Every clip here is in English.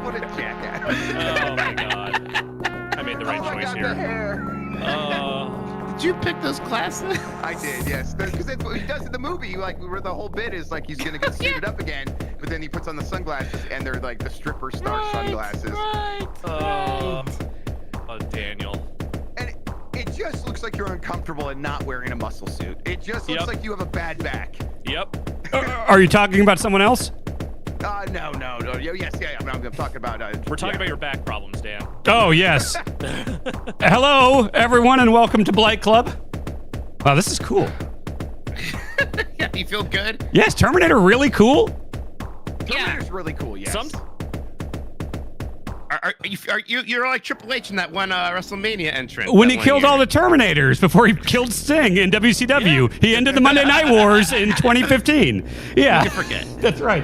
What a jackass. Oh my god. I made the right choice here. The hair. Did you pick those classes? I did, yes. Because that's what he does in the movie. Like, where the whole bit is like he's gonna get suited up again, but then he puts on the sunglasses, and they're like the stripper star sunglasses. Right. Oh, Daniel. And it just looks like you're uncomfortable and not wearing a muscle suit. It just looks like you have a bad back. Yep. Are you talking about someone else? No. Yes, yeah. I'm talking about. We're talking about your back problems, Dan. Oh, yes. Hello, everyone, and welcome to Blight Club. Wow, this is cool. Yeah, you feel good? Yes, Terminator really cool. Terminator's really cool. Yes. You're like Triple H in that one WrestleMania entrance. When he killed all the Terminators before he killed Sting in WCW. Yeah. He ended the Monday Night Wars in 2015. Yeah. You forget. That's right.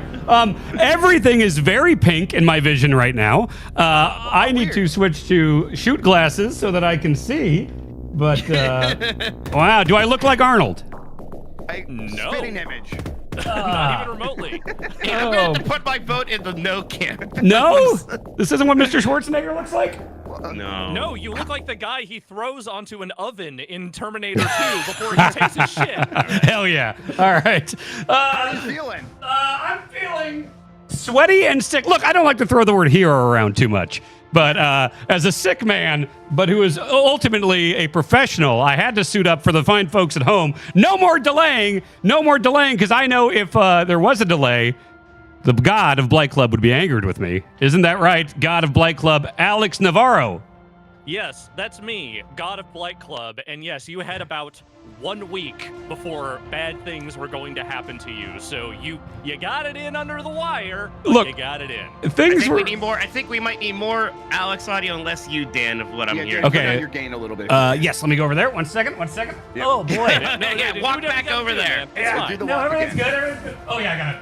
Everything is very pink in my vision right now. I need to switch to shoot glasses so that I can see. But, wow, do I look like Arnold? No. Spitting image. Not even remotely. Yeah, I'm going to put my vote in the no camp. No? This isn't what Mr. Schwarzenegger looks like? No. No, you look like the guy he throws onto an oven in Terminator 2 before he takes his shit. Hell yeah. All right. How are you feeling? I'm feeling sweaty and sick. Look, I don't like to throw the word hero around too much. But as a sick man, but who is ultimately a professional, I had to suit up for the fine folks at home. No more delaying, because I know if there was a delay, the God of Blight Club would be angered with me. Isn't that right, God of Blight Club, Alex Navarro? Yes, that's me, God of Blight Club. And yes, you had about 1 week before bad things were going to happen to you. So you got it in under the wire. Look, you got it in. I think we might need more Alex audio and less you, Dan, of what I'm hearing. Okay. Put down your gain a little bit. Yes, let me go over there. One second. Yep. Oh, boy. Walk back over there. Do the No, walk everything's again. good. Everything's good. Oh, yeah, I got it.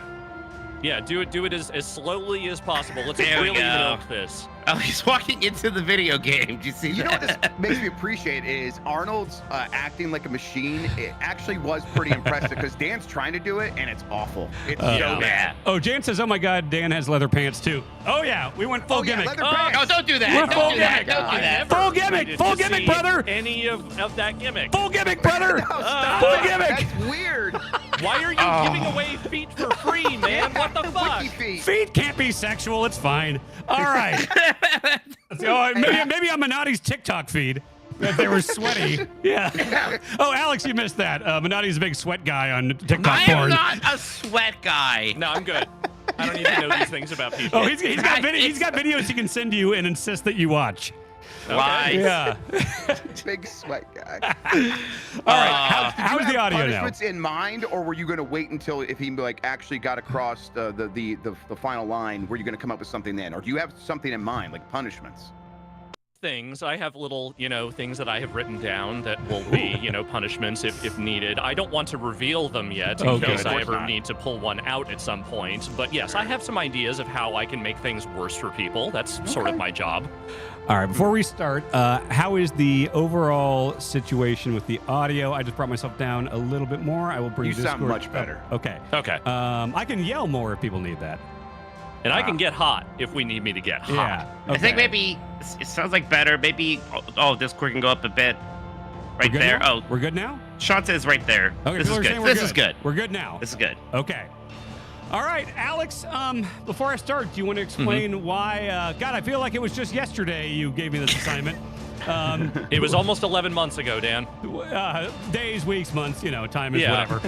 Yeah, do it as slowly as possible. Let's There we really go. milk this. Oh, he's walking into the video game. Do you see You know that? what this makes me appreciate is Arnold's acting like a machine. It actually was pretty impressive because Dan's trying to do it and it's awful. It's so yeah. bad. Oh, Jan says, oh, my God, Dan has leather pants, too. Oh, yeah, we went full gimmick. leather pants. Oh, don't do that. We're Don't full do that. gimmick. Don't do that. Full gimmick. Full gimmick, brother. Any of that gimmick. Full gimmick, brother. No, stop Full it. gimmick. That's weird. Why are you giving away feet for free, man? What the fuck? Wiki feet. Feet can't be sexual. It's fine. All right. Oh, maybe on Minotti's TikTok feed. If they were sweaty. Yeah. Oh, Alex, you missed that. Minotti's a big sweat guy on TikTok I am porn. not a sweat guy. No, I'm good. I don't need to know these things about people. Oh, he's got videos he can send you and insist that you watch. Lies. Yeah. Big sweat guy. All right. How's the audio now? Punishments in mind, or were you going to wait until if he like actually got across the final line? Were you going to come up with something then, or do you have something in mind, like punishments? Things I have little, things that I have written down that will be, punishments if needed. I don't want to reveal them yet in case I ever need to pull one out at some point. But yes, I have some ideas of how I can make things worse for people. That's sort of my job. All right, before we start, how is the overall situation with the audio? I just brought myself down a little bit more. I will bring You Discord sound much up. better. Okay. Okay. I can yell more if people need that. And I can get hot if we need me to get hot. Yeah. I think maybe it sounds like better. Maybe Discord can go up a bit. Right there. Now? Oh, We're good now? Sean says right there. Okay, This is people are good. saying we're This is good. We're good now. This is good. Okay. All right, Alex, before I start, do you want to explain why, God, I feel like it was just yesterday you gave me this assignment. It was almost 11 months ago, Dan. Days, weeks, months, time is Yeah. whatever.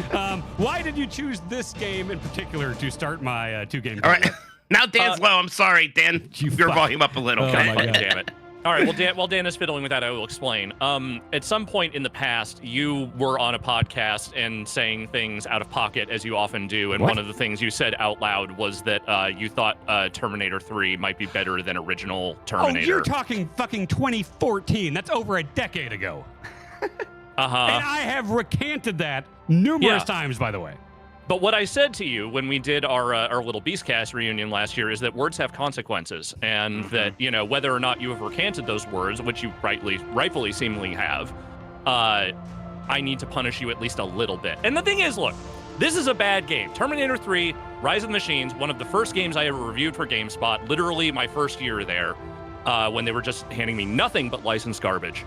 Why did you choose this game in particular to start my two-game All right. Now Dan's low. I'm sorry, Dan. Your fuck. volume up a little. Oh, Okay. my God. Damn it. All right, while Dan is fiddling with that, I will explain. At some point in the past, you were on a podcast and saying things out of pocket, as you often do, and What? one of the things you said out loud was that you thought Terminator 3 might be better than original Terminator. Oh, you're talking fucking 2014. That's over a decade ago. Uh-huh. And I have recanted that numerous times, by the way. But what I said to you when we did our little Beastcast reunion last year is that words have consequences, and that whether or not you have recanted those words, which you rightfully seemingly have, I need to punish you at least a little bit. And the thing is, look, this is a bad game. Terminator 3, Rise of the Machines, one of the first games I ever reviewed for GameSpot, literally my first year there, when they were just handing me nothing but licensed garbage,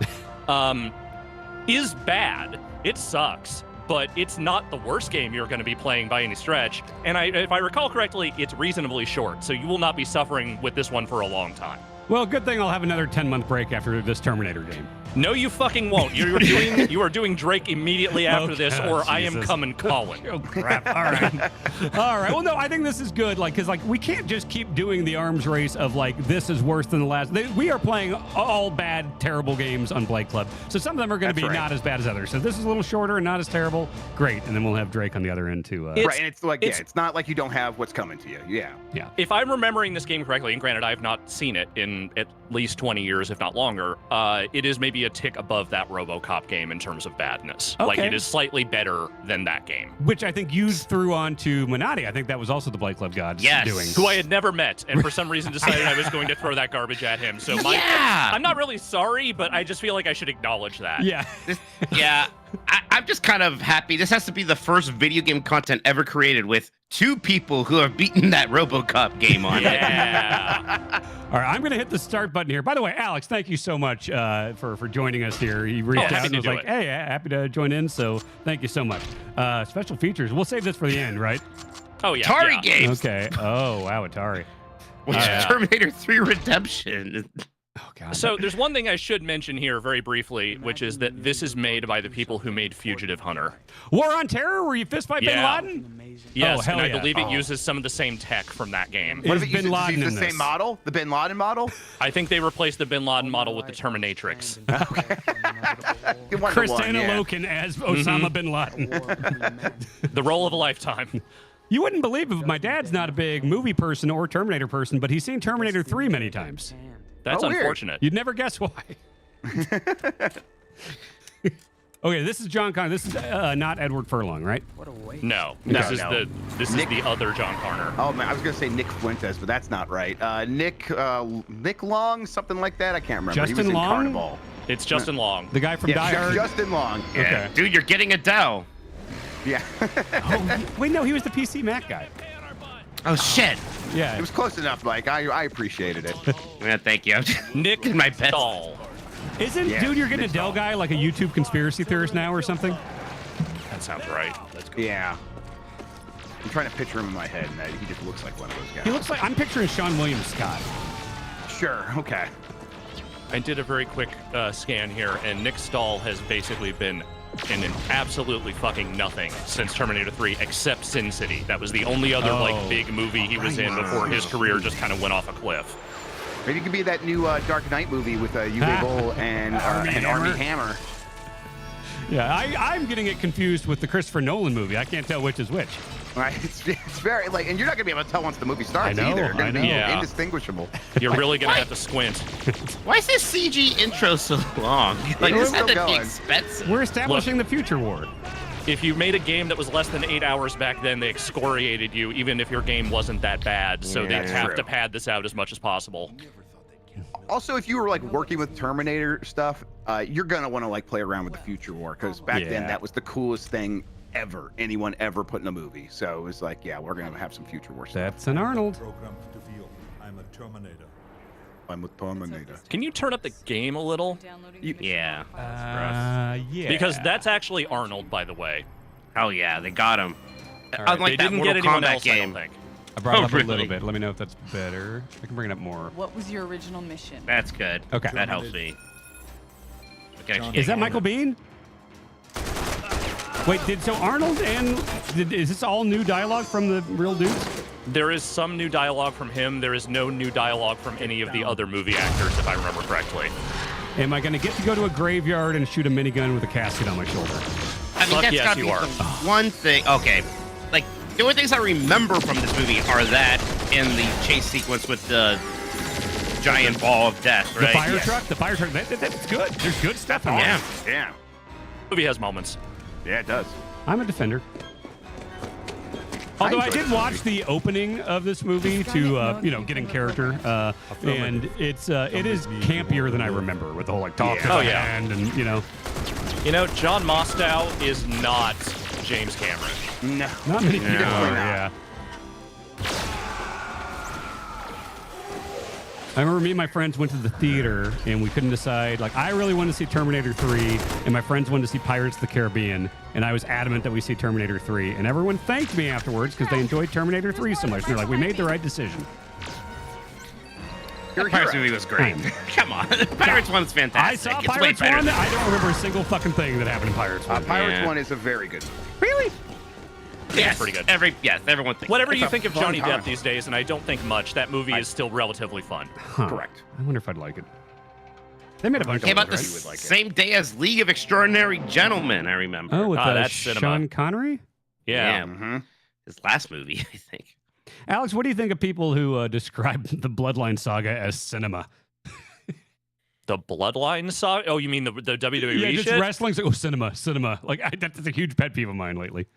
is bad. It sucks, but it's not the worst game you're going to be playing by any stretch. And if I recall correctly, it's reasonably short, so you will not be suffering with this one for a long time. Well, good thing I'll have another 10-month break after this Terminator game. No, you fucking won't. You are doing Drake immediately after this, or I am coming calling. Oh crap! All right, all right. Well, no, I think this is good. Because we can't just keep doing the arms race of this is worse than the last. We are playing all bad, terrible games on Blight Club, so some of them are going to be not as bad as others. So this is a little shorter and not as terrible. Great, and then we'll have Drake on the other end too. Right, and it's not like you don't have what's coming to you. Yeah. If I'm remembering this game correctly, and granted I have not seen it in at least 20 years, if not longer, it is maybe a tick above that RoboCop game in terms of badness. Okay. It is slightly better than that game. Which I think you threw on to Minotti. I think that was also the Blight Club gods doing. Who I had never met, and for some reason decided I was going to throw that garbage at him. So I'm not really sorry, but I just feel like I should acknowledge that. Yeah. I'm just kind of happy. This has to be the first video game content ever created with two people who have beaten that RoboCop game on it. All right, I'm going to hit the start button here. By the way, Alex, thank you so much for joining us here. He reached out and was like, hey, happy to join in, so thank you so much. Special features. We'll save this for the end, right? Oh, yeah. Atari games. Okay. Oh, wow, Atari. Which is Terminator 3 Redemption. Oh, God. So there's one thing I should mention here very briefly, which is that this is made by the people who made Fugitive Hunter. War on Terror, where you fist fight Bin Laden? Yes, and I believe it uses some of the same tech from that game. What if it Bin Laden uses the same model? The Bin Laden model? I think they replaced the Bin Laden model with the Terminatrix. Okay. Kristanna Loken as Osama Bin Laden. The role of a lifetime. You wouldn't believe it, but my dad's not a big movie person or Terminator person, but he's seen Terminator 3 many times. That's unfortunate. You'd never guess why. Okay, this is John Connor. This is not Edward Furlong, right? No, this is the other John Connor. Oh man, I was gonna say Nick Fuentes, but that's not right. Nick Long, something like that. I can't remember. Justin he was in Long? Carnival. It's Justin Long. The guy from Die Hard? Justin Long. Yeah. Okay. Dude, you're getting Adele. Yeah. Wait, no, he was the PC Mac guy. Oh, shit. Yeah. It was close enough, Mike. I appreciated it. Yeah, thank you. Nick did my best. Stahl. Isn't, dude, you're getting a Dell guy like a YouTube conspiracy theorist now or something? That sounds right. Yeah. I'm trying to picture him in my head, and he just looks like one of those guys. He looks like, I'm picturing Sean William Scott. Sure, okay. I did a very quick scan here, and Nick Stahl has basically been in an absolutely fucking nothing since Terminator 3, except Sin City. That was the only other big movie he was in before his career just kind of went off a cliff. Maybe it could be that new Dark Knight movie with Uwe Boll and Armie Hammer. Yeah, I'm getting it confused with the Christopher Nolan movie. I can't tell which is which. Right, it's very and you're not gonna be able to tell once the movie starts either. You're gonna be indistinguishable. You're really gonna have to squint. Why is this CG intro so long? Like this had to be expensive. We're establishing the future war. If you made a game that was less than 8 hours back then, they excoriated you, even if your game wasn't that bad. So they have to pad this out as much as possible. Also, if you were like working with Terminator stuff, you're gonna want to like play around with the future war because back then that was the coolest thing ever anyone ever put in a movie. So it was like, yeah, we're gonna have some future war stuff. That's an Arnold. I'm a Terminator. I'm a Terminator. Can you turn up the game a little? Yeah. Yeah. Because that's actually Arnold, by the way. Oh yeah, they got him. Right. Unlike They that didn't Mortal get anyone Kombat else, game. I don't think. I brought it up a really? little bit. Let me know if that's better. I can bring it up more. What was your original mission? That's good. Okay. That helps me. Okay, Is that Michael Biehn? Wait, so Arnold and is this all new dialogue from the real dudes? There is some new dialogue from him. There is no new dialogue from any of the other movie actors, if I remember correctly. Am I going to get to go to a graveyard and shoot a minigun with a casket on my shoulder? I mean, Fuck that's yes, gotta you be are. the one thing. Okay, like the only things I remember from this movie are that and the chase sequence with the giant ball of death. Right? The fire truck. The fire truck. That's good. There's good stuff in there. Yeah. The movie has moments. Yeah, it does. I'm a defender. Although I did watch the opening of this movie to, get in character, and it is campier than I remember with the whole like talk to the hand and You know, John Mostow is not James Cameron. No. Not many people Definitely are, not. yeah. I remember me and my friends went to the theater and we couldn't decide. Like, I really wanted to see Terminator 3, and my friends wanted to see Pirates of the Caribbean, and I was adamant that we see Terminator 3. And everyone thanked me afterwards because they enjoyed Terminator 3 so much. And they're like, we made the right decision. The Pirates movie was great. Come on. Pirates 1 is I fantastic. saw It's way Pirates better 1. than- I don't remember a single fucking thing that happened in Pirates 1. Pirates Yeah. 1 is a very good movie. Really? Yes, pretty good. Everyone thinks. Whatever It's you a think of fun Johnny time. Depp these days, and I don't think much, that movie is still relatively fun. Huh. Correct. I wonder if I'd like it. They made a bunch Came of out the those, right? would like it. same day as League of Extraordinary Gentlemen, I remember. Oh, with that's Sean cinema. Connery? Yeah. Mm-hmm. His last movie, I think. Alex, what do you think of people who describe the Bloodline saga as cinema? The Bloodline saga? Oh, you mean the WWE Yeah, just shit? wrestling's like, oh, cinema. Like, that's a huge pet peeve of mine lately.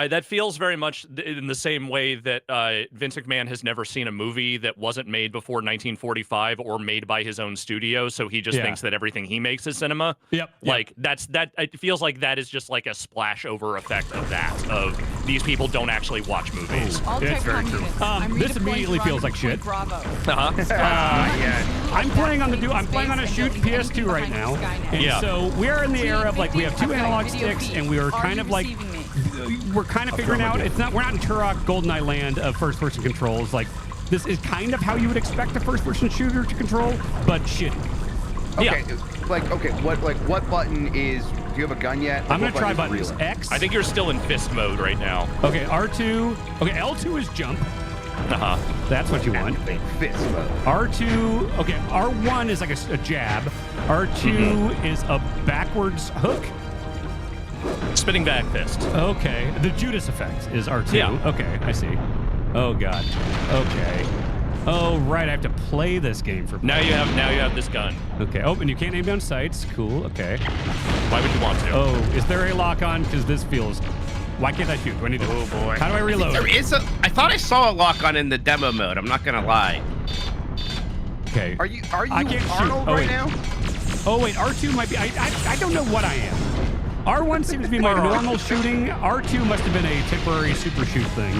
That feels very much in the same way that Vince McMahon has never seen a movie that wasn't made before 1945 or made by his own studio, so he just thinks that everything he makes is cinema. Yep. Like, that. It feels like that is just like a splash over effect of that, of these people don't actually watch movies. All It's very true. This immediately feels like shit. Bravo. I'm playing on a shoot PS2 right now, and Yeah. so we are in the era of like we have two analog sticks, and we are kind of like we're kind of figuring out. We're not in Turok GoldenEye land of first-person controls. Like this is kind of how you would expect a first-person shooter to control, but shitty. Okay, what button is? Do you have a gun yet? I'm gonna What try button is buttons. reload? X. I think you're still in fist mode right now. Okay, R2. Okay, L2 is jump. That's what you want. Fist mode. R2. Okay, R1 is like a jab. R2 is a backwards hook. Spinning back fist. Okay, the Judas effect is R2. Yeah. Okay, I see. Oh god. Okay. Oh right, I have to play this game for. Now you have this gun. Okay. Oh, and you can't aim down sights. Cool. Okay. Why would you want to? Oh, is there a lock on? Because this feels. Why can't I shoot? Do I need to? Oh boy. How do I reload? There is I thought I saw a lock on in the demo mode. I'm not gonna lie. Okay. Are you I can't shoot. Arnold Oh, right wait. now? Oh wait, R2 might be. I don't know what I am. R1 seems to be my normal shooting. R2 must have been a temporary super shoot thing.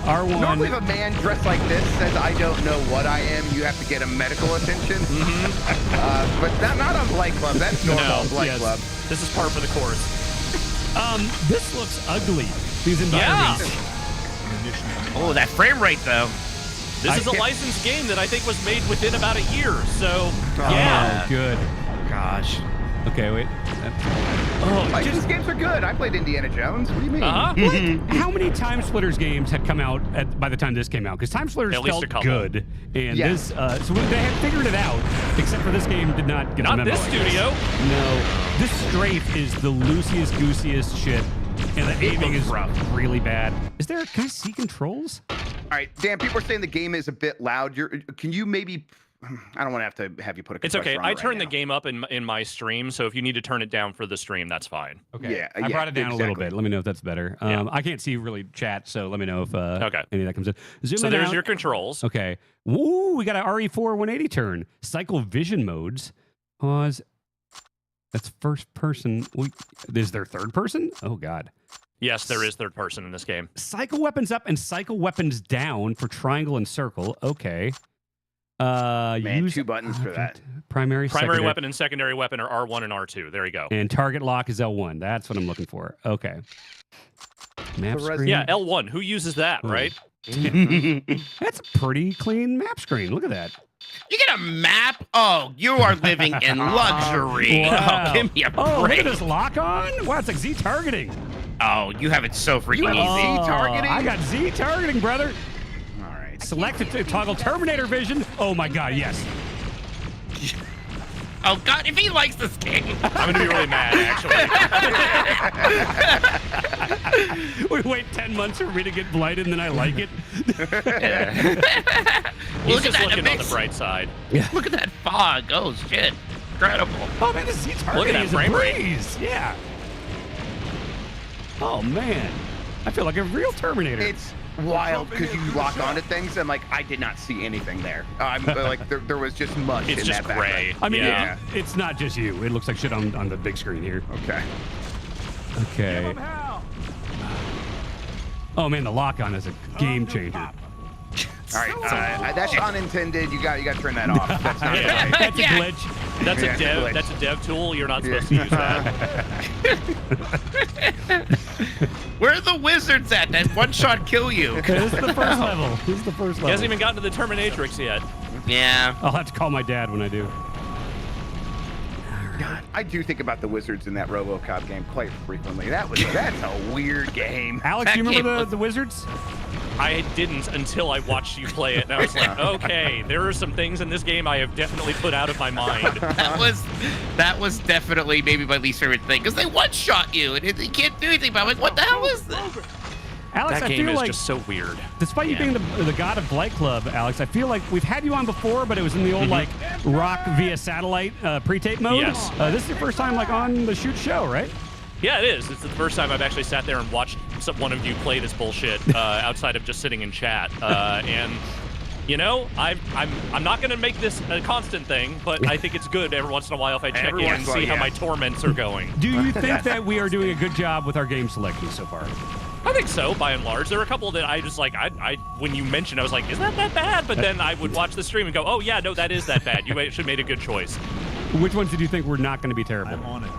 R1. Normally, if a man dressed like this says, "I don't know what I am," you have to get him medical attention. But not on Blight Club. That's normal No, Blight yes. Club. This is par for the course. This looks ugly. These environments. Oh, that frame rate though. This is a licensed game that I think was made within about a year. So Oh, good. Gosh. Okay, wait. These games are good. I played Indiana Jones. What do you mean? How many Time Splitters games had come out by the time this came out? Because Time Splitters At least felt a couple. good, and Yeah. this, so they had figured it out. Except for this game, did not get the not memo. this I guess. studio. No, this strafe is the loosiest, goosiest shit, and the aiming is really bad. Is there? Can I see controls? All right, Dan. People are saying the game is a bit loud. Can you maybe? I don't want to have you put a. It's okay. compressor on I it right turned the now. game up in my stream, so if you need to turn it down for the stream, that's fine. Okay. Yeah, I brought it down a little exactly. bit. Let me know if that's better. Yeah. I can't see really chat, so let me know if Okay. any of that comes in. Zoom So in there's out. your controls. Okay. Woo, we got an RE4 180 turn. Cycle vision modes. Pause. That's first person. Is there third person? Oh, God. Yes, there is third person in this game. Cycle weapons up and cycle weapons down for triangle and circle. Okay. Man, use 2 buttons for that. Primary secondary, Weapon and secondary weapon are R1 and R2. There you go. And target lock is L1. That's what I'm looking for. Okay. Map The res- screen. Yeah, L1. Who uses that, Oh. right? That's a pretty clean map screen. Look at that. You get a map? Oh, you are living in luxury. Wow. Oh, give me a Oh, look break. at this lock on. Wow, it's like Z targeting. Oh, you have it so freaking You have easy. Z targeting? I got Z targeting, brother. All right. Select it to toggle Terminator vision. Oh my God, yes. Oh God, if he likes this game. I'm gonna be really mad, actually. We wait 10 months for me to get blighted and then I like it. He's Look at just that looking on the mix. bright side. Look at that fog. Oh shit. Incredible. Oh man, this Z Look at targeting that is a frame rate. breeze. Yeah. Oh man, I feel like a real Terminator. wild because you lock onto things, and like I did not see anything there. Like there was just much. It's in just that background. gray. I mean, yeah. it's not just you. It looks like shit on the big screen here. Okay. Okay. Oh man, the lock on is a game changer. All right, that's unintended. You got to turn that off. That's not right. That's a glitch. That's Yeah, a dev. glitch. That's a dev tool. You're not supposed to use that. Where are the wizards at? That one-shot kill you. This is the first level. This is the first level. He hasn't even gotten to the Terminatrix yet. Yeah. I'll have to call my dad when I do. God, I do think about the wizards in that RoboCop game quite frequently. That's a weird game. Alex, do you remember the Wizards? I didn't until I watched you play it, and I was like, okay, there are some things in this game I have definitely put out of my mind. That was definitely maybe my least favorite thing because they one-shot you and you can't do anything. But I'm like, what the hell is this? Alex, That I game feel is like, just so weird. despite you being the god of Blight Club, Alex, I feel like we've had you on before, but it was in the old like rock via satellite pre-tape mode. Yes. This is your first time like on the shoot show, right? Yeah, it is. It's the first time I've actually sat there and watched one of you play this bullshit outside of just sitting in chat. And you know, I'm not gonna make this a constant thing, but I think it's good every once in a while if I check in and see how my torments are going. Do you think that we are doing a good job with our game selection so far? I think so, by and large. There were a couple that I just like, I when you mentioned, I was like, is that bad? But then I would watch the stream and go, oh yeah, no, that is that bad. You should have made a good choice. Which ones did you think were not going to be terrible? I'm on it.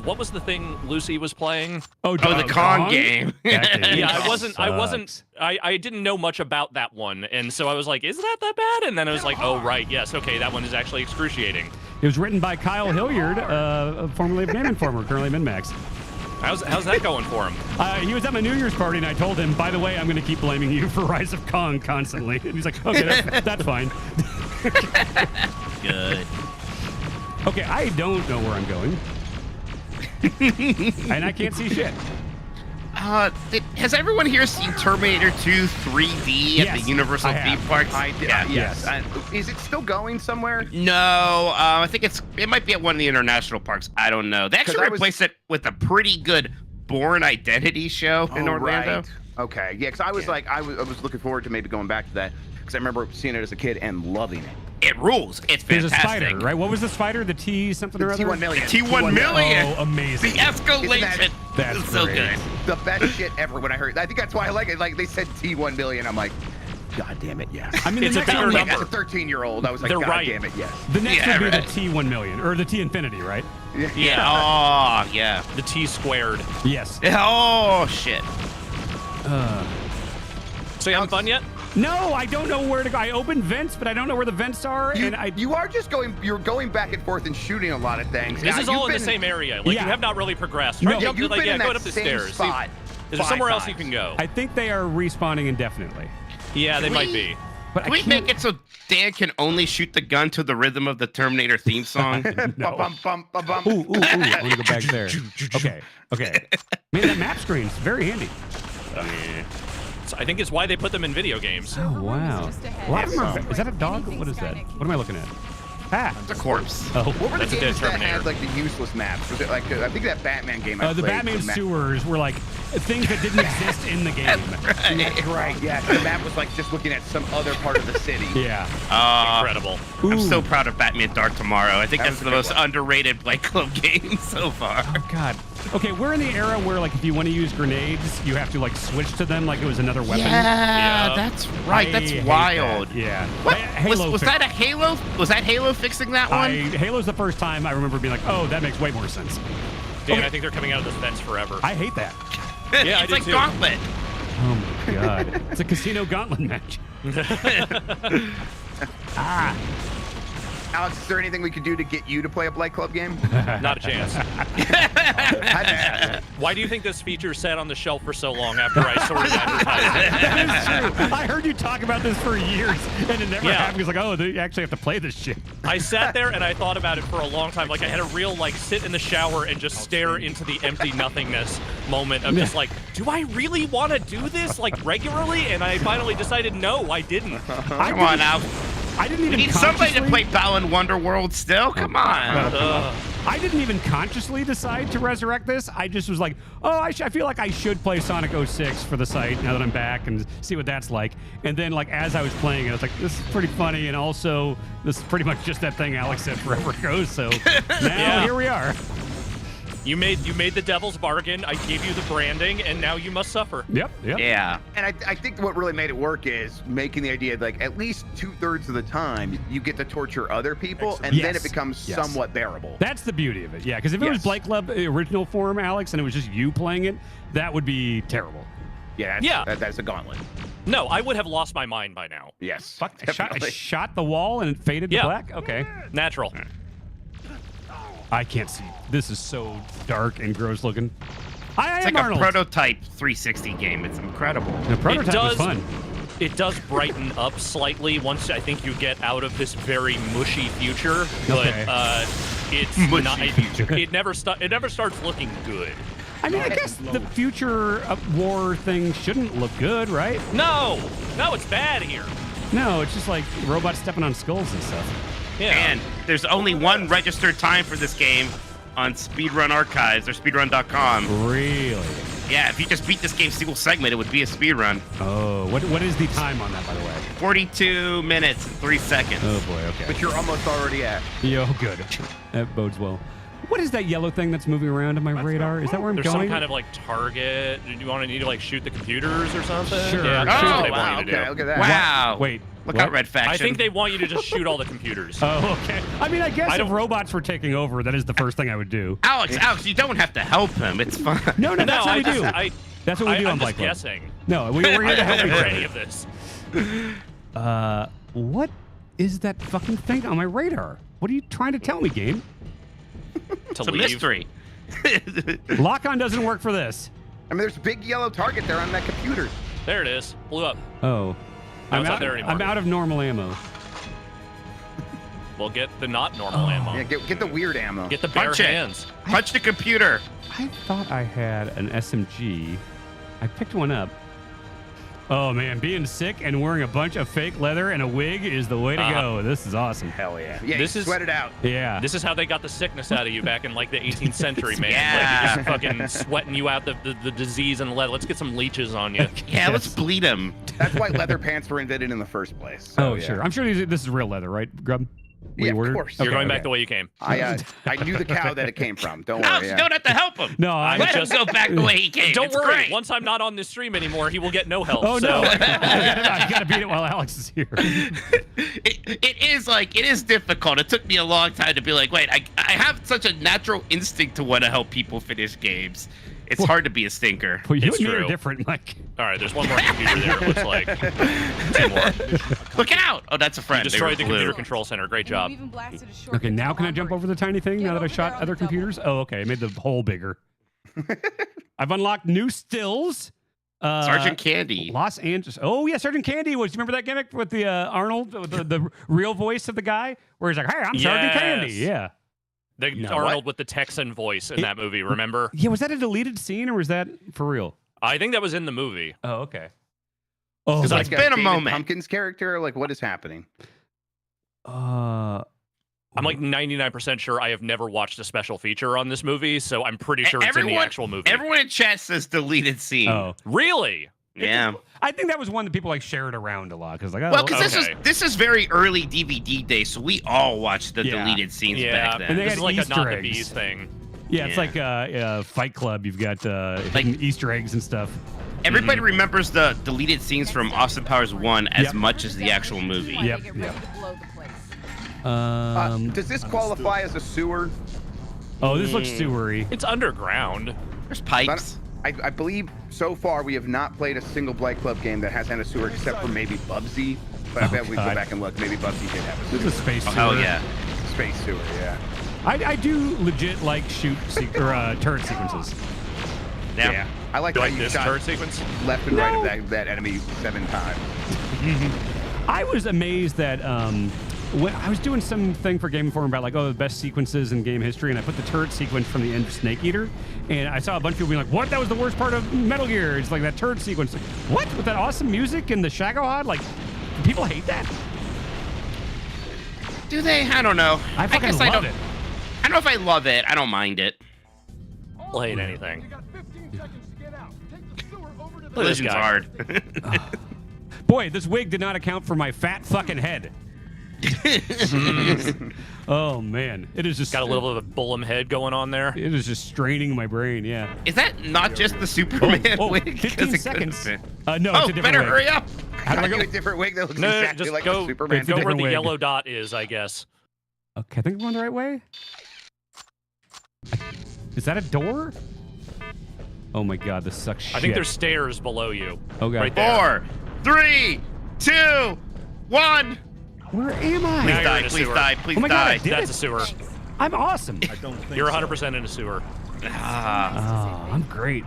What was the thing Lucy was playing? Oh, the Kong game. Yeah, I didn't know much about that one, and so I was like, is that bad? And then I was like, oh right, yes, okay, that one is actually excruciating. It was written by Kyle Hilliard, formerly of Game Informer, currently MinMax. How's that going for him? He was at my New Year's party, and I told him, by the way, I'm going to keep blaming you for Rise of Kong constantly. And he's like, okay, that's fine. Good. Okay, I don't know where I'm going. And I can't see shit. Has everyone here seen Terminator 2 3D at the Universal theme parks? Yes. Is it still going somewhere? No, I think it might be at one of the international parks. I don't know. They actually replaced it with a pretty good Bourne Identity show in Orlando. Right. Okay, yeah, because I was like, I was looking forward to maybe going back to that because I remember seeing it as a kid and loving it. It rules. It's fantastic. There's a spider, right? What was the spider? The T something or other? T1 million. T1 million. Oh, amazing. The escalation. That's so great. good. The best shit ever when I heard. I think that's why I like it. Like they said T1 million. I'm like, God damn it, yes. I mean, It's the a next bigger one, number. As a 13-year-old, I was like, They're God right. damn it, yes. the next Yeah, would be right. the T1 million or the T infinity, right? Yeah. Oh, yeah. The T squared. Yes. Oh, shit. So you having fun yet? No, I don't know where to go. I opened vents, but I don't know where the vents are. You are just going. You're going back and forth and shooting a lot of things. This is all in the been- same area. Like, Yeah. you have not really progressed. No. Try Yeah, jump, you've like, been in go that up the same stairs. spot Is there 5 somewhere else you times. can go? I think they are respawning indefinitely. Yeah, they Can might we- be. But Can we make it so Dan can only shoot the gun to the rhythm of the Terminator theme song? No. Bum, bum, bum, bum. Ooh, I'm gonna go back there. Okay. Man, that map screen's very handy. So I think it's why they put them in video games. Oh wow. A lot of them are, is that a dog? What is that? What am I looking at? Ah. It's a corpse. Oh. What were the That's a games dead that Terminator. had like the useless maps? Was it like I think that Batman game? I The played Batman was sewers were like things that didn't exist in the game. That's right. Yeah, the map was like just looking at some other part of the city. Yeah. Incredible. I'm so Ooh. proud of Batman Dark Tomorrow. I think That that's was a the good most one. underrated Blight Club game so far. Oh God. Okay, we're in the era where like if you want to use grenades, you have to like switch to them like it was another weapon. Yeah. That's right. I That's hate wild. that. Yeah. What? Halo Was that a Halo? Was that Halo fixing that one? Halo's the first time I remember being like, oh, that makes way more sense. Dan, I think they're coming out of this vents forever. I hate that. Yeah, I it's do like too. Gauntlet. Oh my God. It's a casino gauntlet match. Alex, is there anything we could do to get you to play a Blight Club game? Not a chance. Why do you think this feature sat on the shelf for so long after I sorted advertising? That is true. I heard you talk about this for years, and it never Yeah. happened. It's like, oh, you actually have to play this shit. I sat there and I thought about it for a long time. Like I had a real like sit in the shower and just stare into the empty nothingness moment of just like, do I really want to do this like regularly? And I finally decided no, I didn't. Come on now. I didn't We even need somebody to consciously- play Balan Wonderworld still. Come on. I didn't even consciously decide to resurrect this. I just was like, oh, I feel like I should play Sonic 06 for the site now that I'm back and see what that's like. And then, like, as I was playing it, I was like, this is pretty funny. And also, this is pretty much just that thing Alex said forever ago. So now here we are. You made the devil's bargain. I gave you the branding, and now you must suffer. Yep. Yeah. And I think what really made it work is making the idea like at least 2/3 of the time you get to torture other people, and then it becomes somewhat bearable. That's the beauty of it. Yeah, because if it was Blight Club original form, Alex, and it was just you playing it, that would be terrible. Yeah, that's a gauntlet. No, I would have lost my mind by now. Yes. Fuck, I shot the wall and it faded to black? Okay. Natural. I can't see. This is so dark and gross looking. It's like a prototype 360 game. It's incredible. The prototype was fun. It does brighten up slightly once I think you get out of this very mushy future, but it's not. It never starts looking good. I mean, I guess the future war thing shouldn't look good, right? No, it's bad here. No, it's just like robots stepping on skulls and stuff. Yeah. And there's only one registered time for this game on Speedrun Archives or speedrun.com. Really? Yeah, if you just beat this game single segment, it would be a speedrun. Oh, what is the time on that, by the way? 42 minutes and 3 seconds. Oh, boy, okay. But you're almost already at. Yo, good. That bodes well. What is that yellow thing that's moving around on my radar? Is that where I'm There's going? some kind of like target. Do you want to need to like shoot the computers or something? Sure. Yeah, Oh, sure they wow, want you to okay, do. look at that. Wow. Wait. Look what? out, Red Faction. I think they want you to just shoot all the computers. Oh, okay. I mean, I guess if robots were taking over, that is the first thing I would do. Alex, you don't have to help him. It's fun. No, that's what we do. That's what we do on I'm Blight just Club. guessing. No, we're here to help each for any other. of this. What is that fucking thing on my radar? What are you trying to tell me, game? It's a mystery. Lock-on doesn't work for this. I mean, there's a big yellow target there on that computer. There it is. Blew up. Oh. No, it's not there anymore. I'm out of normal ammo. We'll get the not normal ammo. Yeah, get the weird ammo. Get the bare Punch it. hands. Punch the computer. I thought I had an SMG. I picked one up. Oh, man, being sick and wearing a bunch of fake leather and a wig is the way to go. This is awesome. Hell yeah. Yeah, This is- sweat it out. Yeah. This is how they got the sickness out of you back in like the 18th century, man. Yeah. Like, just fucking sweating you out the disease and lead. Let's get some leeches on you. Yeah, let's bleed him. That's why leather pants were invented in the first place. So, Oh, sure. I'm sure this is real leather, right, Grub? Yeah, of ordered? course. You're Okay, going back okay. the way you came. I knew the cow that it came from. Don't worry. Alex, you don't have to help him. No, I'm Let just- him go back the way he came. Don't It's worry. great. Once I'm not on this stream anymore, he will get no help. Oh, so. no. I gotta beat it while Alex is here. It is difficult. It took me a long time to be like, wait, I have such a natural instinct to want to help people finish games. It's hard to be a stinker. Well, you It's and me are true. different, Mike. All right, there's one more computer there. It looks like 2 more. Look out! Oh, that's a friend. You They were destroyed the blue. computer control center. Great job. Okay, now can I jump over the tiny thing now that I shot other computers? Oh, okay. I made the hole bigger. I've unlocked new stills. Sergeant Candy. Los Angeles. Oh, yeah, Sergeant Candy was. You remember that gimmick with the Arnold, the real voice of the guy? Where he's like, hey, I'm Sergeant Candy. Yes. Yeah. The Arnold with the Texan voice in that movie, remember? Yeah, was that a deleted scene or was that for real? I think that was in the movie. Oh, okay. Oh, It's Like been a David moment. Pumpkins character? Like, what is happening? I'm like 99% sure I have never watched a special feature on this movie, so I'm pretty sure it's in the actual movie. Everyone in chat says deleted scene. Oh. Really? Yeah. I think that was one that people like shared around a lot because like, oh, Well, because Okay. this is very early DVD days, so we all watched the Yeah. deleted scenes Yeah, back then. And they this had is like Easter a not eggs. the bees thing. yeah, it's Yeah. like Fight Club. You've got hidden Easter eggs and stuff. Everybody remembers the deleted scenes from Austin Powers 1 as much as the actual movie. Yep. Does this qualify as a sewer? Oh, this looks sewery. It's underground. There's pipes. I believe so far we have not played a single Blight Club game that has had a sewer except for maybe Bubsy. But I bet we go God. back and look. Maybe Bubsy did have a This sewer. is space sewer. Oh, yeah. Space sewer, yeah. I do legit like turret sequences. Yeah. I like You how like you this shot turret sequence? left and right of that enemy 7 times. I was amazed that when I was doing something for Game Informer about like, oh, the best sequences in game history, and I put the turret sequence from the end of Snake Eater, and I saw a bunch of people being like, what? That was the worst part of Metal Gear. It's like that turret sequence. Like, what? With that awesome music and the Shagohod? Like, do people hate that? Do they? I don't know. I fucking guess love I don't. it. don't know if I love it. I don't mind it. I'll hate anything. Look at this Collision's guy. hard. Boy, this wig did not account for my fat fucking head. Oh man, it is just Got a little bit of a Bullum head going on there. It is just straining my brain. Yeah. Is that not just the Superman wig? 15 seconds. No, Oh, it's a different better wig. hurry up. How do I get a different wig that looks No, exactly just like go, the Superman? It's a go where different the wig. yellow dot is, I guess. Okay, I think I'm going the right way. Is that a door? Oh my god, this sucks shit. I think there's stairs below you. Oh god. Right there. 4, 3, 2, 1. Where am I? Now Please you're die, in a please sewer. die, please Oh my God, I die. did That's it. a sewer. I'm awesome. I don't think You're so. 100% in a sewer. Ah. Oh, I'm great.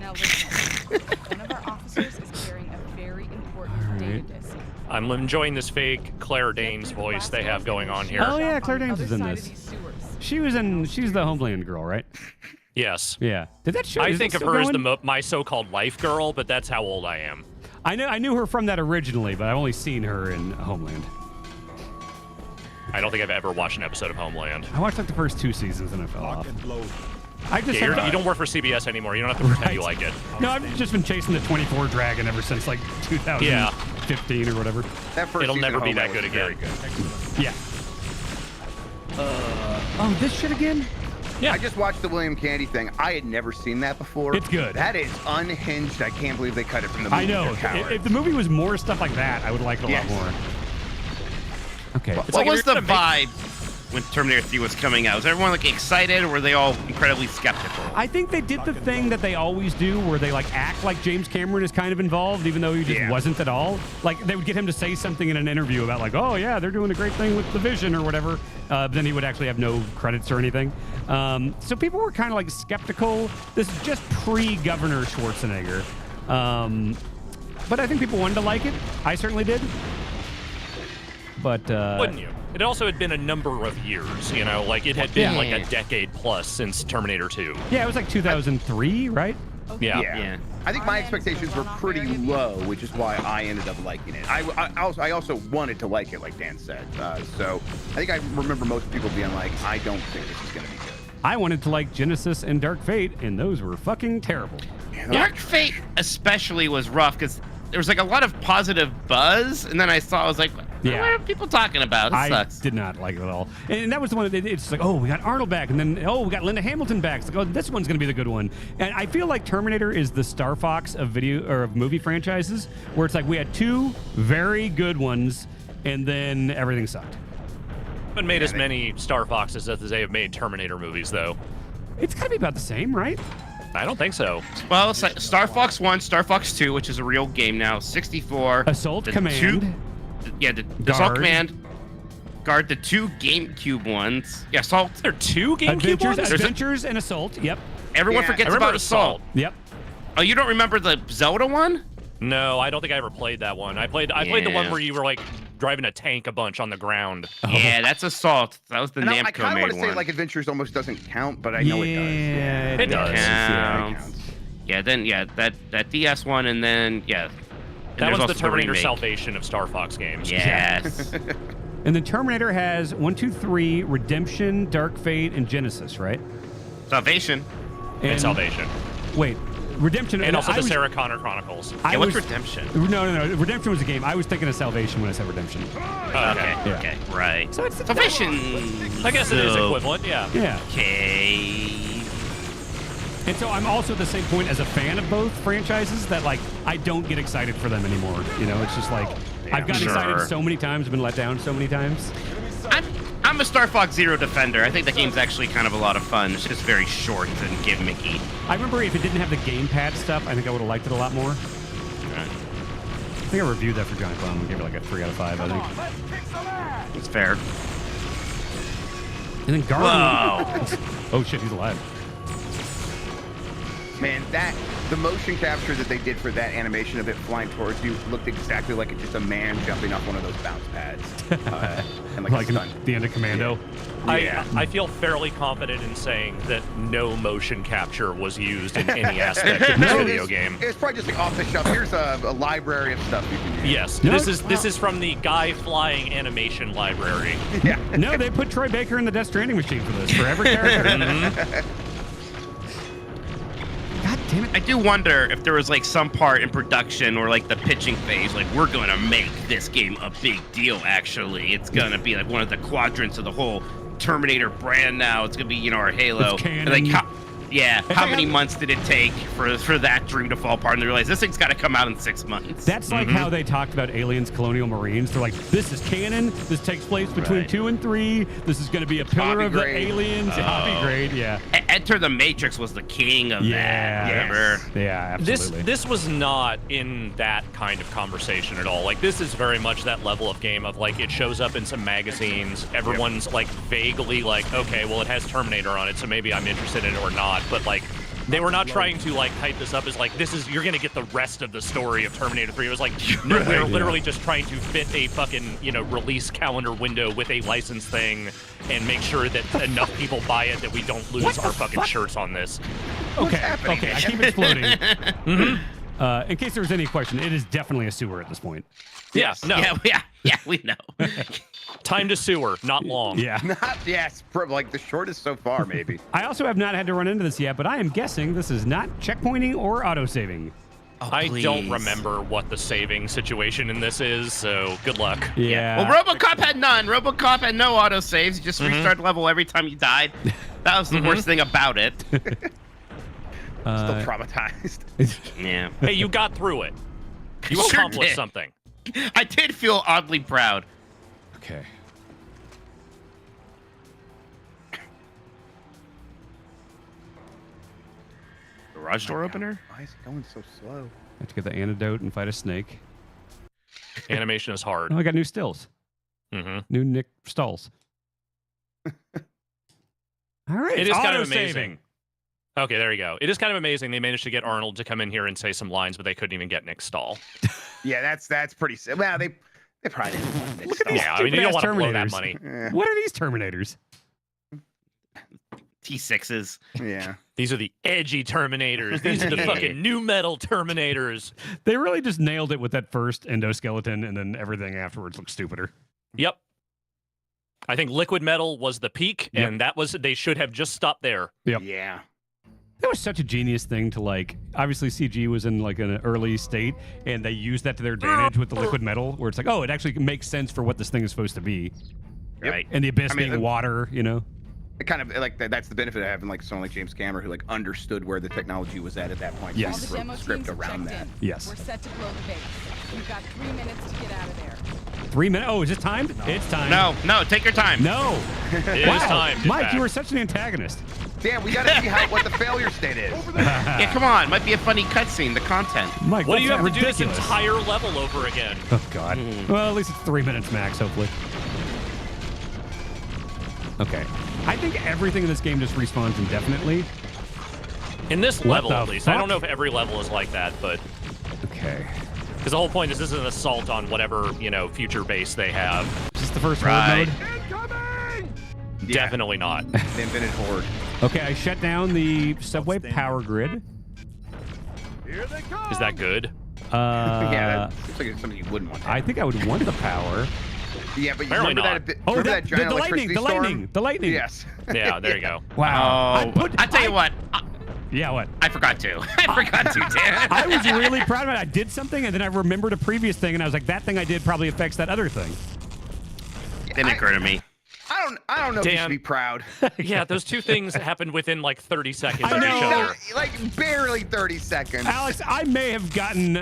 Now listen, one of our officers is carrying a very important data Alright. disk. I'm enjoying this fake Claire Danes voice they have going on here. Oh yeah, Claire On the Danes is in other side this. of these sewers. She's the Homeland girl, right? Yes. Yeah. Did that show? I is think it of still her as going? my so-called life girl, but that's how old I am. I knew her from that originally, but I've only seen her in Homeland. I don't think I've ever watched an episode of Homeland. I watched like the first 2 seasons and I fell Lock off. and load. I just Yeah, have- you don't work for CBS anymore. You don't have to pretend you like it. No, I've just been chasing the 24 Dragon ever since like 2015 or whatever. That first It'll season never of be Homeland that good was very again. good. Yeah. Oh, this shit again? Yeah. I just watched the William Candy thing. I had never seen that before. It's good. That is unhinged. I can't believe they cut it from the movie. I know. They're cowards. If the movie was more stuff like that, I would like it a Yes. lot more. Okay. It's What like if was you're the gonna make- vibe when Terminator 3 was coming out? Was everyone like excited, or were they all incredibly skeptical? I think they did the thing that they always do where they like act like James Cameron is kind of involved even though he just Yeah. wasn't at all. Like they would get him to say something in an interview about like, oh yeah, they're doing a great thing with the vision or whatever. But then he would actually have no credits or anything. So people were kind of like skeptical. This is just pre-Governor Schwarzenegger. But I think people wanted to like it. I certainly did. But Wouldn't you? It also had been a number of years, you know, like it had been Yeah. like a decade plus since Terminator 2. yeah, it was like 2003, right? Yeah. Yeah. I think my expectations were pretty low, which is why I ended up liking it. I also wanted to like it, like Dan said. So I think I remember most people being like, I don't think this is going to be good. I wanted to like Genesis and Dark Fate, and those were fucking terrible. Dark Fate especially was rough because there was like a lot of positive buzz, and then I was like, Yeah. what are people talking about? This I sucks. did not like it at all. And that was the one that it's like, oh, we got Arnold back, and then, oh, we got Linda Hamilton back. It's like, oh, this one's going to be the good one. And I feel like Terminator is the Star Fox of video or of movie franchises, where it's like we had 2 very good ones, and then everything sucked. Haven't made as many Star Foxes as they have made Terminator movies, though. It's got to be about the same, right? I don't think so. Well, it's like Star Fox 1, Star Fox 2, which is a real game now, 64. Assault the Command. The Assault Guard. Command. Guard, the 2 GameCube ones. Yeah, Assault. There are 2 GameCube ones? Adventures and Assault. Yep. Everyone Yeah, I forgets remember about Assault. Yep. Oh, you don't remember the Zelda one? No, I don't think I ever played that one. I played the one Yeah. where you were like driving a tank a bunch on the ground. Yeah, that's Assault. That was the And I Namco kind of made want to say one. like Adventures almost doesn't count, but I know it does. Yeah, It does. Yeah, it Counts. counts. Yeah, then that DS one, and then yeah. And That there's was also the Terminator remake. Salvation of Star Fox games. Yes. And then Terminator has 1, 2, 3, Redemption, Dark Fate, and Genesis, right? Salvation. And Salvation. Wait, Redemption And also I the was- Sarah Connor Chronicles. I Yeah, what's was- Redemption? No. Redemption was a game. I was thinking of Salvation when I said Redemption. Okay. Yeah. Okay. Right. So it's Salvation. I guess it is So- equivalent, yeah. Yeah. Okay. And so I'm also at the same point as a fan of both franchises that like I don't get excited for them anymore. You know, it's just like I've gotten Sure. excited so many times, been let down so many times. I'm a Star Fox Zero defender. I think the game's actually kind of a lot of fun. It's just very short and gimmicky. I remember if it didn't have the gamepad stuff, I think I would have liked it a lot more. I think I reviewed that for Giant Bomb and gave it like a 3 out of 5, I think. It's fair. And then Garland. Whoa. Oh shit, he's alive. Man, the motion capture that they did for that animation of it flying towards you looked exactly like it's just a man jumping off one of those bounce pads. And Like a in stunt. the end of Commando. Yeah. I feel fairly confident in saying that no motion capture was used in any aspect of this video game. It's probably just like off the shelf. Here's a library of stuff you can use. Yes, No. this is from the guy flying animation library. Yeah. No, they put Troy Baker in the Death Stranding machine for this, for every character. God damn it. I do wonder if there was like some part in production or like the pitching phase, like we're gonna make this game a big deal. Actually, it's gonna be like one of the quadrants of the whole Terminator brand. Now it's gonna be our Halo. It's canon. And, like how many like- months did it take for that dream to fall apart? And they realized this thing's got to come out in 6 months. That's like how they talked about Aliens Colonial Marines. They're like, this is canon. This takes place between Right. 2 and 3. This is going to be a pillar Hobby of the grade. aliens. Hobby grade, yeah. Enter the Matrix was the king of Yeah. that. Remember? Yeah, absolutely. This was not in that kind of conversation at all. Like, this is very much that level of game of like it shows up in some magazines. Everyone's like vaguely like, okay, well it has Terminator on it, so maybe I'm interested in it or not. But like, they were not trying to like hype this up as like you're gonna get the rest of the story of Terminator 3. It was like, no, we're literally just trying to fit a fucking release calendar window with a license thing and make sure that enough people buy it that we don't lose our fucking shirts on this. Okay, happening, okay, I man? keep exploding. In case there was any question, it is definitely a sewer at this point. Yes, no. Yeah, we know. Time to sewer, not long. Yeah. Like the shortest so far, maybe. I also have not had to run into this yet, but I am guessing this is not checkpointing or autosaving. Oh, I don't please. remember what the saving situation in this is, so good luck. Yeah. Well, RoboCop had none. RoboCop had no autosaves. You just restart level every time you died. That was the worst thing about it. Still traumatized. Yeah. Hey, you got through it. You Sure accomplished did. something. I did feel oddly proud. Okay. Garage door opener? Why is it going so slow? I have to get the antidote and fight a snake. Animation is hard. Oh, I got new stills. hmm New Nick Stalls. All right. It is kind of auto-saving. amazing. Okay, there you go. It is kind of amazing they managed to get Arnold to come in here and say some lines, but they couldn't even get Nick Stahl. Yeah, that's pretty. Well, they probably didn't want Nick Stahl. Yeah, I mean, you don't want to blow that Terminators. money. Eh, What are these Terminators? T6s. yeah. These are the edgy Terminators. These are the fucking new metal Terminators. They really just nailed it with that first endoskeleton, and then everything afterwards looks stupider. Yep. I think liquid metal was the peak, Yep. and that was they should have just stopped there. Yep. Yeah. That was such a genius thing to like. Obviously, CG was in like an early state, and they used that to their advantage with the liquid metal, where it's like, oh, it actually makes sense for what this thing is supposed to be. Right. And the abyss I mean, being water, you know. It kind of like that's the benefit of having like someone like James Cameron who like understood where the technology was at that point. Yes. All the So he demo wrote the script teams have around checked that. in. Yes. We're set to blow the base. You've got 3 minutes to get out of there. 3 minutes. Oh, is it timed? It's time. No, take your time. No. It is time. in Mike, fact. you were such an antagonist. Damn, we gotta see what the failure state is. Yeah, come on. Might be a funny cutscene, the content. Mike, What do you that's have to do ridiculous. this entire level over again? Oh God. Well, at least it's 3 minutes max, hopefully. Okay. I think everything in this game just respawns indefinitely. In this What level, the at least. I fuck? don't know if every level is like that, but Okay. because the whole point is this is an assault on whatever future base they have. Is this the first Right. horde mode? Yeah. Definitely not. The invented horde. Okay, I shut down the subway power grid. Is that good? Yeah, that seems like it's something you wouldn't want. To I think I would want the power. Yeah, but you Apparently remember not. that? Oh, Remember that, that giant the lightning, electricity the storm? lightning, the lightning. Yes. Yeah, there you go. Wow. Oh, I tell you what. Yeah, what? I forgot to. I forgot to, Dan. I was really proud of it. I did something, and then I remembered a previous thing, and I was like, that thing I did probably affects that other thing. Didn't occur to me. I don't know if you Dan. should be proud. Yeah, those two things happened within like 30 seconds I of know. each other. Like barely 30 seconds. Alex, I may have gotten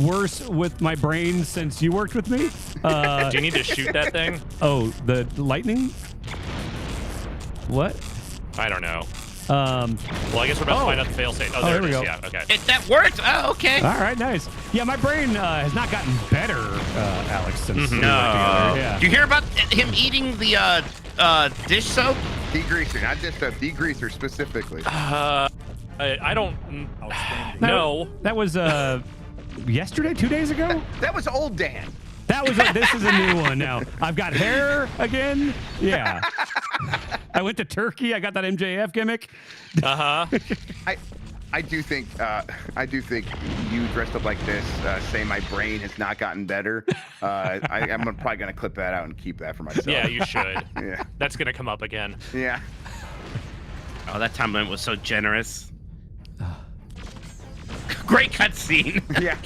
worse with my brain since you worked with me. Do you need to shoot that thing? Oh, the lightning? What? I don't know. Um, Well, I guess we're about to find out the failstate. Oh, there there it we is. go. Yeah, okay. That worked. Oh, okay. all right, nice. Yeah, my brain has not gotten better, Alex, since we worked No. together. Yeah. Do you hear about him eating the dish soap? Degreaser, not just a degreaser specifically. I don't Outstanding. know. That was yesterday, 2 days ago. That was old Dan. That was this is a new one now. I've got hair again. Yeah. I went to Turkey. I got that MJF gimmick. I do think you dressed up like this, say my brain has not gotten better. I'm probably gonna clip that out and keep that for myself. Yeah, you should. Yeah. That's gonna come up again. Yeah. Oh, that time limit was so generous. Great cutscene. Yeah.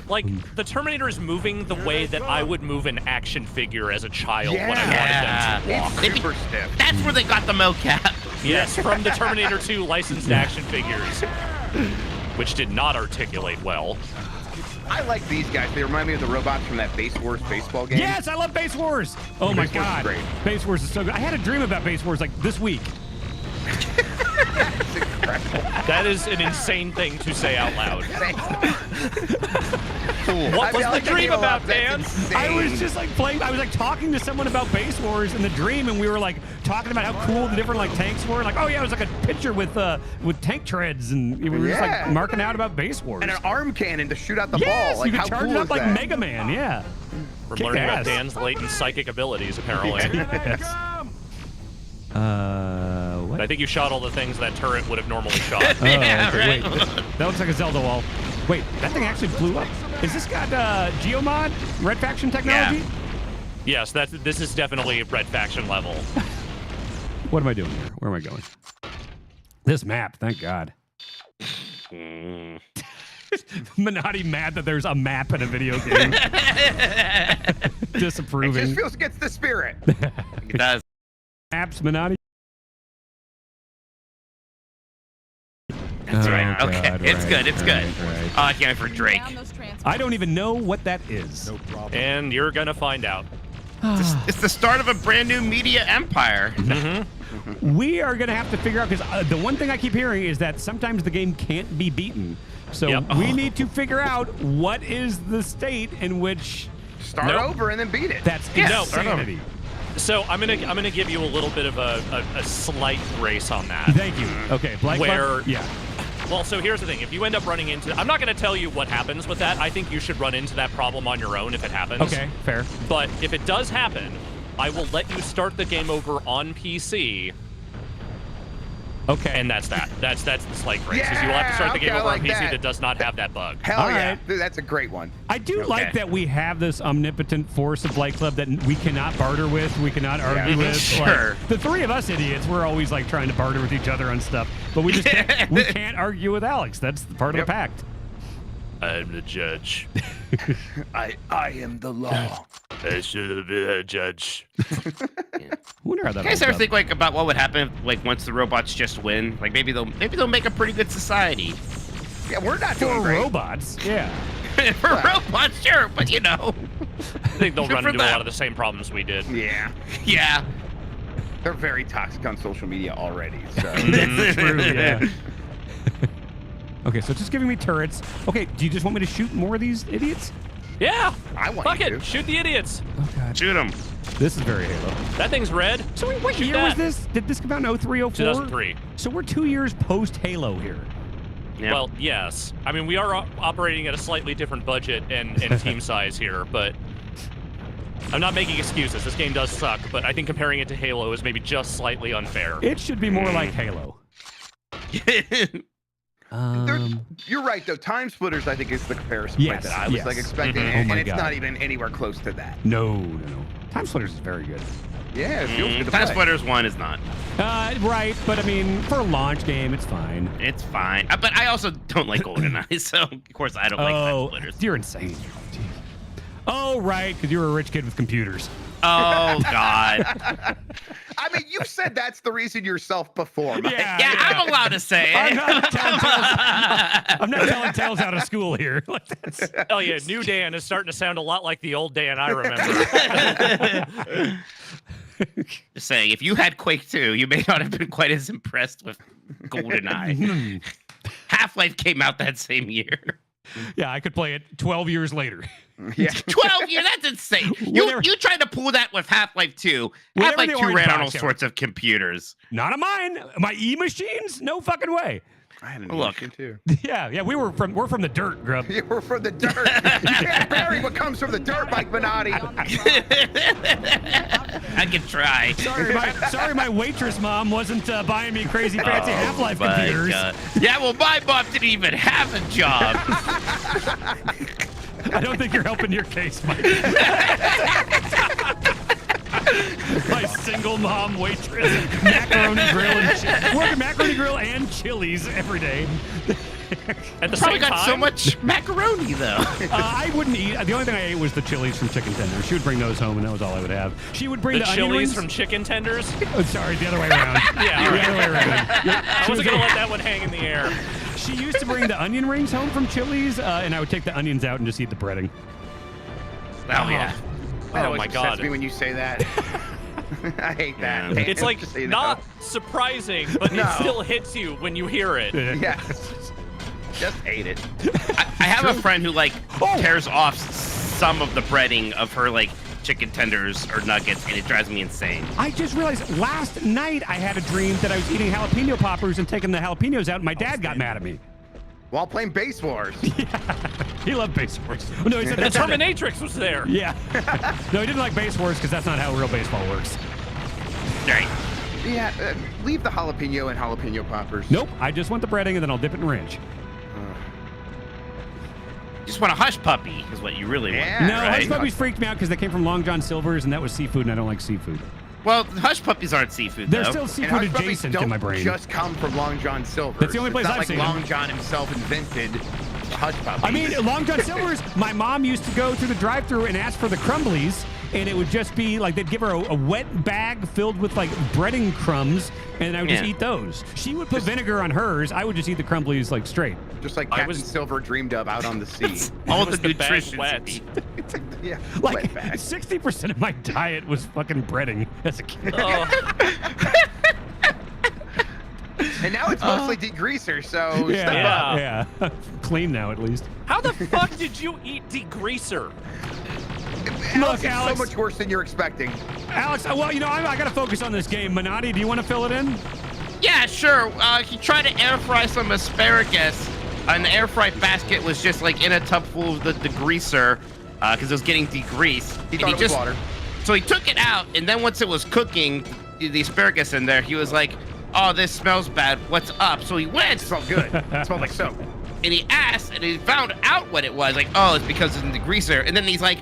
Like the Terminator is moving the way that I would move an action figure as a child when I wanted them to walk. It's super stiff. That's where they got the mocap. Yes, from the Terminator 2 licensed action figures, which did not articulate well. I like these guys. They remind me of the robots from that Base Wars baseball game. Yes, I love Base Wars. Oh my Base Wars is God. great. Base Wars is so good. I had a dream about Base Wars like this week. That's incredible. That is an insane thing to say out loud. What was the dream about, Dan? I was just like playing. I was like talking to someone about Base Wars in the dream, and we were like talking about how cool the different like tanks were. Like, oh yeah, it was like a picture with tank treads, and we were just like marking out about Base Wars. And an arm cannon to shoot out the yes, ball. Like, you how could charge cool it up is like that? Mega Man. Yeah. We're Kick learning about ass. Dan's latent psychic abilities, apparently. Yes. What? I think you shot all the things that turret would have normally shot. Oh, Yeah, okay, right. wait. That looks like a Zelda wall. Wait, that thing actually blew up. Is this got Geomod Red Faction technology? Yes, this is definitely Red Faction level. What am I doing here? Where am I going? This map, thank God. Minotti mad that there's a map in a video game. It Disapproving. just feels against the spirit. It does. Maps, Minotti. That's right. Oh, Okay, God, it's right, good. It's right, good. right. Oh, I can't wait for Drake. Down those transfers. I don't even know what that is. No problem. And you're gonna find out. It's the start of a brand new media empire. We are going to have to figure out, because the one thing I keep hearing is that sometimes the game can't be beaten. So Yep. we need to figure out what is the state in which Start Nope. over and then beat it. that's No, insanity. So I'm gonna give you a little bit of a slight grace on that. Thank you. Okay, Blight Club? Where- Yeah. Well, so here's the thing. If you end up running into... I'm not going to tell you what happens with that. I think you should run into that problem on your own if it happens. Okay, fair. But if it does happen, I will let you start the game over on PC, Okay. and that's that. That's the slight grace. Is Yeah, you will have to start the game okay, I over like on PC that. that does not have that bug. Hell All yeah. right. Dude, that's a great one. I do Okay. like that we have this omnipotent force of Blight Club that we cannot barter with, we cannot argue with. Sure. Like, the three of us idiots, we're always like trying to barter with each other on stuff, but we just can't, we can't argue with Alex. That's part of Yep. the pact. I'm the judge. I am the law. I should have been a judge. I wonder how that You guys holds ever up. think like about what would happen like once the robots just win? Like maybe they'll make a pretty good society. Yeah, we're not doing For great. robots, yeah. For robots, sure, but you know. I think they'll Good run for into a them. lot of the same problems we did. Yeah. Yeah. They're very toxic on social media already. So That's True, yeah. Okay, so it's just giving me turrets. Okay, do you just want me to shoot more of these idiots? Yeah. I want Fuck you it. to. Shoot the idiots. Oh, God. Shoot them. This is very Halo. That thing's red. So wait, what Shoot year that. was this? Did this come out in 03, 04? 2003. So we're 2 years post-Halo here. Yeah. Well, yes. I mean, we are operating at a slightly different budget and team size here, but I'm not making excuses. This game does suck, but I think comparing it to Halo is maybe just slightly unfair. It should be more like Halo. You're right, though. Time Splitters, I think, is the comparison Yes, point that I was yes. like expecting, Mhm. Oh and my it's God. not even anywhere close to that. No. Time Splitters is very good. Yeah, it feels good to Time play. Splitters 1 is not. Right, but I mean, for a launch game, it's fine. It's fine. But I also don't like GoldenEye, so of course I don't like Time Splitters. You're insane. Jeez. Oh, right, because you're a rich kid with computers. Oh God. I mean, you said that's the reason yourself before, Mike. Yeah, I'm allowed to say I'm it. not telling tales out of school here. Like, that's- Oh yeah, new Dan is starting to sound a lot like the old Dan I remember. Just saying, if you had Quake 2, you may not have been quite as impressed with GoldenEye. Half-Life came out that same year. yeah, I could play it 12 years later. Yeah. 12 years? That's insane. Whatever. You tried to pull that with Half-Life 2. Whatever Half-Life the 2 orange ran on box all era. sorts of computers. Not on mine. My E-machines? No fucking way. I had an Look. emotion too. Yeah, we're from the dirt, Grub. You were from the dirt. You can't bury what comes from the dirt, Mike Minotti. I can try. Sorry, my waitress mom wasn't buying me crazy fancy Half-Life computers. God. Yeah, well, my mom didn't even have a job. I don't think you're helping your case, Mike. My single mom waitress, macaroni grill and working macaroni grill and Chili's every day. At the Probably same got time, so much macaroni though. I wouldn't eat. The only thing I ate was the Chili's from Chicken Tenders. She would bring those home, and that was all I would have. She would bring the the onion chilies rings from chicken tenders. Oh, sorry, the other way around. Yeah, the other way around. I wasn't gonna let that one hang in the air. She used to bring the onion rings home from Chili's, and I would take the onions out and just eat the breading. Oh yeah. That Oh always my upsets God. me when you say that. I hate that. Yeah. It's like Just, not surprising, but No. it still hits you when you hear it. Yes. Just hate it. I have a friend who like tears off some of the breading of her like chicken tenders or nuggets, and it drives me insane. I just realized last night I had a dream that I was eating jalapeno poppers and taking the jalapenos out, and my dad got mad at me. While playing Base Wars. He loved Base Wars. Oh, no, he said The that's not it. Terminatrix was there. Yeah. No, he didn't like Base Wars because that's not how real baseball works. Right. Yeah, leave the jalapeno and jalapeno poppers. Nope. I just want the breading, and then I'll dip it in ranch. You just want a hush puppy is what you really want. Yeah, No, right? hush puppies freaked me out because they came from Long John Silver's, and that was seafood, and I don't like seafood. Well, hush puppies aren't seafood They're though. still And seafood hush puppies adjacent don't in my brain. just come from Long John Silver's. That's the only place it's not I've like seen Long them. John himself invented hush puppies. I mean, Long John Silver's, my mom used to go through the drive-thru and ask for the crumblies, and it would just be like they'd give her a wet bag filled with like breading crumbs, and I would just Yeah. eat those. She would put vinegar on hers. I would just eat the crumblies like straight. just like I Captain was- Silver dreamed of out on the sea. All Was the the bag nutrition. wet? Yeah, Like wet bag. 60% of my diet was fucking breading as a kid. Oh, And now it's mostly degreaser, so step up. Yeah. Clean now, at least. how the fuck did you eat degreaser? Alex, it's Alex. so much worse than you're expecting. Alex, well, you know, I got to focus on this game. Minotti, do you want to fill it in? Yeah, sure. He tried to air fry some asparagus, and the air fry basket was just like in a tub full of the degreaser because it was getting degreased. He And thought it was water. So he took it out, and then once it was cooking, the asparagus in there, he was like, "Oh, this smells bad. What's up?" So he went, It smelled good. It smelled like soap. and he asked, and he found out what it was. Like, oh, it's because of the degreaser. And then he's like,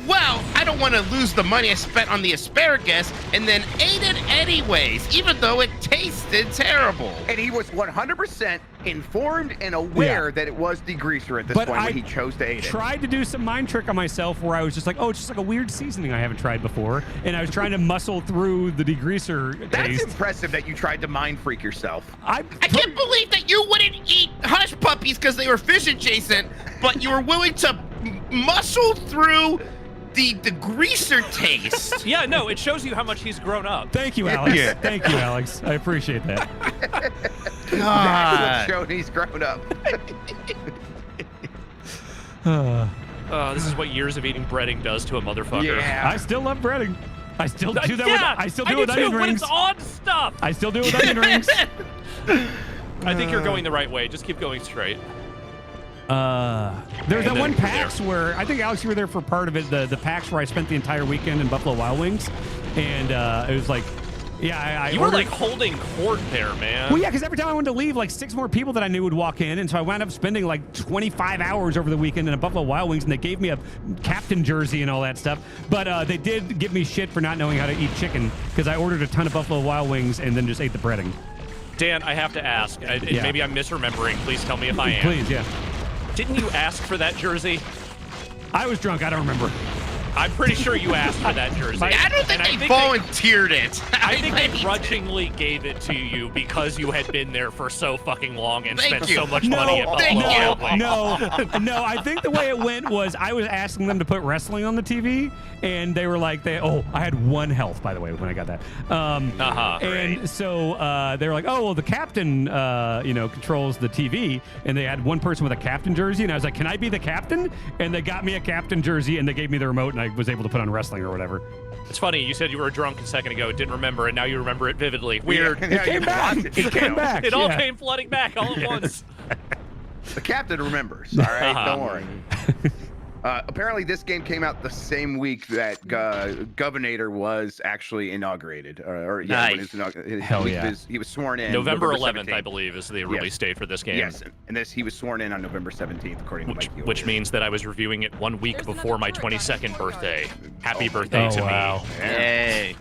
well, I don't want to lose the money I spent on the asparagus, and then ate it anyways, even though it tasted terrible. And he was 100% informed and aware that it was degreaser at this But point I when he chose to eat it. Tried to do some mind trick on myself where I was just like, oh, it's just like a weird seasoning I haven't tried before. And I was trying to muscle through the degreaser That's taste. impressive that you tried to mind freak yourself. I can't believe that you wouldn't eat hush puppies because they were fish adjacent, but you were willing to muscle through the degreaser taste. Yeah, no, it shows you how much he's grown up. Thank you, Alex. Yeah. Thank you, Alex. I appreciate that. That's God. what showed he's grown up. This is what years of eating breading does to a motherfucker. Yeah. I still love breading. I still do that. Yeah, I still do I it with do onion too, rings. but it's odd stuff. I still do it with onion rings. I think you're going the right way. Just keep going straight. There's that then one you're PAX where I think Alex, you were there for part of it. The PAX where I spent the entire weekend in Buffalo Wild Wings, and it was like, yeah, You were like holding court there, man. Well, yeah, because every time I wanted to leave, like 6 more people that I knew would walk in, and so I wound up spending like 25 hours over the weekend in a Buffalo Wild Wings, and they gave me a captain jersey and all that stuff. But they did give me shit for not knowing how to eat chicken because I ordered a ton of Buffalo Wild Wings and then just ate the breading. Dan, I have to ask. Yeah. Maybe I'm misremembering. Please tell me if I am. Please, yeah. Didn't you ask for that jersey? I was drunk. I don't remember. I'm pretty sure you asked for that jersey. I don't think And they volunteered it. I think they grudgingly gave it to you because you had been there for so fucking long and Thank spent you. so much money at thank Buffalo you. Wild Wings. No. I think the way it went was I was asking them to put wrestling on the TV, and they were like, I had 1 health, by the way, when I got that. And so they were like, oh, well, the captain, controls the TV, and they had one person with a captain jersey, and I was like, can I be the captain? And they got me a captain jersey, and they gave me the remote, and I was able to put on wrestling or whatever. It's funny, you said you were drunk a second ago, didn't remember, and now you remember it vividly. Weird. Yeah, It came back. It came back. It all yeah. came flooding back all at once. The captain remembers. All right, don't worry. Apparently, this game came out the same week that Governator was actually inaugurated. Nice. Hell yeah. He was sworn in. November 11th, 17th. I believe, is the release date for this game. Yes, and he was sworn in on November 17th, according to Mikey. Which means that I was reviewing it 1 week There's before my another turret on 22nd the birthday. courtyard. Happy birthday to wow. me. Hey.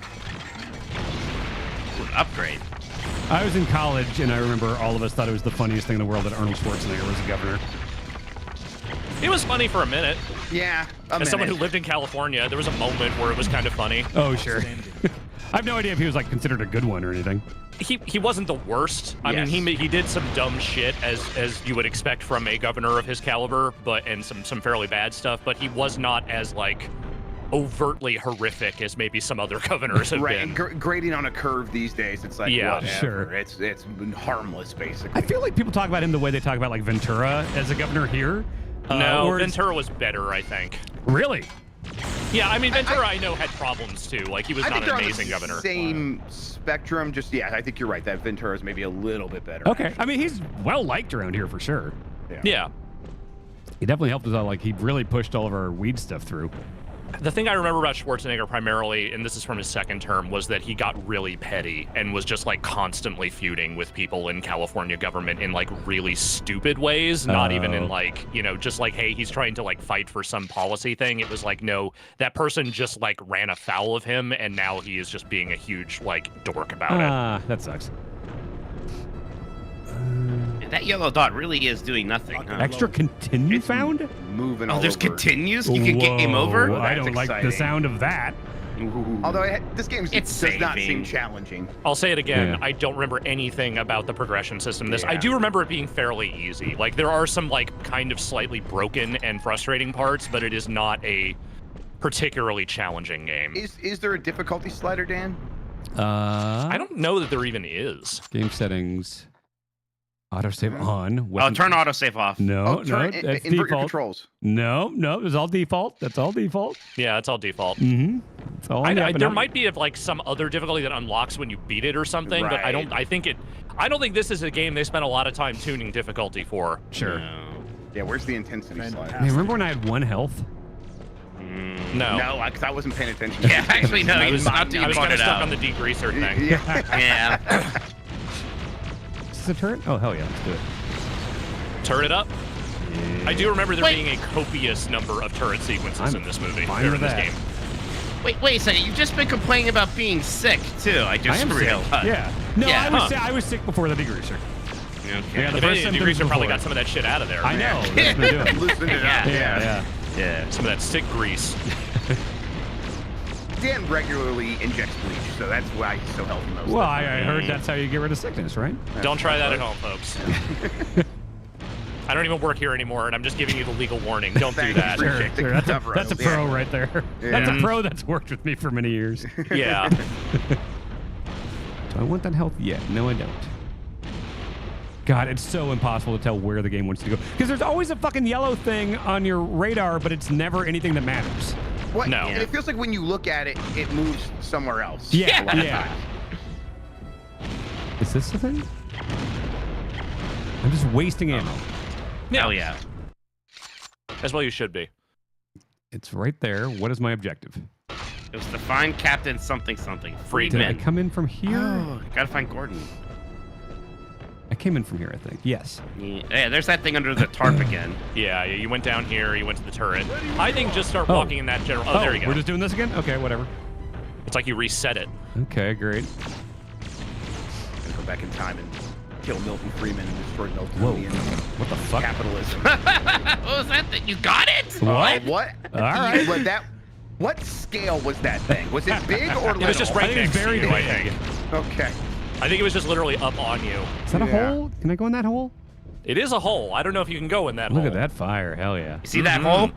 Ooh, an upgrade. I was in college, and I remember all of us thought it was the funniest thing in the world that Arnold Schwarzenegger was a governor. It was funny for a minute. Yeah. As someone who lived in California, there was a moment where it was kind of funny. Oh, sure. I have no idea if he was like considered a good one or anything. He wasn't the worst. I mean, he did some dumb shit as you would expect from a governor of his caliber, and some fairly bad stuff. But he was not as like overtly horrific as maybe some other governors have Right, been. and grading on a curve these days, it's like Yeah, whatever. sure. It's harmless, basically. I feel like people talk about him the way they talk about like Ventura as a governor here. No, or Ventura was better, I think. Really? Yeah, I mean, Ventura I know had problems too. Like, he was I not think an they're amazing on the governor. Same spectrum. Just I think you're right. That Ventura is maybe a little bit better. Okay. I mean, he's well liked around here for sure. Yeah. He definitely helped us out. Like, he really pushed all of our weed stuff through. The thing I remember about Schwarzenegger primarily, and this is from his second term, was that he got really petty and was just like constantly feuding with people in California government in like really stupid ways. Not even in like, just like, hey, he's trying to like fight for some policy thing. It was like, no, that person just like ran afoul of him, and now he is just being a huge like dork about it. That sucks. That yellow dot really is doing nothing, huh? Extra continue found? Moving Oh, all there's over. continues? You can get game over? Whoa. I That's don't like the exciting. sound of that. Although this game It's does not saving. seem challenging. I'll say it again. Yeah. I don't remember anything about the progression system. I Yeah. do remember it being fairly easy. Like, there are some like kind of slightly broken and frustrating parts, but it is not a particularly challenging game. Is there a difficulty slider, Dan? I don't know that there even is. Game settings. Autosave on. Oh, Weapon- turn autosave off. No, Turn, no, invert that's your default. controls. No, it's all default. That's all default. Yeah, it's all default. Mm-hmm. It's all There might be like some other difficulty that unlocks when you beat it or something, but I don't. Right. I don't think this is a game they spent a lot of time tuning difficulty for. Sure. No. Yeah, where's the intensity slider? Man, remember when I had 1 health? No. No, because I wasn't paying attention. Yeah, actually, no, I you was, not to I was point kind of it stuck out. on the degreaser thing. Yeah. Yeah. Is this a turret? Oh, hell yeah. Let's do it. Turn it up. I do remember there Wait. being a copious number of turret sequences I'm in this movie. fine or with in this that. game. Wait a second. You've just been complaining about being sick, too. I just I am sick. realized. Yeah. No, Yeah, I was sick before the degreaser. Okay. Yeah, the If first anything, symptoms degreaser probably before. got some of that shit out of there. I know. That's what they're doing. Loosen it up. Yeah. Yeah. Some of that sick grease. Dan regularly injects bleach, so that's why he's so healthy most Well, of I the time. heard that's how you get rid of sickness, right? Don't try that at home, folks. I don't even work here anymore, and I'm just giving you the legal warning. Don't do Thank that. you. Sure, Appreciate the sure. That's a cover-up. pro right there. That's Yeah. a pro that's worked with me for many years. Yeah. Do I want that health yet? No, I don't. God, it's so impossible to tell where the game wants to go. Because there's always a fucking yellow thing on your radar, but it's never anything that matters. What? No. And it feels like when you look at it, it moves somewhere else. Yeah, a lot of yeah. times. Is this the thing? I'm just wasting ammo. Hell yeah. As well you should be. It's right there. What is my objective? It was to find Captain something. Did I Friedman. come in from here? Oh, gotta find Gordon. I came in from here, I think. Yes. Yeah, there's that thing under the tarp again. Yeah, you went down here, you went to the turret. I think just start Oh. walking in that general... Oh, there you go. We're just doing this again? Okay, whatever. It's like you reset it. Okay, great. Gonna go back in time and kill Milton Freeman and destroy Milton Whoa. and What the fuck? capitalism. What was that? You got it? What? What? All right. What scale was that thing? Was it big or little? It was just I right think it's next very to you, I big. think. Okay. I think it was just literally up on you. Is that a Yeah. hole? Can I go in that hole? It is a hole. I don't know if you can go in that Look hole. at that fire. Hell yeah. You see that hole?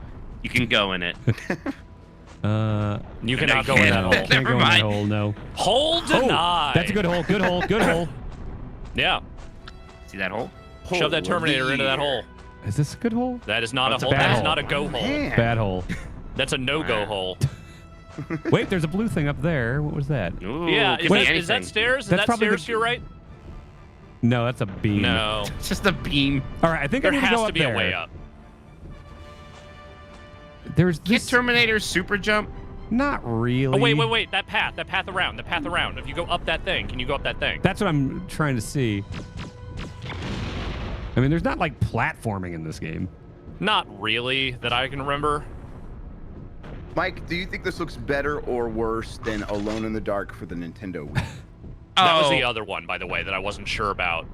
You can go in it. You cannot go in can't. that hole. Can't Never go in that mind. hole, no. Hole denied. That's a good hole. Good hole. Good hole. Yeah. See that hole? Shove that Terminator into that hole. Is this a good hole? That is not That's a a hole. bad That is hole. not a go hole. Man. Bad hole. That's a no-go hole. Wait, there's a blue thing up there. What was that? Ooh, Yeah, could be is that anything. stairs? Is That's that probably stairs the- to your right? No, that's a beam. No. It's just a beam. All right, I think There I need to has go to up be there. a way up. There's Get this. Terminator super jump. Not really. Oh, wait. That path around. If you go up that thing, can you go up that thing? That's what I'm trying to see. I mean, there's not like platforming in this game. Not really, that I can remember. Mike, do you think this looks better or worse than Alone in the Dark for the Nintendo Wii? That was Oh. the other one, by the way, that I wasn't sure about.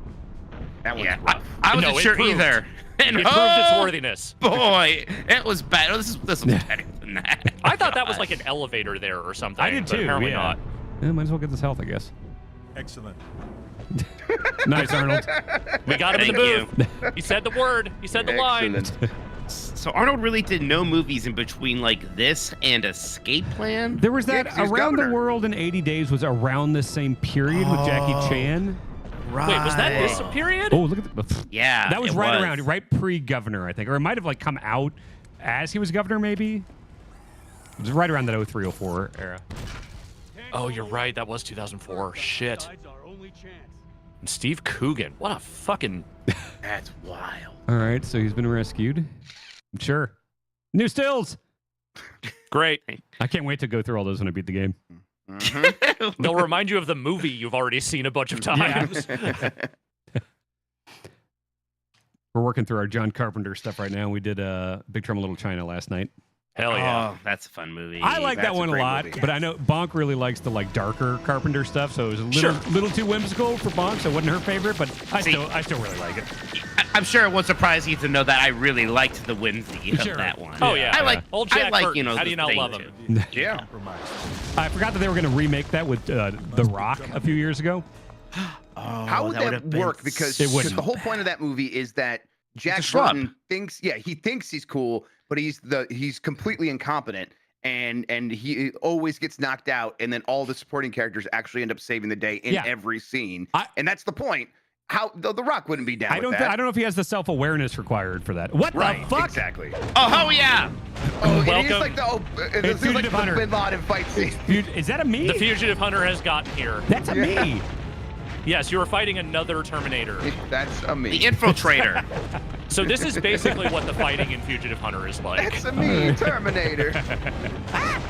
That one's Yeah, rough. I wasn't No, it sure proved. either. And It proved its oh, worthiness. boy, it was bad. Oh, this was better than that. I thought that was like an elevator there or something. I did but too. apparently Yeah. not. Yeah, might as well get this health, I guess. Excellent. Nice, Arnold. We got him in the Thank booth. He said the word. He said the line. Excellent. So Arnold really did no movies in between like this and Escape Plan. There was that 'cause he was Around the governor. World in 80 Days was around the same period with Jackie Chan. Right. Wait, was that this period? Oh, look at the. Yeah, That was it right around, right pre-governor, I think, or it might have like come out as he was governor, maybe. It was right around that 03, 04 era. Oh, you're right. That was 2004. Shit. And Steve Coogan. What a fucking... That's wild. All right, so he's been rescued. Sure. New stills. Great. I can't wait to go through all those when I beat the game. They'll remind you of the movie you've already seen a bunch of times. We're working through our John Carpenter stuff right now. We did Big Trouble in Little China last night. Hell yeah. Oh, that's a fun movie. I like that That's a one a great lot, movie. but I know Bonk really likes the like darker Carpenter stuff, so it was a little, Sure. little too whimsical for Bonk, so it wasn't her favorite, but I See- still really like it. I'm sure it won't surprise you to know that I really liked the whimsy Sure. of that one. Oh, yeah. I like Old I Jack like Burton. How do the you not thing, love too. him? Yeah. Compromise. I forgot that they were going to remake that with The Rock a few years ago. Oh, How would would that have been work? Because It wouldn't. the whole point of that movie is that Jack He's a schlub. Burton thinks, he thinks he's cool, but he's completely incompetent, and he always gets knocked out, and then all the supporting characters actually end up saving the day in Yeah. every scene, I- and that's the point. How the Rock wouldn't be down I with don't that. I don't know if he has the self-awareness required for that. What Right, the fuck? exactly. Oh, hell yeah! Oh, it is Welcome. like the It's this is like Fugitive the Hunter. Bin Laden fight scene. Is that a me? The Fugitive Hunter has gotten here. That's a me. Yes, you are fighting another Terminator. That's a me. The Infiltrator. So this is basically what the fighting in Fugitive Hunter is like. That's a me, Terminator.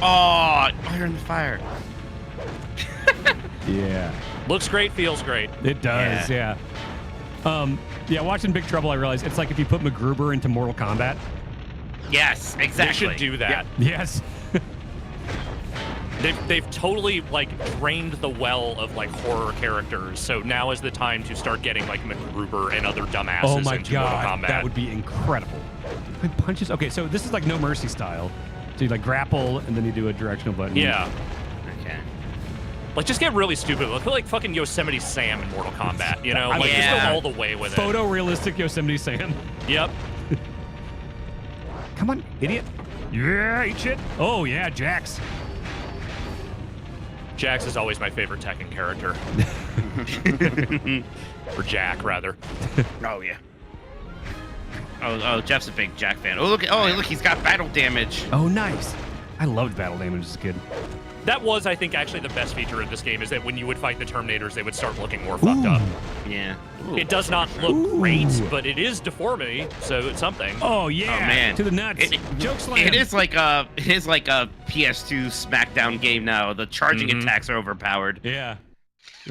Oh, Iron the Fire. Yeah. Looks great, feels great. It does, yeah. Yeah, watching Big Trouble, I realized it's like if you put MacGruber into Mortal Kombat. Yes, They exactly. should do that. Yes. They've totally like drained the well of like horror characters. So now is the time to start getting like MacGruber and other dumbasses Oh my into Mortal god, Kombat. that would be incredible. Good punches. Okay, so this is like No Mercy style. So you like grapple and then you do a directional button. Yeah. Okay. Like just get really stupid. Look like fucking Yosemite Sam in Mortal Kombat. You know, like just Yeah. go all the way with it. Photorealistic Yosemite Sam. Yep. Come on, idiot. Yeah, eat shit. Oh yeah, Jax. Jax is always my favorite Tekken character. Or Jack, rather. Oh yeah. Oh, Jeff's a big Jack fan. Oh, look, he's got battle damage. Oh nice. I loved battle damage as a kid. That was, I think, actually the best feature of this game is that when you would fight the Terminators, they would start looking more fucked up. Yeah. Ooh. It does not look Ooh. great, but it is deformity, so it's something. Oh yeah. Oh, man. To the nuts. Joke slam. It is like a PS2 SmackDown game now. The charging Mhm. attacks are overpowered. Yeah.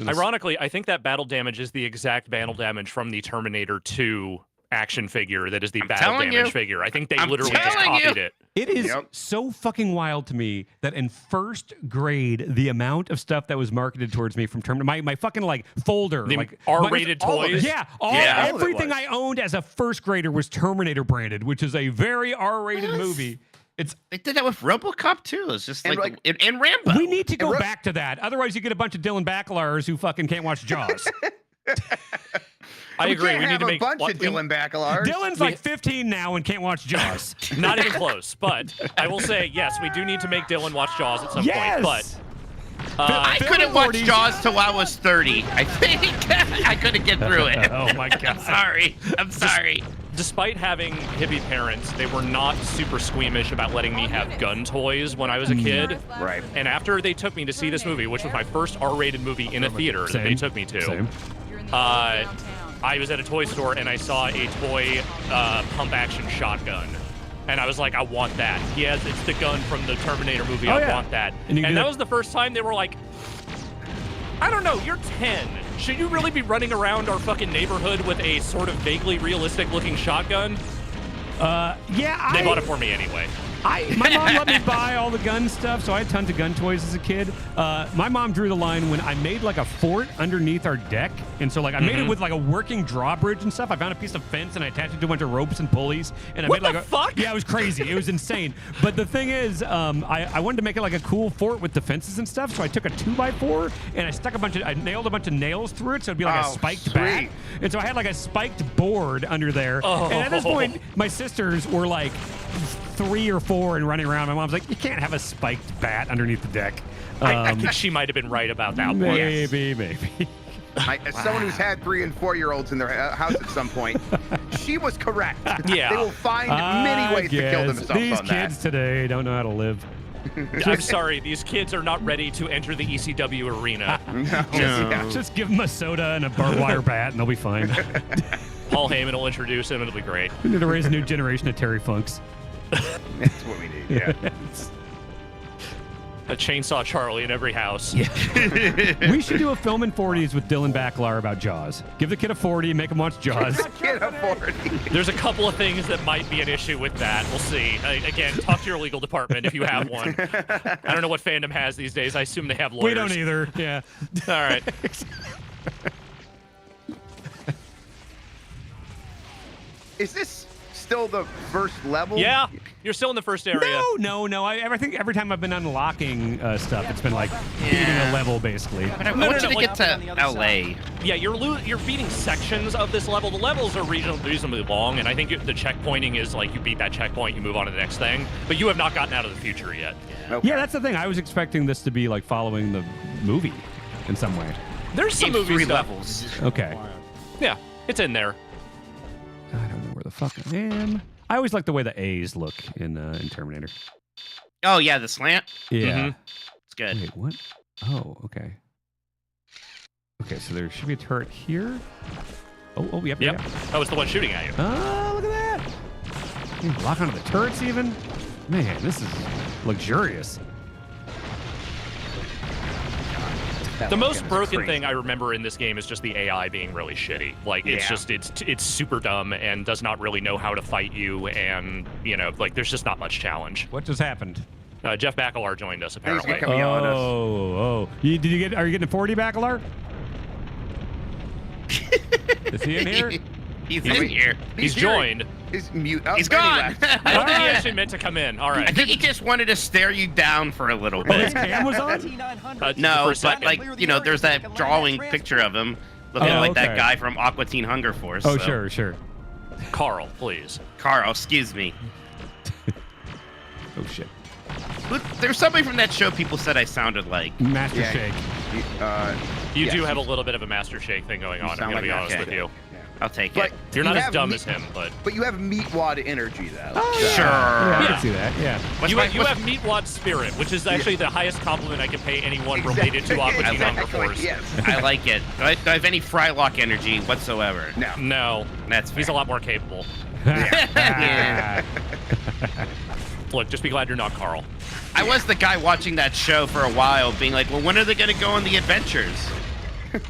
Ironically, I think that battle damage is the exact battle damage from the Terminator 2 action figure that is the battle telling damage you. figure. I think they I'm literally just telling copied you. it. It is Yep. so fucking wild to me that in first grade, the amount of stuff that was marketed towards me from Terminator, my fucking like folder, The like R-rated all of toys. it. Yeah, Yeah. All of it everything was. I owned as a first grader was Terminator branded, which is a very R-rated movie. It's They did that with RoboCop too. It's just And, like, like- and Rambo. we need to go Ro- back to that. Otherwise, you get a bunch of Dylan Bachelors who fucking can't watch Jaws. I We agree. can't We need have to a make bunch of Dylan Bachelors. Dylan's like 15 now and can't watch Jaws. Not even close, but I will say yes, we do need to make Dylan watch Jaws at some Yes! point. But I Phil couldn't watch Lordy's- Jaws till I was 30. I think I couldn't get through it. Oh my god. I'm sorry. despite having hippie parents, they were not super squeamish about letting me have gun toys when I was a kid. Right. And after they took me to see this movie, which was my first R-rated movie in a theater that they took me to, I was at a toy store and I saw a toy pump-action shotgun. And I was like, I want that. Yes, it's the gun from the Terminator movie. I want that. And that was the first time they were like, I don't know, you're 10. Should you really be running around our fucking neighborhood with a sort of vaguely realistic-looking shotgun? Yeah, They bought it for me anyway. My mom let me buy all the gun stuff, so I had tons of gun toys as a kid. My mom drew the line when I made like a fort underneath our deck, and so like I made it with like a working drawbridge and stuff. I found a piece of fence and I attached it to a bunch of ropes and pulleys, and I made like fuck? Yeah, it was crazy. It was insane. But the thing is, I wanted to make it like a cool fort with the fences and stuff, so I took a 2x4 and I nailed a bunch of nails through it, so it'd be like a spiked bat. And so I had like a spiked board under there. And at this point, my sisters were like 3 or 4 and running around. My mom's like, you can't have a spiked bat underneath the deck. I think she might have been right about that one. Maybe. As someone who's had 3- and 4-year-olds in their house at some point, she was correct. Yeah. They will find many ways to kill themselves these on that. kids today don't know how to live. I'm sorry, these kids are not ready to enter the ECW arena. Just give them a soda and a barbed wire bat and they'll be fine. Paul Heyman will introduce him. It'll be great. We need to raise a new generation of Terry Funks. That's what we need. Yeah. A Chainsaw Charlie in every house. Yeah. We should do a film in 40s with Dylan Backlar about Jaws. Give the kid a 40, make him watch Jaws. Can't afford it. There's a couple of things that might be an issue with that. We'll see. Again, talk to your legal department if you have one. I don't know what fandom has these days. I assume they have lawyers. We don't either. Yeah. All right. Is this still the first level? Yeah, you're still in the first area. No. I think every time I've been unlocking stuff, it's been like beating a level basically. But I want you to get to LA. Yeah, you're beating sections of this level. The levels are reasonably long, and I think the checkpointing is like you beat that checkpoint, you move on to the next thing. But you have not gotten out of the future yet. Okay. Yeah, that's the thing. I was expecting this to be like following the movie in some way. There's some Game movie 3 stuff. levels. Okay. Yeah, it's in there. I don't know where the fuck I am. I always like the way the A's look in Terminator. Oh yeah, the slant. Yeah. It's good. Wait, what? Oh, okay. Okay, so there should be a turret here. Oh, yep. That was the one shooting at you. Oh, look at that. You can lock onto the turrets even. Man, this is luxurious. The most broken thing I remember in this game is just the AI being really shitty. Like it's just it's super dumb and does not really know how to fight you, and like there's just not much challenge. What just happened? Jeff Bakalar joined us apparently. Coming on us. Oh. Are you getting a 40 Bakalar? Is he in here? He's in here. He's joined. He's mute. Oh, He's gone. I don't think he actually meant to come in. All right. I think he just wanted to stare you down for a little bit. His cam was on? No, for a but second. like there's that drawing picture of him looking like that guy from Aqua Teen Hunger Force. Oh, so. sure. Carl, please. Carl, excuse me. Oh, shit. There's somebody from that show people said I sounded like. Master Shake. You do have a little bit of a Master Shake thing going on. I'm sound going to be like honest that. with you. I'll take But it. You're not you as have dumb as him, but you have meatwad energy though. Sure. Yeah, I Yeah. can see that. Yeah. you have Meatwad Spirit, which is actually the highest compliment I can pay anyone related to Aqua Teen Hunger Force. Yes. I like it. Do I have any Frylock energy whatsoever? No. No, That's he's a fair. lot more capable. Look, just be glad you're not Carl. I was the guy watching that show for a while, being like, well, when are they going to go on the adventures?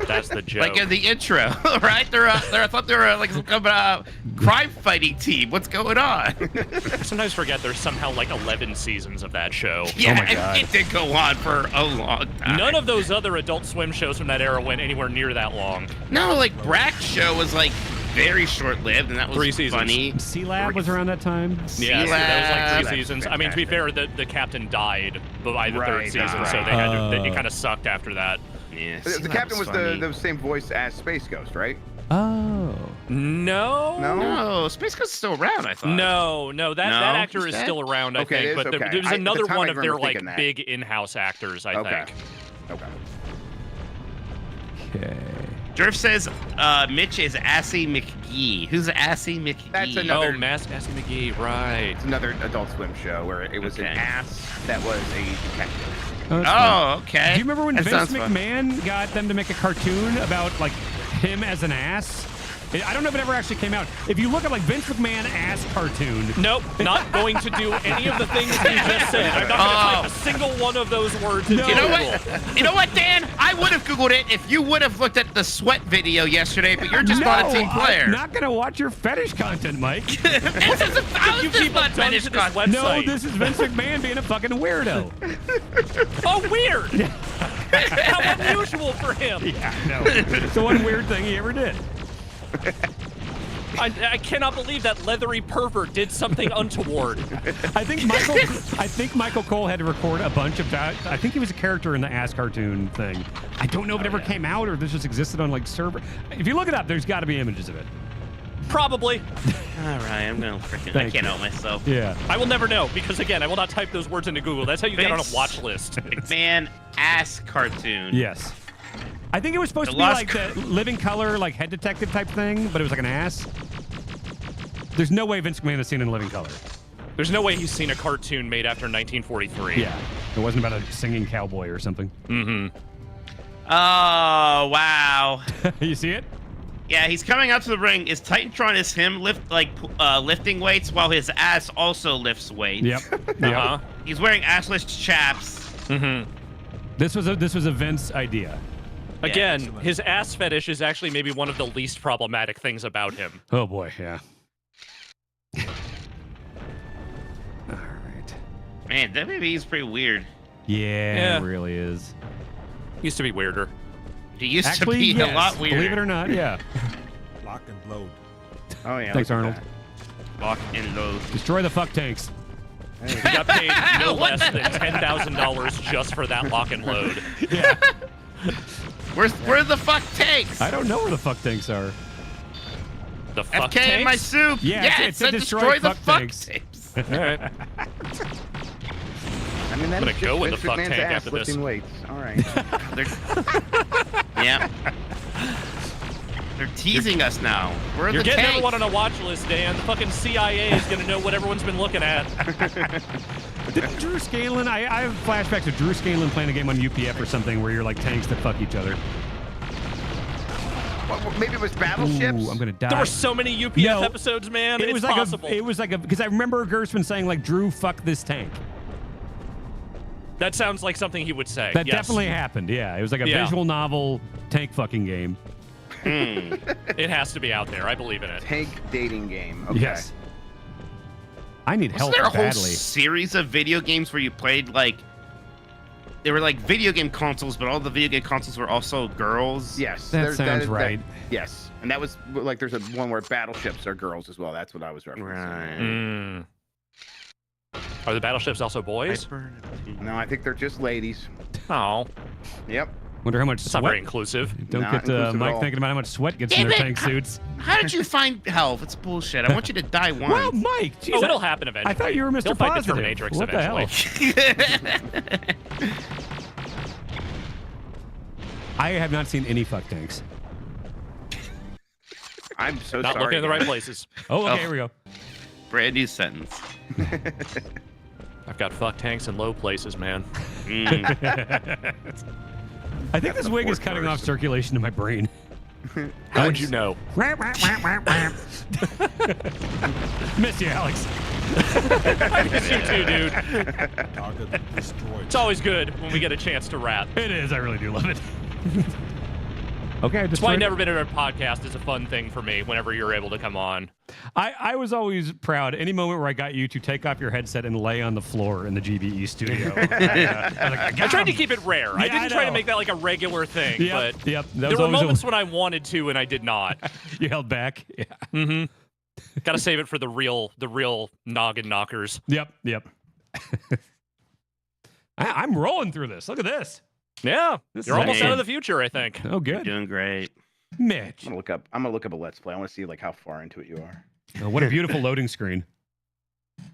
That's the joke. Like in the intro, right? I thought they were like some kind of crime fighting team. What's going on? I sometimes forget there's somehow like 11 seasons of that show. Yeah, my God. it did go on for a long time. None of those other Adult Swim shows from that era went anywhere near that long. No, like Brack's show was like very short-lived, and that was 3 seasons. funny. C-Lab was around that time. Yeah, so that was like 3 That's seasons. I mean, to be fair, the captain died by the third season, so they had to, it kind of sucked after that. Yeah, The C-Lab captain was funny. the same voice as Space Ghost, right? Oh. No. No, Space Ghost is still around, I thought. No, that actor He's is dead? still around, I Okay, think. it is? But Okay. there's At the another time, one I of their remember like thinking that. big in-house actors, I Okay. think. Okay. Okay. Jerf says Mitch is Assy McGee. Who's Assy McGee? That's another- Oh, Mask Assy McGee, right. It's another Adult Swim show where it was an ass that was a detective. Oh, that's fun. Oh, okay. Do you remember when That Vince sounds fun. McMahon got them to make a cartoon about like him as an ass? I don't know if it ever actually came out. If you look at like Vince McMahon ass cartoon. Nope, not going to do any of the things you just said. I'm not going to type a single one of those words into You know Google. what? You know what, Dan? I would have Googled it if you would have looked at the sweat video yesterday, but you're just not a team player. I'm not gonna watch your fetish content, Mike. This is You keep not up done to finished this content. No, website. this is Vince McMahon being a fucking weirdo. Oh, weird! How unusual for him. Yeah, no. It's the one weird thing he ever did. I cannot believe that leathery pervert did something untoward. I think Michael Cole had to record a bunch of that. I think he was a character in the ass cartoon thing. I don't know if it ever came out or if this just existed on like server. If you look it up, there's got to be images of it. Probably. All right, I'm gonna freaking. I Thank can't you. help myself. Yeah. I will never know because, again, I will not type those words into Google. That's how you get on a Vince watch list. McMahon ass cartoon. Yes. I think it was supposed The to be Lost like the living color, like head detective type thing, but it was like an ass. There's no way Vince McMahon has seen it in living color. There's no way he's seen a cartoon made after 1943. Yeah. It wasn't about a singing cowboy or something. Mm-hmm. Oh wow. You see it? Yeah, he's coming out to the ring. Is Titantron is him lifting weights while his ass also lifts weights. Yep. Uh-huh. He's wearing assless chaps. Mm-hmm. This was a Vince idea. Again, his ass fetish is actually maybe one of the least problematic things about him. Oh boy, yeah. All right. Man, that maybe is pretty weird. Yeah, Yeah. it really is. Used to be weirder. He used Actually, to be yes, a lot weirder. believe it or not, yeah. Lock and load. Oh yeah. Thanks, look at Arnold. that. Lock and load. Destroy the fuck tanks. He got paid no less than $10,000 just for that lock and load. Yeah. Where's the fuck tanks? I don't know where the fuck tanks are. The fuck FK in my tanks? soup. Yeah, it it's said a destroy the fuck fuck tanks. tanks. All right. I mean, I'm gonna go in the fuck Vince tank McMahon's after this. lifting weights. All right. Yeah. They're teasing us now. Where are You're the getting tanks? everyone on a watch list, Dan. The fucking CIA is gonna know what everyone's been looking at. Didn't Drew Scanlon? I have flashbacks of Drew Scanlon playing a game on UPF or something where you're like tanks that fuck each other. What, maybe it was battleships. Ooh, I'm gonna die. There were so many UPF No, episodes, man. It It's was like possible. it was like a because I remember Gershwin saying like Drew fuck this tank. That sounds like something he would say. That yes. definitely happened. Yeah, it was like a Yeah. visual novel tank fucking game. It has to be out there. I believe in it. Tank dating game. Okay. Yes. I need help Wasn't there a whole badly. series of video games where you played like they were like video game consoles, but all the video game consoles were also girls? Yes. That sounds right. Yes. And that was like there's a one where battleships are girls as well. That's what I was referencing. Right. Mm. Are the battleships also boys? No, I think they're just ladies. Oh, Yep. Wonder how much it's not very sweat. inclusive. Don't Not get inclusive at Mike all. thinking about how much sweat gets in Damn their it. tank suits. How did you find health? It's bullshit. I want you to die once. Well, Mike, geez, Oh, it'll happen eventually. I thought you were Mr. He'll fight Positive. the Terminatrix What the hell? eventually. I have not seen any fuck tanks. I'm so Not sorry. looking in the right guys. places. Oh, okay, Oh. here we go. Brand new sentence. I've got fuck tanks in low places, man. Mm. I think this the wig is fourth cutting off verse. circulation to my brain. How would you know? Miss you, Alex. I miss you too, dude. Target destroyed. It's always good when we get a chance to rap. It is. I really do love it. Okay, I That's why destroyed- Never Been in a Podcast is a fun thing for me whenever you're able to come on. I was always proud any moment where I got you to take off your headset and lay on the floor in the GBE studio. I I tried to keep it rare. I Yeah, I didn't try to know. make that like a regular thing, Yep, but yep. That there was were always moments when I wanted to and I did not. you held back. Yeah. Mm-hmm. Got to save it for the real noggin knockers. Yep. I'm rolling through this. Look at this. Yeah, This you're is almost out of excellent. the future, I think. Oh, You're good. doing great. Mitch. I'm gonna look up a Let's Play. I want to see like how far into it you are. Oh, what a beautiful loading screen.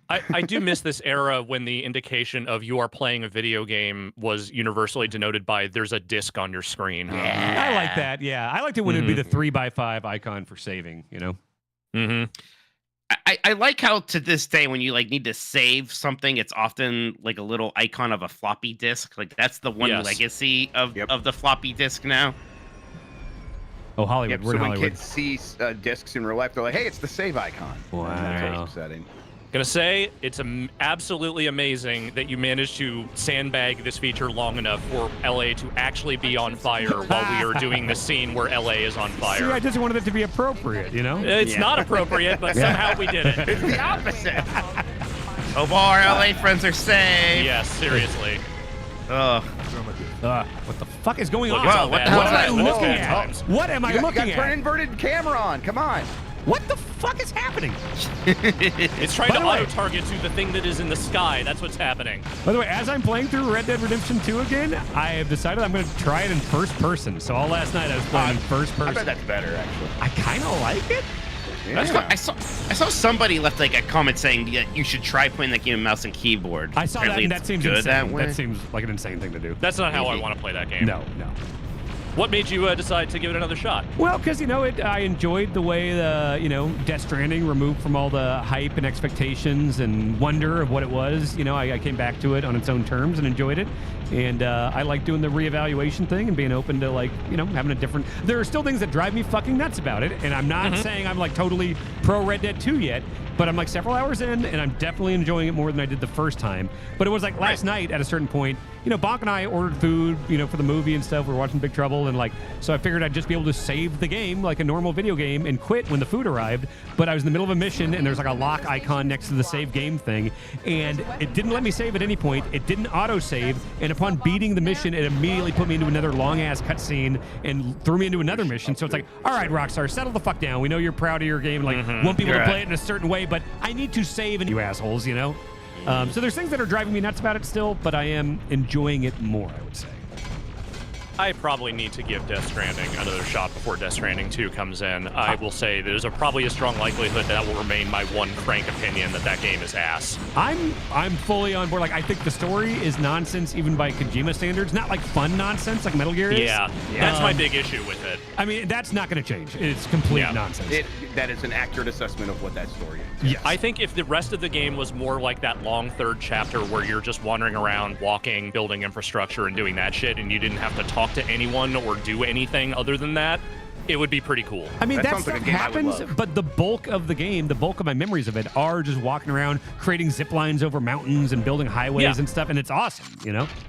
I do miss this era when the indication of you are playing a video game was universally denoted by there's a disc on your screen. I like that. Yeah, I liked it when it'd be the 3x5 icon for saving. You know. Mm-hmm. I like how to this day when you like need to save something, it's often like a little icon of a floppy disk. Like that's the one legacy of the floppy disk now. Oh, Hollywood. Yep, We're so in when Hollywood. kids see discs in real life, they're like, "Hey, it's the save icon." Wow. That's upsetting. Gonna say it's absolutely amazing that you managed to sandbag this feature long enough for LA to actually be on fire while we are doing the scene where LA is on fire. See, I just wanted it to be appropriate, you know? It's not appropriate, but somehow we did it. It's the opposite. Oh, all our LA friends are safe. Yes, seriously. Ugh. What the fuck is going on? Look at how what bad the hell it is is. that? Look looking at at? times. What am I You looking got to turn at? inverted camera on. Come on. What the fuck is happening? It's trying By to the way- auto-target to the thing that is in the sky. That's what's happening. By the way, as I'm playing through Red Dead Redemption 2 again, I have decided I'm going to try it in first person. So all last night I was playing in first I bet person. that's better, actually. I kind of like it. Yeah. I saw somebody left like a comment saying that you should try playing that game with mouse and keyboard. I saw that, Apparently and it's that seems good insane. that way. That seems like an insane thing to do. That's not how I want to play that game. No. What made you decide to give it another shot? Well, because, I enjoyed the way, Death Stranding removed from all the hype and expectations and wonder of what it was. I came back to it on its own terms and enjoyed it. And I like doing the reevaluation thing and being open to, having a different... There are still things that drive me fucking nuts about it. And I'm not saying I'm, totally pro Red Dead 2 yet. But I'm, several hours in, and I'm definitely enjoying it more than I did the first time. But it was, last night at a certain point, Bonk and I ordered food, for the movie and stuff. We were watching Big Trouble, and, so I figured I'd just be able to save the game like a normal video game and quit when the food arrived. But I was in the middle of a mission, and there's, a lock icon next to the save game thing. And it didn't let me save at any point. It didn't auto-save. And upon beating the mission, it immediately put me into another long-ass cutscene and threw me into another mission. So it's like, all right, Rockstar, settle the fuck down. We know you're proud of your game. Won't be able to play it in a certain way, but I need to save, and you assholes, So there's things that are driving me nuts about it still, but I am enjoying it more, I would say. I probably need to give Death Stranding another shot before Death Stranding 2 comes in. I will say there's probably a strong likelihood that will remain my one frank opinion that game is ass. I'm fully on board. I think the story is nonsense even by Kojima standards. Not fun nonsense like Metal Gear is. Yeah. That's my big issue with it. I mean, that's not going to change. It's complete nonsense. That is an accurate assessment of what that story is. Yes. I think if the rest of the game was more like that long third chapter where you're just wandering around, walking, building infrastructure, and doing that shit, and you didn't have to talk to anyone or do anything other than that, it would be pretty cool. I mean, that sounds like stuff a game I would happens, love. but the bulk of the game, the bulk of my memories of it are just walking around, creating zip lines over mountains and building highways and stuff, and it's awesome,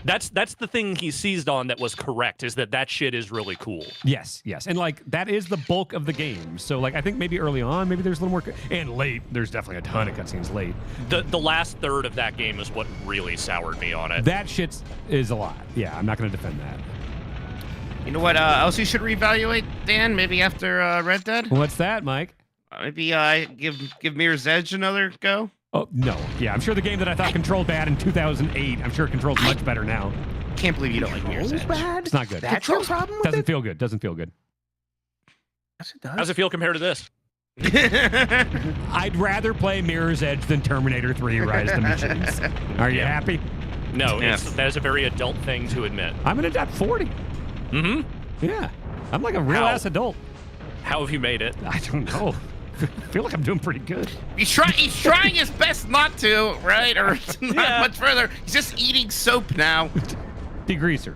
That's the thing he seized on that was correct, is that shit is really cool. Yes. And, that is the bulk of the game. So, I think maybe early on, maybe there's a little more... And late, there's definitely a ton of cutscenes late. The last third of that game is what really soured me on it. That shit is a lot. Yeah, I'm not going to defend that. You know what else you should reevaluate, Dan? Maybe after Red Dead? What's that, Mike? Maybe give Mirror's Edge another go? Oh, no. Yeah, I'm sure the game that I thought controlled bad in 2008, I'm sure it controls much better now. Can't believe you don't like Mirror's Edge. Bad? It's not good. That's your problem with Doesn't it? feel good. Doesn't feel good. Yes, it does. How's it feel compared to this? I'd rather play Mirror's Edge than Terminator 3 Rise of the Machines. Are you happy? No, Yeah. that is a very adult thing to admit. I'm an adult 40. Mm-hmm. Yeah. I'm like a real-ass adult. How have you made it? I don't know. I feel like I'm doing pretty good. He's trying his best not to, right? Or not much further. He's just eating soap now. Degreaser.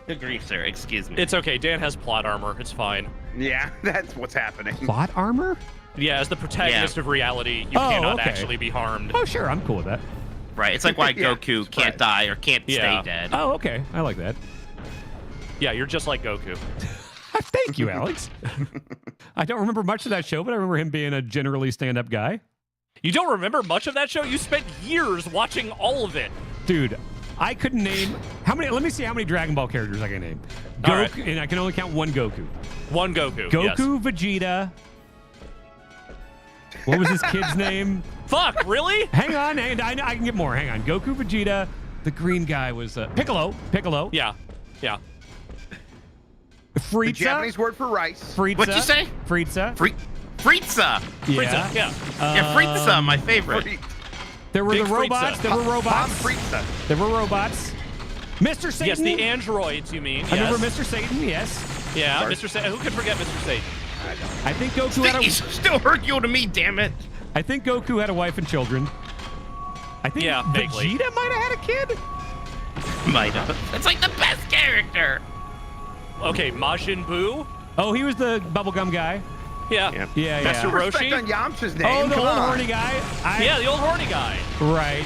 Degreaser, excuse me. It's okay. Dan has plot armor. It's fine. Yeah, that's what's happening. Plot armor? Yeah, as the protagonist of reality, you Oh, cannot okay. actually be harmed. Oh, sure. I'm cool with that. Right, it's like why Yeah, Goku it's can't right. die or can't Yeah. stay dead. Oh, okay. I like that. Yeah, you're just like Goku. Thank you, Alex. I don't remember much of that show, but I remember him being a generally stand-up guy. You don't remember much of that show? You spent years watching all of it. Dude, I couldn't name how many. Let me see how many Dragon Ball characters I can name. All right. Goku, and I can only count one Goku. One Goku. Goku, Vegeta. What was his kid's name? Yes. Fuck, really? Hang on, and I can get more. Hang on. Goku, Vegeta. The green guy was Piccolo. Piccolo. Yeah. Yeah. Frieza. The Japanese word for rice. Frieza. What'd you say? Frieza. Frieza. Yeah. Frieza, yeah. Yeah, Frieza, my favorite. Free- There were Big the robots. Frieza. There were robots. Frieza. There were robots. Mr. Satan. Yes, the androids, you mean? I Yes. remember Mr. Satan, yes. Yeah, Sorry. Mr. Satan. Who could forget Mr. Satan? I think Goku had He's a, still Hercule to me, damn it. I think Goku had a wife and children. I think Yeah, vaguely. Vegeta might have had a kid. Might have. That's like the best character. Okay, Majin Buu. Oh, he was the bubblegum guy. Yeah. Yeah, Master yeah. Roshi. Respect on Yamcha's name. Oh, the Come old on. horny guy. Yeah, the old horny guy. Right.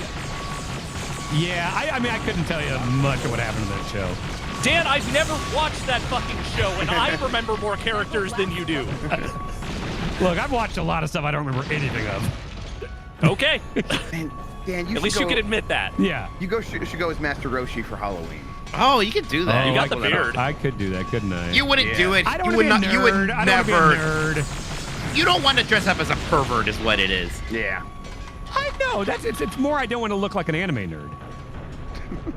Yeah, I mean, I couldn't tell you much of what happened in that show. Dan, I've never watched that fucking show, and I remember more characters than you do. Look, I've watched a lot of stuff I don't remember anything of. Okay. And Dan, At least you can admit that. Yeah. You should go as Master Roshi for Halloween. Oh, you could do that. Oh, You got I the could- beard. I could do that, couldn't I? You wouldn't do it. I don't you want would to be a not. You would nerd. I don't never. want to be a nerd. You don't want to dress up as a pervert, is what it is. Yeah. I know. It's more I don't want to look like an anime nerd.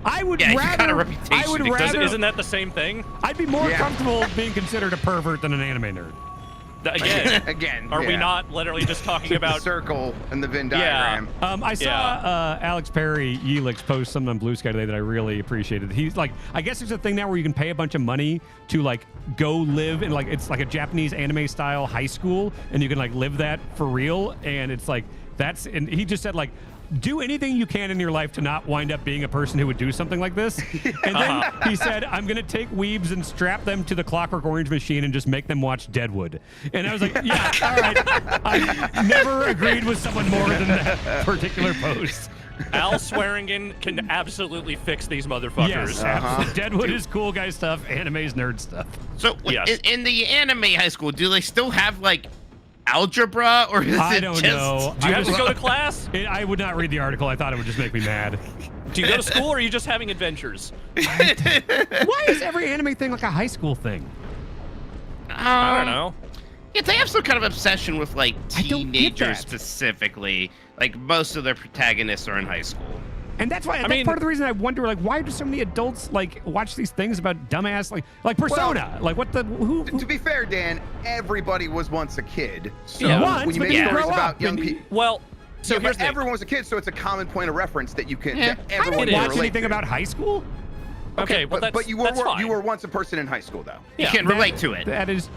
I would Yeah, you rather. got a reputation I would to- rather. Isn't that the same thing? I'd be more Yeah. comfortable being considered a pervert than an anime nerd. Again, Again. are we yeah. not literally just talking The about? circle and the Venn Yeah. diagram? I saw Alex Perry Yeelix post something on Blue Sky today that I really appreciated. He's like, I guess there's a thing now where you can pay a bunch of money to like go live in like it's like a Japanese anime style high school, and you can like live that for real. And it's like that's and he just said like. Do anything you can in your life to not wind up being a person who would do something like this. And then he said, I'm going to take weebs and strap them to the Clockwork Orange machine and just make them watch Deadwood. And I was like, yeah, all right. I never agreed with someone more than that particular post. Al Swearingen can absolutely fix these motherfuckers. Yes, absolutely. Deadwood is cool guy stuff. Anime's nerd stuff. So Yes. in the anime high school, do they still have like algebra, or is I it don't just? know. Do you have to go to class? I would not read the article. I thought it would just make me mad. Do you go to school, or are you just having adventures? Why is every anime thing like a high school thing? I don't know. Yeah, they have some kind of obsession with like I don't get teenagers that. specifically. Like most of their protagonists are in high school. And that's why that's mean- part of the reason I wonder, like, why do so many adults like watch these things about dumbass, like Persona? Like, what the who? To be fair, Dan, everybody was once a kid. So Yeah. Once, when you but make then you stories grow about up young and- people, Well, so here's but the thing. everyone was a kid, so it's a common point of reference that you can. Yeah. That I everyone don't It can is. watch relate anything to. about high school. Okay, well, but you that's were fine. you were once a person in high school, though. You Yeah. can relate to it. That is,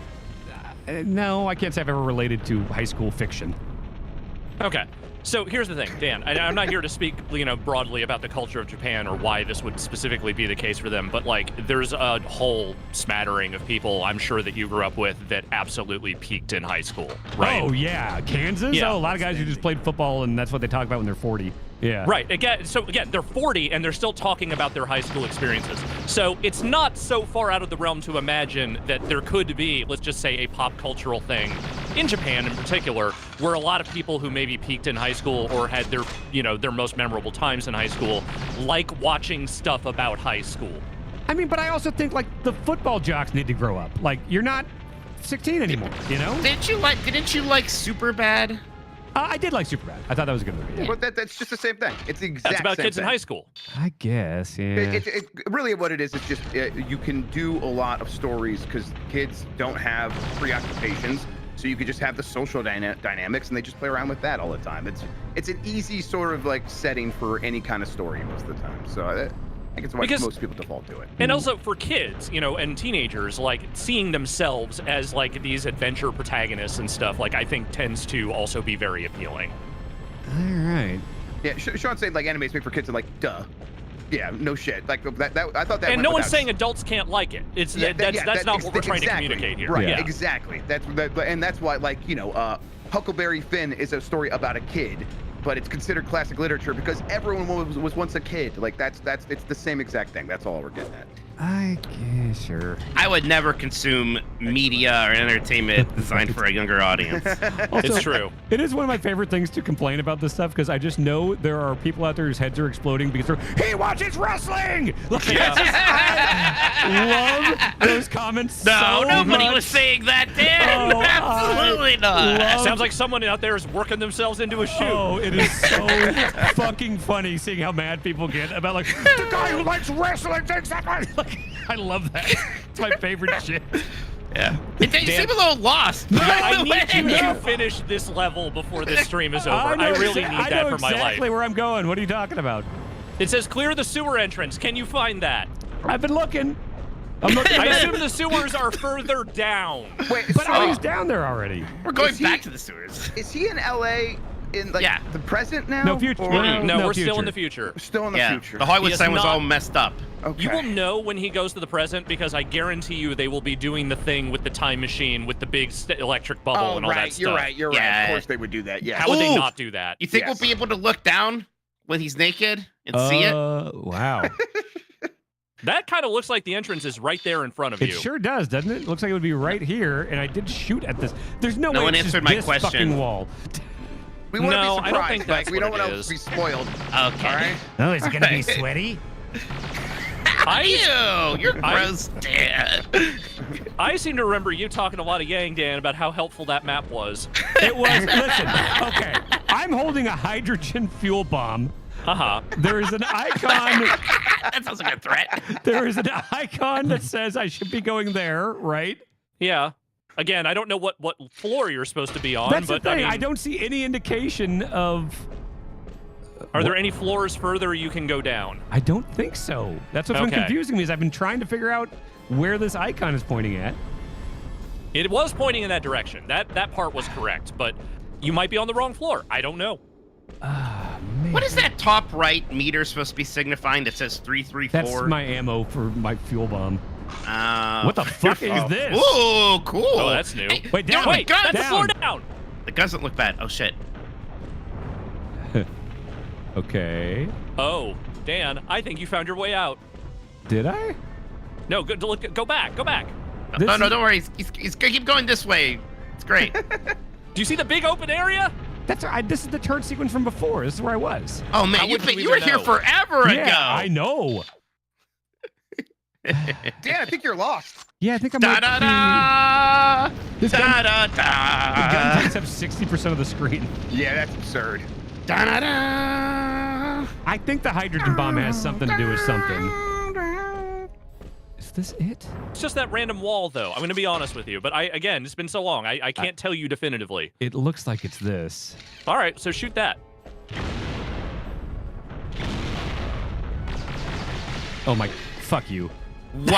no, I can't say I've ever related to high school fiction. Okay. So here's the thing, Dan. I'm not here to speak, broadly about the culture of Japan or why this would specifically be the case for them, but like, there's a whole smattering of people I'm sure that you grew up with that absolutely peaked in high school, right? Oh yeah, Kansas. Yeah. Oh, a lot of guys who just played football, and that's what they talk about when they're 40. Yeah. Right. Again, they're 40 and they're still talking about their high school experiences. So it's not so far out of the realm to imagine that there could be, let's just say, a pop cultural thing in Japan in particular, where a lot of people who maybe peaked in high school or had their, their most memorable times in high school, like watching stuff about high school. I mean, but I also think like the football jocks need to grow up. Like, you're not 16 anymore. You know? Didn't you like Superbad? I did like Superbad. I thought that was a good movie. Yeah. But that's just the same thing. It's the exact That's about same kids in thing. high school. I guess. Yeah. It really what it is. It's just you can do a lot of stories because kids don't have preoccupations, so you could just have the social dynamics, and they just play around with that all the time. It's an easy sort of like setting for any kind of story most of the time. So I think it's why Because- most people default to it. And also for kids, and teenagers, like seeing themselves as like these adventure protagonists and stuff, like I think tends to also be very appealing. All right. Yeah, Sean said like anime's made for kids. I'm like, duh. Yeah, no shit. Like that I thought that. And went no one's without- saying adults can't like it. It's Yeah, that's not what we're trying exactly. to communicate here. Right, Yeah. exactly. And that's why, like, Huckleberry Finn is a story about a kid, but it's considered classic literature because everyone was once a kid. Like it's the same exact thing. That's all we're getting at. I guess, sure. I would never consume media or entertainment designed for a younger audience. It's true. It is one of my favorite things to complain about this stuff because I just know there are people out there whose heads are exploding because he watches wrestling. Like, Yeah. I love those comments. No, so nobody much. was saying that, Dan. Oh, Absolutely not. love- Sounds like someone out there is working themselves into a shoe. Oh, it is so fucking funny seeing how mad people get about like the guy who likes wrestling thinks that way. Like, I love that. It's my favorite shit. Yeah. You seem a little lost. I need you to finish this level before this stream is over. I really need that for my life. exactly where I'm going. What are you talking about? It says clear the sewer entrance. Can you find that? I've been looking. I'm looking. I assume the sewers are further down. Wait, But so I was down there already. We're going Is he- back to the sewers. is he in LA in like the present now? No future. Or No, we're future. still in the future. still in the future. The Hollywood He is sign was not- all messed up. Okay. You will know when he goes to the present because I guarantee you they will be doing the thing with the time machine with the big electric bubble Oh, and all right. that stuff. You're right. You're right. Yeah. Of course they would do that. Yeah. How would they Ooh. not do that? You think Yes. we'll be able to look down when he's naked and see it? Wow. That kind of looks like the entrance is right there in front of It you. sure does, doesn't it? Looks like it would be right here, and I did shoot at this. There's no, No way one it's just answered my this question. fucking wall. We want to No, be I surprised. don't think like, that's we don't what it want to is. be spoiled. Okay. All right. Oh, is it gonna be sweaty? Ew, you're gross, Dan. I seem to remember you talking a lot of yang, Dan, about how helpful that map was. It was. Listen, okay. I'm holding a hydrogen fuel bomb. There is an icon. That sounds like a threat. There is an icon that says I should be going there, right? Yeah. Again, I don't know what floor you're supposed to be on, That's but the thing. I mean, I don't see any indication of. are there any floors further you can go down? I don't think so. That's what's been Okay. confusing me. Is I've been trying to figure out where this icon is pointing at. It was pointing in that direction. That part was correct, but you might be on the wrong floor. I don't know. What is that top right meter supposed to be signifying that says 334? That's my ammo for my fuel bomb. What the fuck is this? Ooh, cool. Oh, that's new. Hey, Wait, down. dude, Wait, that's the down. floor down. The guns don't look bad. Oh, shit. Okay. Oh, Dan, I think you found your way out. Did I? No, go back. Go back. This No, is- don't worry. He's gonna keep going this way. It's great. Do you see the big open area? This is the turn sequence from before. This is where I was. Oh, How man, would you you were even here know? forever ago. Yeah, I know. Dan, I think you're lost. Yeah, I think I'm Da like da da. This Da gun- da the da. gun takes up 60% of the screen. Yeah, that's absurd. Da da da. I think the hydrogen bomb has something to do with something. Is this it? It's just that random wall, though. I'm going to be honest with you. But again, it's been so long. I can't tell you definitively. It looks like it's this. All right, so shoot that. Oh my, fuck you. Wow.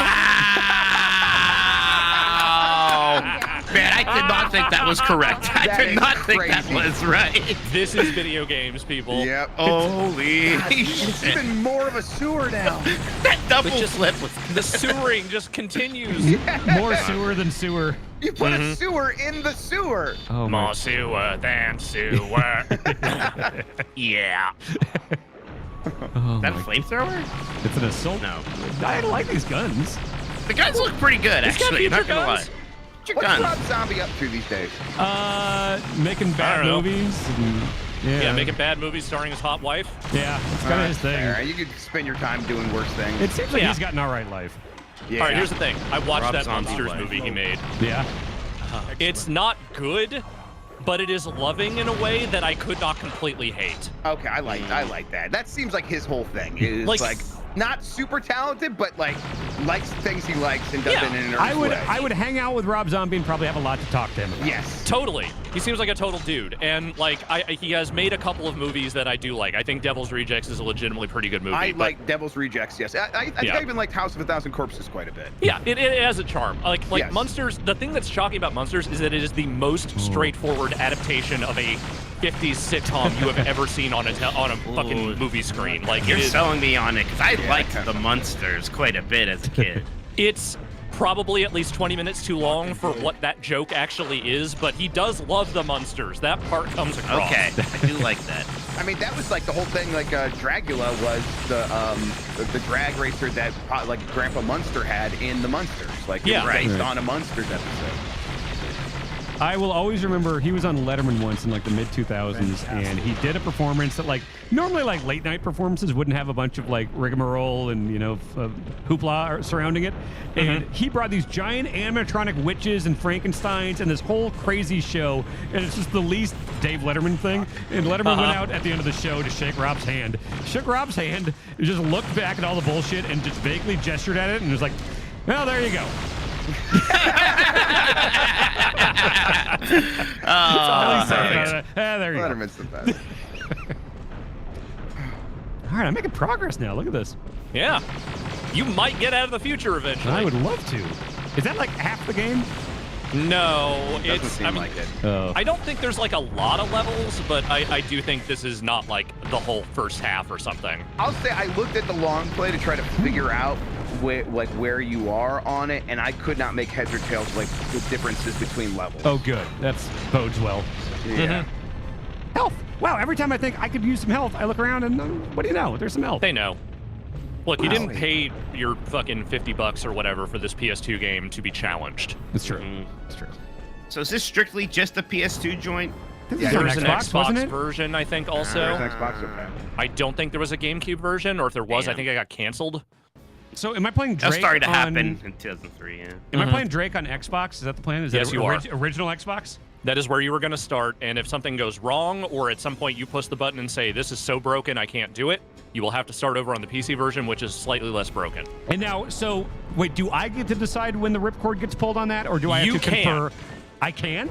Man, I did not think that was correct. I That did is not think that crazy. was right. This is video games, people. Yep. Holy It's shit. even more of a sewer now. That double But just- flip was... The sewering just continues. More sewer than sewer. You put a sewer in the sewer. Oh my. More sewer than sewer. Yeah. Oh Is that a my. flamethrower? It's an assault. No. I like these guns. The guns look pretty good, It's got actually. Not future gonna lie. guns? Your What's gun. Rob Zombie up to these days? Making bad don't know. movies. And, Yeah, making bad movies starring his hot wife. Yeah, it's kind of his thing. Fair. You could spend your time doing worse things. It seems like Yeah. he's got an alright life. Yeah. All right, here's the thing. I watched Rob that Zombie Monsters life. movie he made. Yeah. It's not good, but it is loving in a way that I could not completely hate. Okay, I like that. That seems like his whole thing. Is Like- like not super talented, but like likes things he likes and does Yeah, it in an I earnest would way. I would hang out with Rob Zombie and probably have a lot to talk to him about. Yes. Totally. He seems like a total dude. And, like, he has made a couple of movies that I do like. I think Devil's Rejects is a legitimately pretty good movie. I but- like Devil's Rejects. Yes, I think Yeah. I even liked House of a Thousand Corpses quite a bit. Yeah, it has a charm. Like Yes. Munsters, the thing that's shocking about Munsters is that it is the most straightforward adaptation of a 50s sitcom you have ever seen on a fucking Ooh. movie screen. Like, You're it is, selling me on it, because I liked okay. the Munsters quite a bit as a kid. it's probably at least 20 minutes too long for what that joke actually is, but he does love the Munsters. That part comes across. Okay, I do like that. I mean, that was like the whole thing. Like Dragula was the drag racer that like Grandpa Munster had in the Munsters. Like it Yeah. was based Right. on a Munsters episode. I will always remember he was on Letterman once in like the mid 2000s, and he did a performance that like normally like late night performances wouldn't have a bunch of like rigmarole and hoopla surrounding it. And he brought these giant animatronic witches and Frankensteins and this whole crazy show, and it's just the least Dave Letterman thing. And Letterman went out at the end of the show to shake Rob's hand, shook Rob's hand, just looked back at all the bullshit and just vaguely gestured at it and was like, "Well, there you go." There you go. Letterman's the best. All right, I'm making progress now. Look at this. Yeah. You might get out of the future eventually. I would love to. Is that like half the game? No, Doesn't seem like it. Oh. I don't think there's like a lot of levels, but I do think this is not like the whole first half or something. I'll say I looked at the long play to try to figure out where you are on it, and I could not make heads or tails like the differences between levels. Oh, good. That's bodes well. Yeah. Health. Wow, every time I think I could use some health, I look around and what do you know? There's some health. They know. Look, you Wow. didn't pay your fucking $50 or whatever for this PS2 game to be challenged. It's true. It's true. So is this strictly just a PS2 joint? This Yeah, is on There's an Xbox, wasn't Xbox it? version, I think, also. There's an Xbox, okay. I don't think there was a GameCube version, or if there was, I Damn. think I got canceled. So am I playing That was Drake starting to on... happen in 2003, yeah. Am I playing Drake on Xbox? Is that the plan? Is Yes, that you are. original Xbox? That is where you were going to start, and if something goes wrong, or at some point you push the button and say, this is so broken, I can't do it, you will have to start over on the PC version, which is slightly less broken. And now, so wait, do I get to decide when the ripcord gets pulled on that, or do I have You to can. confer? I can.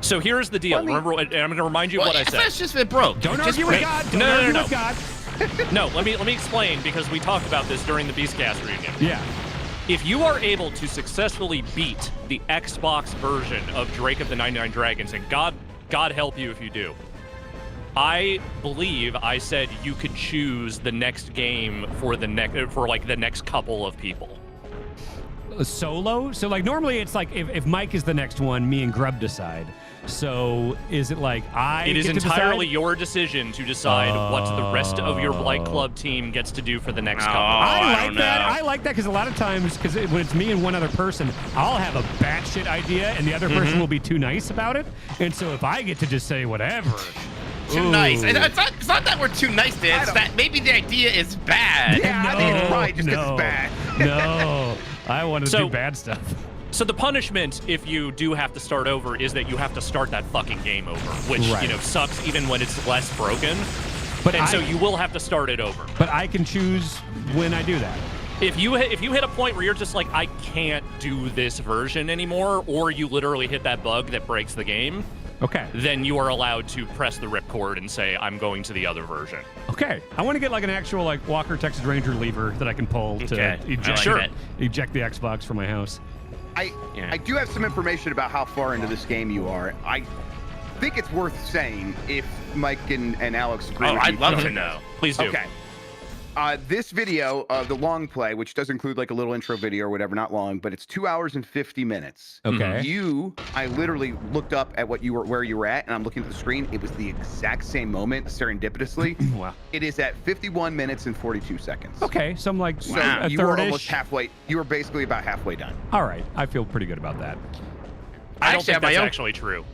So here's the deal. Well, I mean- Remember, and I'm going to remind you of what I said. It's just it broke. Don't It's just argue with broke. God. Don't No, no, argue no, with no. God. No, let me explain, because we talked about this during the Beastcast reunion. Yeah. If you are able to successfully beat the Xbox version of Drake of the 99 Dragons, and God help you if you do, I believe I said you could choose the next game for the next couple of people. Solo? So like normally it's like if Mike is the next one, me and Grub decide. So is it like It is get to entirely decide? your decision to decide what the rest of your Blight Club team gets to do for the next Oh. couple. I I don't like that. know. I like that because a lot of times, when it's me and one other person, I'll have a batshit idea and the other person will be too nice about it. And so if I get to just say whatever, Too nice. And it's not that we're too nice, Dan. It's that maybe the idea is bad. Yeah, I think it's probably just 'cause it's bad. No, I want to So- do bad stuff. So the punishment, if you do have to start over, is that you have to start that fucking game over, which Right. sucks even when it's less broken. But So you will have to start it over. But I can choose when I do that. If you hit a point where you're just like, I can't do this version anymore, or you literally hit that bug that breaks the game, Okay. then you are allowed to press the ripcord and say, I'm going to the other version. Okay. I want to get like an actual like Walker Texas Ranger lever that I can pull to Okay. eject, I like it. eject the Xbox from my house. Yeah. I do have some information about how far into this game you are. I think it's worth saying if Mike and Alex agree Oh, with I'd each love other. to know. Please do. Okay. This video, the long play, which does include like a little intro video or whatever, not long, but it's 2 hours and 50 minutes. Okay. I literally looked up at where you were at, and I'm looking at the screen. It was the exact same moment, serendipitously. Wow. It is at 51 minutes and 42 seconds. Okay. So I'm like So a you were almost third-ish. halfway. You were basically about halfway done. All right. I feel pretty good about that. I don't Actually, think have my that's own- actually true.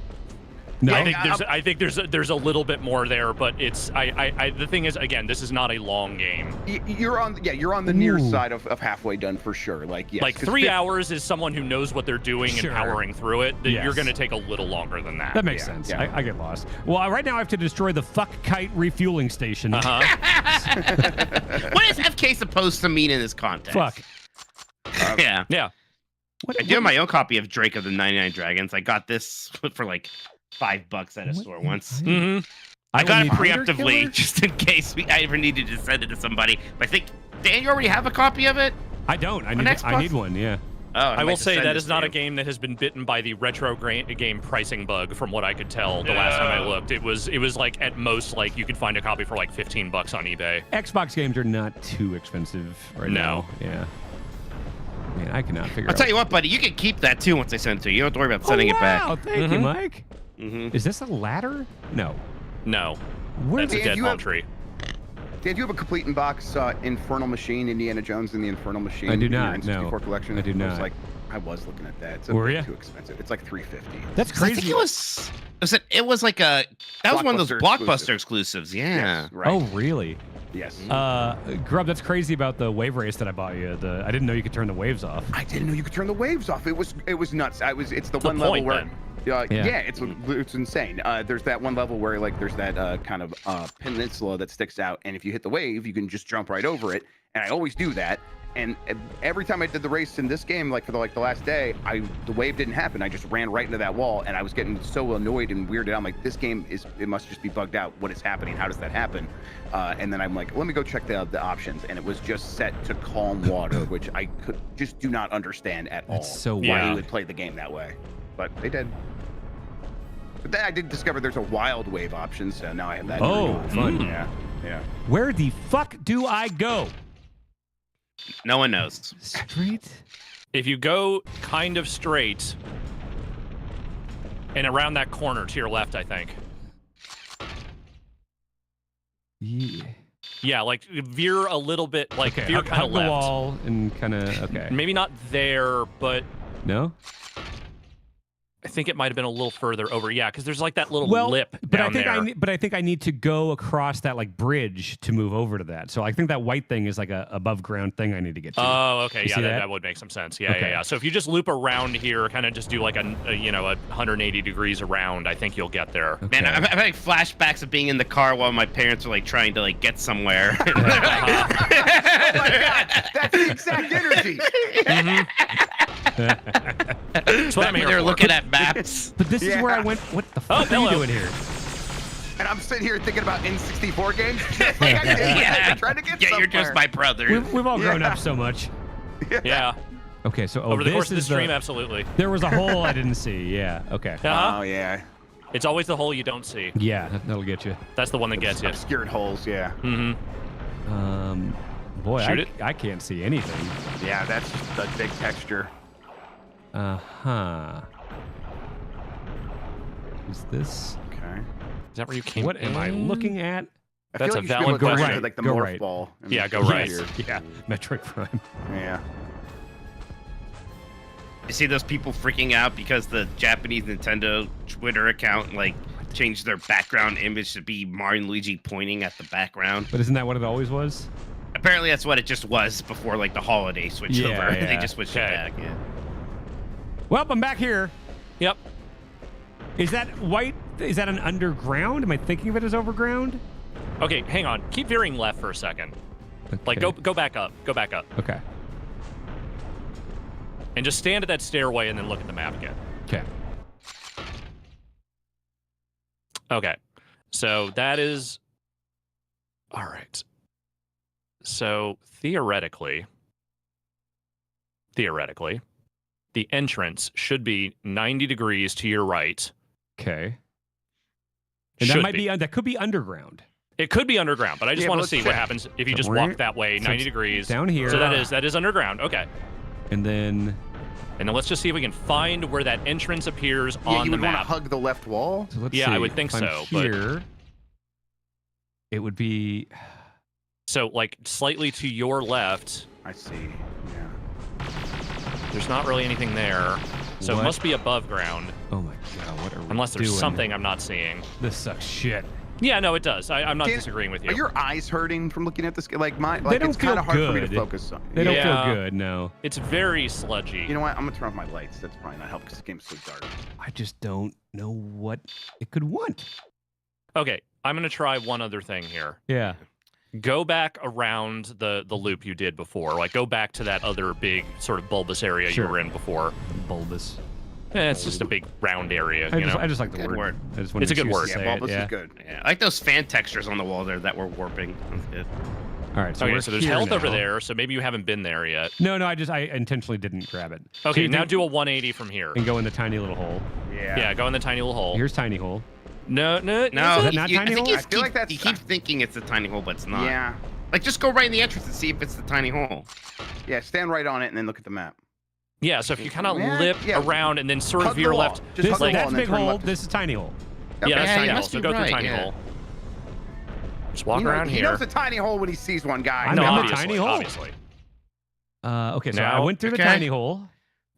No. I think there's a little bit more there, but it's the thing is, again, this is not a long game. You're on the near Ooh. side of halfway done for sure. Like yes, Like 'cause 3 hours is someone who knows what they're doing Sure. and powering through it. You're Yes. going to take a little longer than that. That makes Yeah, sense. yeah. I get lost. Well, right now I have to destroy the fuck kite refueling station. What is FK supposed to mean in this context? Fuck. Yeah. Yeah. What, I do have my own copy of Drake of the 99 Dragons. I got this for like $5 at a store once. hmm I got it Binder preemptively killer? just in case I ever needed to send it to somebody. But I think, Dan, you already have a copy of it? I don't. I On need Xbox? one. Yeah. Oh, I might will just say send that this is not to a you. game that has been bitten by the retro game pricing bug, from what I could tell. The last time I looked, it was like at most like you could find a copy for like $15 on eBay. Xbox games are not too expensive right No. now. Yeah. Man, I cannot figure I'll out. tell you what, buddy, you can keep that too once I send it to you. You don't have to worry about sending it back. Oh, thank you, Mike. Mm-hmm. Is this a ladder? No. No, Where that's a Dan, dead you palm have- tree. Dan, do you have a complete in box Infernal Machine, Indiana Jones and the Infernal Machine? I do in your not, no. N64 collection? I do It was not. like I was looking at that. It's a Were bit ya? too expensive. It's like $350. That's I crazy. think it was like a that was one of those Blockbuster Blockbuster exclusives. Yeah. Yes, right. Oh, really? Yes. Grub, that's crazy about the wave race that I bought you. I didn't know you could turn the waves off. I didn't know you could turn the waves off. It was nuts. It's the The one level point, where then. Yeah. it's insane. There's that one level where like there's that kind of peninsula that sticks out, and if you hit the wave, you can just jump right over it. And I always do that. and every time I did the race in this game, like for the last day, the wave didn't happen. I just ran right into that wall, and I was getting so annoyed and weirded out. I'm like, this game it must just be bugged out. What is happening? How does that happen? And then I'm like, let me go check the options, and it was just set to calm water, which I just do not understand at all. That's so why weird. you would play the game that way, but they did. But then I did discover there's a wild wave option, so now I have that. Oh, fun. Yeah. Where the fuck do I go? No one knows. Straight? If you go kind of straight and around that corner to your left, I think. Yeah. Yeah, like veer a little bit, like Okay, veer kind of hug the left. wall and kind of, okay. Maybe not there, but No? I think it might have been a little further over. Yeah, because there's like that little Well, lip but down there. I think I need to go across that like bridge to move over to that. So I think that white thing is like a above ground thing I need to get to. Oh, okay. You Yeah, see that, that? that would make some sense. Yeah, Okay. yeah. So if you just loop around here, kind of just do like a 180 degrees around, I think you'll get there. Okay. Man, I'm having flashbacks of being in the car while my parents are like trying to like get somewhere. Oh my God, that's the exact energy. That's what I'm here They're for. looking at maps. But this is where I Yeah. went. What the fuck are hello. you doing here? And I'm sitting here thinking about N64 games. Just like I did. Yeah. I'm trying to get Yeah, somewhere. you're just my brother. We've all grown Yeah. up so much. Yeah. Okay, so Over the this course of the is stream, absolutely. There was a hole I didn't see. Yeah. Okay. Uh-huh. Oh yeah. It's always the hole you don't see. Yeah, that'll get you. That's the one that gets you. Obscured holes. Yeah. Mm-hmm. Boy, Shoot I can't see anything. Yeah, that's just a big texture. Uh-huh. Is this? Okay. Is that where you came What am I in? looking at? I That's feel a like you should be valid able to go question. right to, like the Go morph right. ball. and Yeah, then go shoot right. here. Yeah, Metroid Prime. Yeah. You see those people freaking out because the Japanese Nintendo Twitter account like changed their background image to be Mario and Luigi pointing at the background. But isn't that what it always was? Apparently that's what it just was before like the holiday switch Yeah, over. They yeah. just switched Okay. it back. Yeah. Well, I'm back here. Yep. Is that white? Is that an underground? Am I thinking of it as overground? Okay, hang on. Keep veering left for a second. Like, Okay. go back up. Go back up. Okay. And just stand at that stairway and then look at the map again. Okay. Okay. So that is... All right. So theoretically, the entrance should be 90 degrees to your right. Okay. And that Should might be. that could be underground. It could be underground, but I just Yeah, want but to see let's what check. happens if you So just we're- walk that way so 90 it's degrees. down here. So that is underground. Okay. And then And then let's just see if we can find where that entrance appears Yeah, on you the would want to map. hug the left wall. so let's Yeah, see. I would think If I'm so, but- Here, it would be. So like slightly to your left, I see. Yeah. there's not really anything there. So What? it must be above ground, Oh my god! What are we unless there's doing? something I'm not seeing. This sucks shit. Yeah, no, it does. I'm not Dan, disagreeing with you. Are your eyes hurting from looking at this? Like mine. They Like don't it's kind feel of hard for me to good. focus on. They don't Yeah. feel good. No, It's very sludgy. You know what? I'm gonna turn off my lights. That's probably not helping because the game's so dark. I just don't know what it could want. Okay, I'm gonna try one other thing here. Yeah. Go back around the loop you did before. Like go back to that other big sort of bulbous area Sure. you were in before. Bulbous. It's just a big round area, I you know. just like the Good word. word. I just wanted It's a an good excuse word. to Yeah, say it, bulbous yeah. is good. Yeah, I like those fan textures on the wall there that were warping. That's good. All right. So Okay, we're so there's here health over now. there, so maybe you haven't been there yet. No, I intentionally didn't grab it. So Okay, you now think- do a 180 from here. and go in the tiny little hole. Yeah, go in the tiny little hole. Here's tiny hole. No. No, Is that not you, tiny I think hole? you I feel like that's you keep thinking it's a tiny hole, but it's not. Yeah. Like just go right in the entrance and see if it's the tiny hole. Yeah. Stand right on it and then look at the map. Yeah, so if you kind of Yeah, lip yeah. around and then sort of Hug the veer wall. left. Just hug the wall That's and then big turn hole. left. This is tiny hole. Okay. Yeah, that's Yeah, tiny you hole. must So be go through right, tiny yeah. hole. Just walk He knows- around he here. knows a tiny hole when he sees one, guy. I'm no, in the obviously, tiny hole. obviously. Okay, so I Now- went through the okay. tiny hole.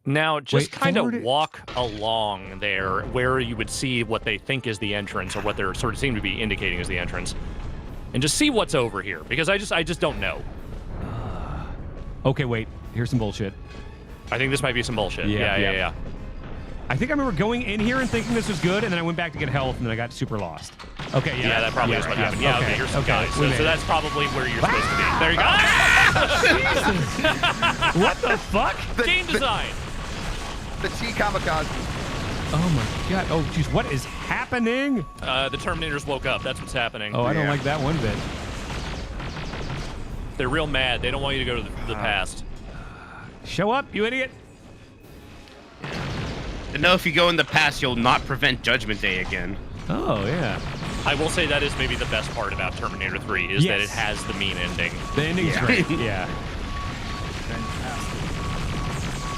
Now, just Wait, kind forward of it- walk along there where you would see what they think is the entrance or what they're sort of seem to be indicating is the entrance. And just see what's over here because I just don't know. Okay, wait. Here's some bullshit. I think this might be some bullshit. Yeah, Yeah. yeah. I think I remember going in here and thinking this was good, and then I went back to get health, and then I got super lost. Okay, yeah. Yeah, that probably is what happened. Yeah, okay, here's some guys. we So, made so it. that's probably where you're supposed to be. There you go. What the fuck? Game design. The T kamikaze. Oh my god. Oh, jeez. What is happening? The Terminators woke up. That's what's happening. Oh, I don't Yeah. like that one bit. They're real mad. They don't want you to go to the past. Show up, you idiot. To know if you go in the past, you'll not prevent Judgment Day again. Oh, yeah. I will say that is maybe the best part about Terminator 3 is that Yes. it has the mean ending. The ending's great. Yeah.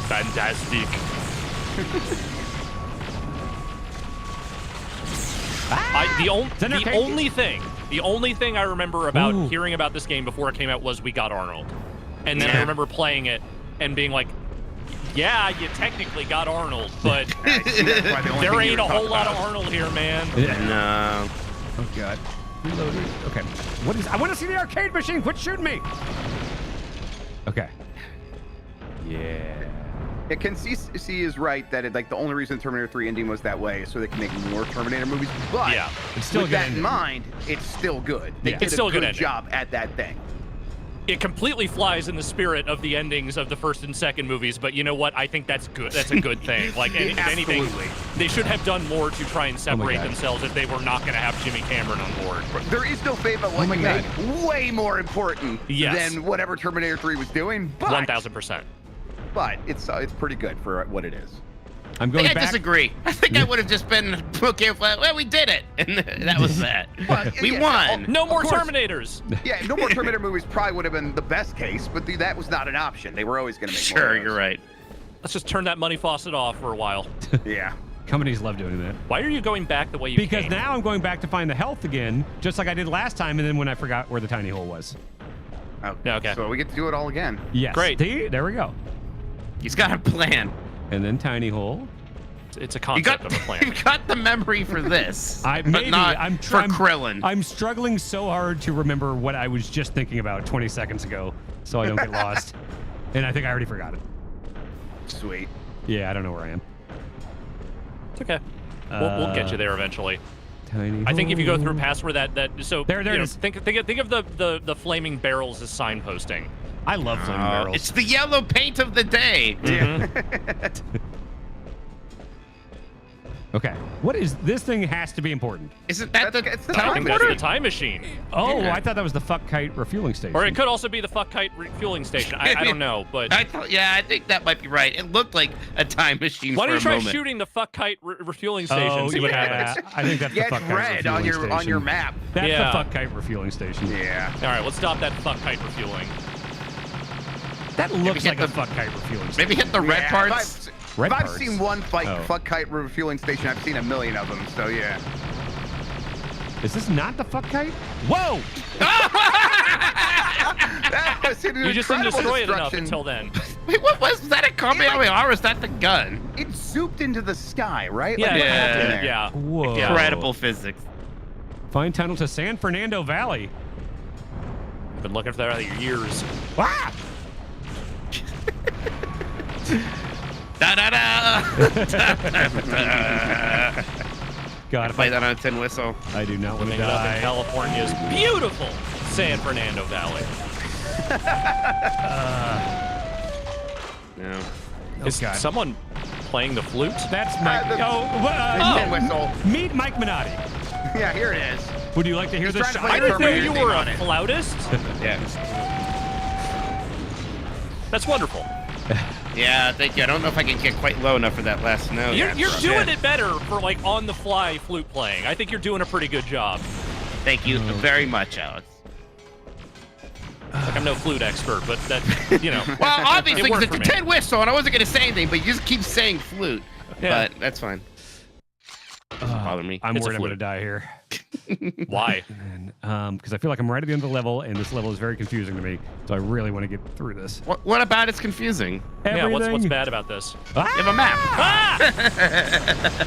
Fantastic. The only thing I remember about Ooh. hearing about this game before it came out was we got Arnold. And then I Yeah. remember playing it and being like, yeah, you technically got Arnold, but there ain't a whole lot of Arnold here, man. No. Oh god. Reloaded. Okay. What is? I want to see the arcade machine. Quit shooting me. Okay. Yeah. Yeah, C is right that like the only reason Terminator 3 ending was that way is so they can make more Terminator movies. But Yeah. It's still a with good that ending. in mind, it's still good. They Yeah. did It's still a a good good ending. job at that thing. It completely flies in the spirit of the endings of the first and second movies, but you know what? I think that's good. That's a good thing. Like, if anything, Absolutely. they should have done more to try and separate God. themselves if they were not going to have Jimmy Cameron on board. There is no fate but what my you God. make way more important Yes. than whatever Terminator 3 was doing. But 1,000%. But it's pretty good for what it is. I'm I going think I back. disagree. I think I would have just been okay with, well, we did it. And that was that. But, We yeah, won. No more Of course. Terminators. Yeah, no more Terminator movies probably would have been the best case, but that was not an option. They were always going to make more Sure, of those. you're right. Let's just turn that money faucet off for a while. Yeah. Companies love doing that. Why are you going back the way you Because came? now I'm going back to find the health again, just like I did last time, and then when I forgot where the tiny hole was. Okay. So we get to do it all again. Yes. Great. See? There we go. He's got a plan. And then tiny hole. It's a You concept got, of a plan. you got the memory for this, I but maybe not I'm for Krillin. I'm struggling so hard to remember what I was just thinking about 20 seconds ago, so I don't get lost. And I think I already forgot it. Sweet. Yeah, I don't know where I am. It's okay. We'll get you there eventually. Tiny. I think if you go through hole. past where that so There you it know, is. think of the flaming barrels as signposting. I love flaming barrels. It's the yellow paint of the day. Okay. What is this thing? Has to be important. Isn't that It's the I think that's teleporter? the time machine. Oh, Yeah. I thought that was the fuck kite refueling station. Or it could also be the fuck kite refueling station. I don't know, but Yeah, I think that might be right. It looked like a time machine why for don't you a try moment. shooting the fuck kite refueling station? Oh, See what yeah. happens. I think that's Yeah, the fuck it's kite red refueling on your station. map. That's Yeah. the fuck kite refueling station. Yeah. All right, let's stop that fuck kite refueling. That looks hit like a the- fuck kite refueling station. Maybe hit the red Yeah, parts. Red if I've parts. seen one Oh. fuck kite refueling station, I've seen a million of them. So yeah. Is this not the fuck kite? Whoa! That was an You just didn't incredible destroy it enough destruction. until then. Wait, what was that? A Kamehameha, or was that the gun? It zooped into the sky, right? Yeah, Like, what yeah, happened there? yeah. Whoa. Yeah. Incredible physics. Find tunnel to San Fernando Valley. Been looking for that for years. Ah! Da da da. God, if Play I, that on a tin whistle. I do not want to Living it up in die. California's beautiful San Fernando Valley. No. Is God. someone playing the flute? That's Mike. the- Oh, tin whistle. Meet Mike Minotti. Yeah, here it is. Would you like to hear He's the trying to shot? play I the didn't know Terminator you theme were on a it. flautist. Yeah. That's wonderful. Yeah, thank you. I don't know if I can get quite low enough for that last note. You're Yeah, doing shit. it better for like on the fly flute playing. I think you're doing a pretty good job. Thank you very much, Alex. Like I'm no flute expert, but that you know. Well, obviously, It worked because it's for a me. tin whistle, and I wasn't going to say anything, but you just keep saying flute. Yeah. But that's fine. Doesn't bother me. I'm It's a worried I'm going to flute. die here. Why? Because I feel like I'm right at the end of the level, and this level is very confusing to me. So I really want to get through this. What about it's confusing? Yeah, what's Everything- bad about this? You have a map. Ah!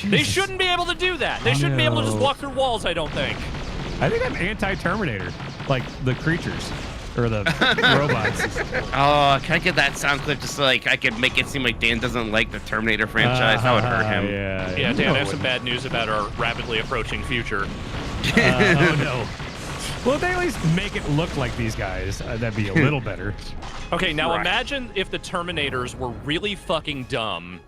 They Jesus. shouldn't be able to do that. They shouldn't be able to just No. walk through walls, I don't think. I think I'm anti-Terminator, like the creatures. or the robots. Oh, can I get that sound clip just so like I could make it seem like Dan doesn't like the Terminator franchise? That would hurt him. Yeah, Dan, I have some bad news about our rapidly approaching future. Oh no. Well, if they at least make it look like these guys, that'd be a little better. Okay, now imagine if the Terminators were really fucking dumb,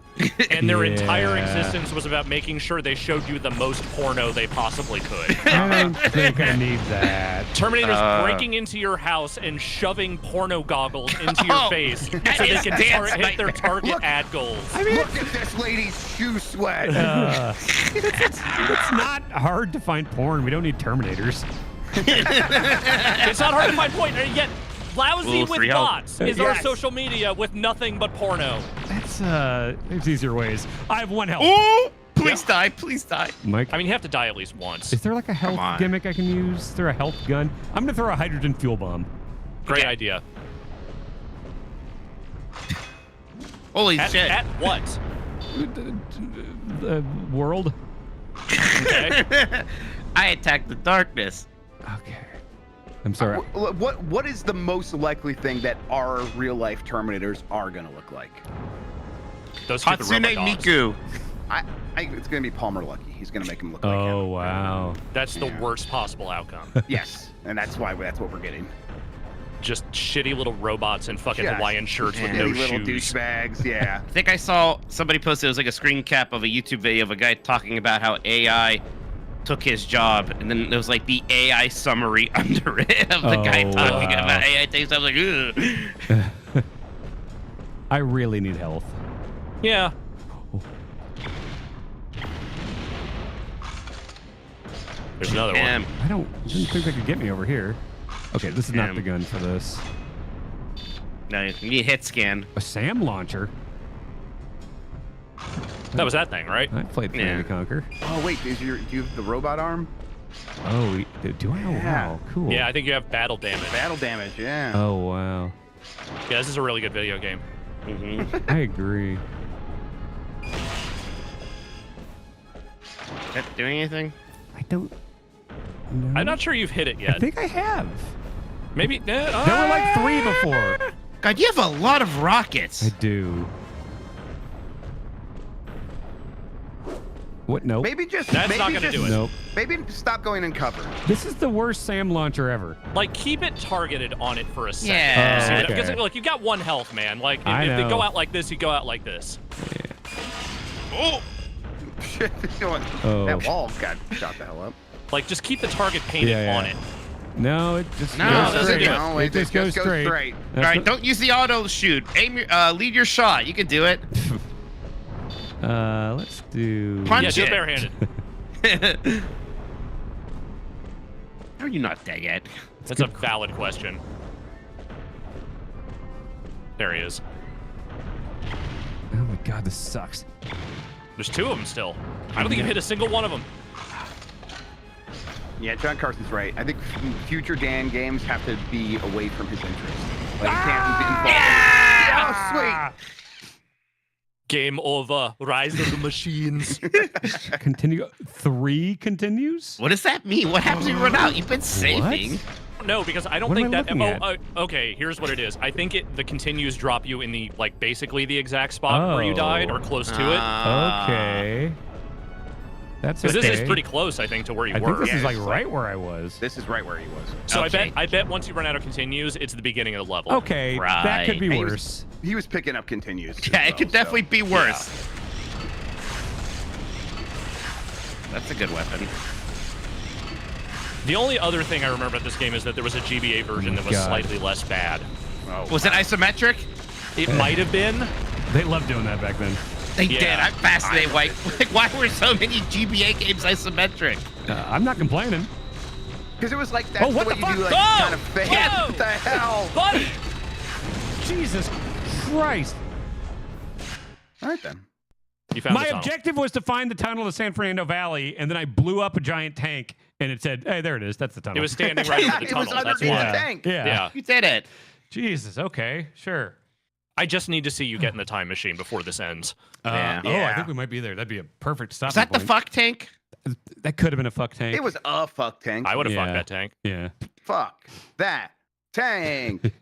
and their entire existence was about making sure they showed you the most porno they possibly could. I don't think I need that. Terminators breaking into your house and shoving porno goggles into your face so they can hit their target ad goals. I mean, look at this lady's shoe sweat. It's not hard to find porn. We don't need Terminators. It's not hard to find porn, and yet lousy Ooh, with free bots help. is our social media with nothing but porno. There's easier ways. I have one health. Ooh, please die, please die. Mike, I mean, you have to die at least once. is there like a health gimmick I can use? Is there a health gun? I'm gonna throw a hydrogen fuel bomb. Great idea. Holy shit. At what? The world. Okay. I attacked the darkness. Okay. I'm sorry. What is the most likely thing that our real life Terminators are gonna look like? Those stupid Hatsune robot dogs. Miku. It's gonna be Palmer Lucky. He's gonna make him look like him. Oh wow. That's the worst possible outcome. Yes, and that's what we're getting. Just shitty little robots in fucking Just Hawaiian shirts with Silly no little shoes. douchebags. Yeah. I think I saw somebody posted, it was like a screen cap of a YouTube video of a guy talking about how AI took his job, and then there was like the AI summary under it of the guy talking about AI things. I was like, ugh. I really need health. Yeah. There's another Damn. one. Didn't think they could get me over here. Okay, this is not the gun for this. No, you need a hit scan. A SAM launcher? That was that thing, right? I played Command and Conquer. Oh wait, do you have the robot arm? Oh, do I? Oh, Yeah. wow, cool. Yeah, I think you have battle damage. Battle damage. Yeah. Oh, wow. Yeah, this is a really good video game. I agree. Is that doing anything? I don't know. I'm not sure you've hit it I yet. think I have. Maybe. There were like 3 before. God, you have a lot of rockets. I do. What? Nope. Maybe just. That's maybe not gonna just, do it. Nope. Maybe stop going in cover. This is the worst SAM launcher ever. Like, keep it targeted on it for a second. Yeah. See what- Okay. Because, look, you got 1 health, man. Like, if I they know. go out like this, you go out like this. Oh, Oh. That wall got shot the hell up. Like, just keep the target painted Yeah. on it. No, it just No, goes it doesn't straight. do it. No, It just goes straight. all right. Don't use the auto shoot. Aim your, lead your shot. You can do it. Let's do. Punch Yeah, do it. it barehanded. How are you not dead yet? That's a valid question. There he is. Oh my god, this sucks. There's 2 of them still. I don't think you hit a single one of them. Yeah, John Carson's right. I think future Dan games have to be away from his interest. Like, he can't be involved. Yeah! Oh, sweet. Game over. Rise of the machines. Continue. 3 continues? What does that mean? What happens when you run out? You've been saving. No, because I don't What am think I that. looking at? Okay, here's what it is. I think the continues drop you in the basically the exact spot where you died or close to it. Okay. That's okay. Because this is pretty close, I think, to where you I were. think this Yeah, is like it's right where I was. This is right where he was. So Okay. I bet once you run out of continues, it's the beginning of the level. Okay, that could be Right. worse. He was picking up continues. as Yeah, it well, could definitely so. be worse. That's a good weapon. The only other thing I remember about this game is that there was a GBA version that was God. slightly less bad. Oh, Was it isometric? It might have been. They loved doing that back then. They Yeah. did. I'm fascinated. Like, why were so many GBA games isometric? I'm not complaining. Because it was like that's Oh, what the the way you do fuck? like Oh! kind of fake. Whoa! What the hell? Buddy! Jesus Christ. All right then. You found My the tunnel. objective was to find the tunnel to San Fernando Valley, and then I blew up a giant tank, and it said, hey, there it is. That's the tunnel. It was standing right over the It was tunnel. That's underneath why. the yeah. tank. Yeah. Yeah. You did it. Jesus. Okay. Sure. I just need to see you get in the time machine before this ends. Yeah. Oh, I Yeah. think we might be there. That'd be a perfect stop. Is that the fuck tank? That could have been a fuck tank. It was a fuck tank. I would have Yeah. fucked that tank. Yeah. Fuck that Tank.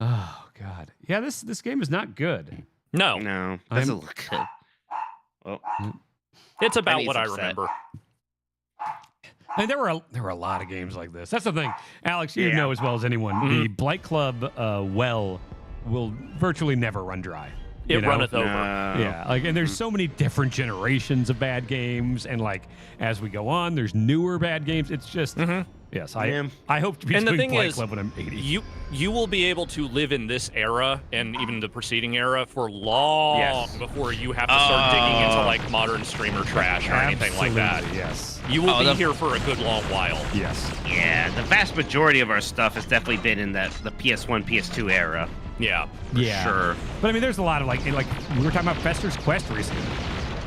Oh God. Yeah, this game is not good. No, No, doesn't look good. Well, it's about Benny's what I upset. remember. I mean, there were a lot of games like this. That's the thing, Alex. You Yeah. know as well as anyone, the Blight Club well will virtually never run dry. you It know? runneth over. Yeah, like, and there's so many different generations of bad games, and like as we go on, there's newer bad games. It's just yes, I hope to be And the doing thing Blight is, Club when I'm 80. you will be able to live in this era and even the preceding era for long Yes. before you have to start digging into like modern streamer trash or anything like that. Absolutely, Yes. You will be the- here for a good long while. Yes. Yeah, the vast majority of our stuff has definitely been in the PS1, PS2 era. Yeah. Yeah. Sure. But I mean, there's a lot of like we were talking about Fester's Quest recently.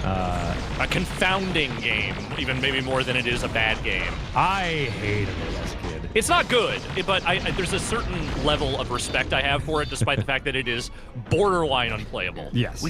A confounding game, even maybe more than it is a bad game. I hated it as a kid. It's not good, but there's a certain level of respect I have for it, despite the fact that it is borderline unplayable. Yes.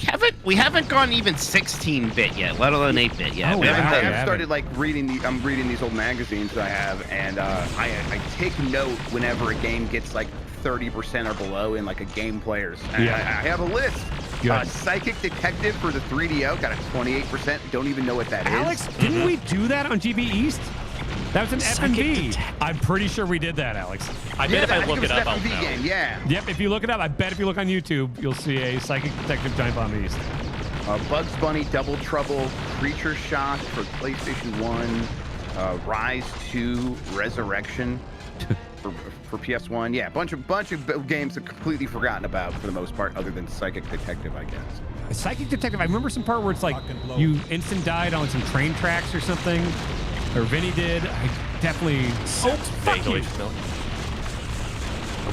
We haven't gone even 16-bit yet, let alone 8-bit yet. Oh, We wow. haven't I've done- Yeah. started like I'm reading these old magazines that I have, and I take note whenever a game gets like 30% or below in like a game players. And Yeah. I have a list. Good. Psychic Detective for the 3DO got a 28%. Don't even know what that is. Alex, didn't we do that on GB East? That was an Psychic FMV. Detective. I'm pretty sure we did that, Alex. I bet if I think look was it an up, I'll FMV know. game. Yeah. Yep, if you look it up, I bet if you look on YouTube, you'll see a Psychic Detective Giant Bomb East. Bugs Bunny Double Trouble, Creature Shock for PlayStation 1, Rise 2, Resurrection for PS1. Yeah, bunch of games I've completely forgotten about for the most part, other than Psychic Detective, I guess. A Psychic Detective, I remember some part where it's like Lock and load. you instant died on some train tracks or something. Or Vinny did. I definitely. Oh, fuck Vaguely you. familiar.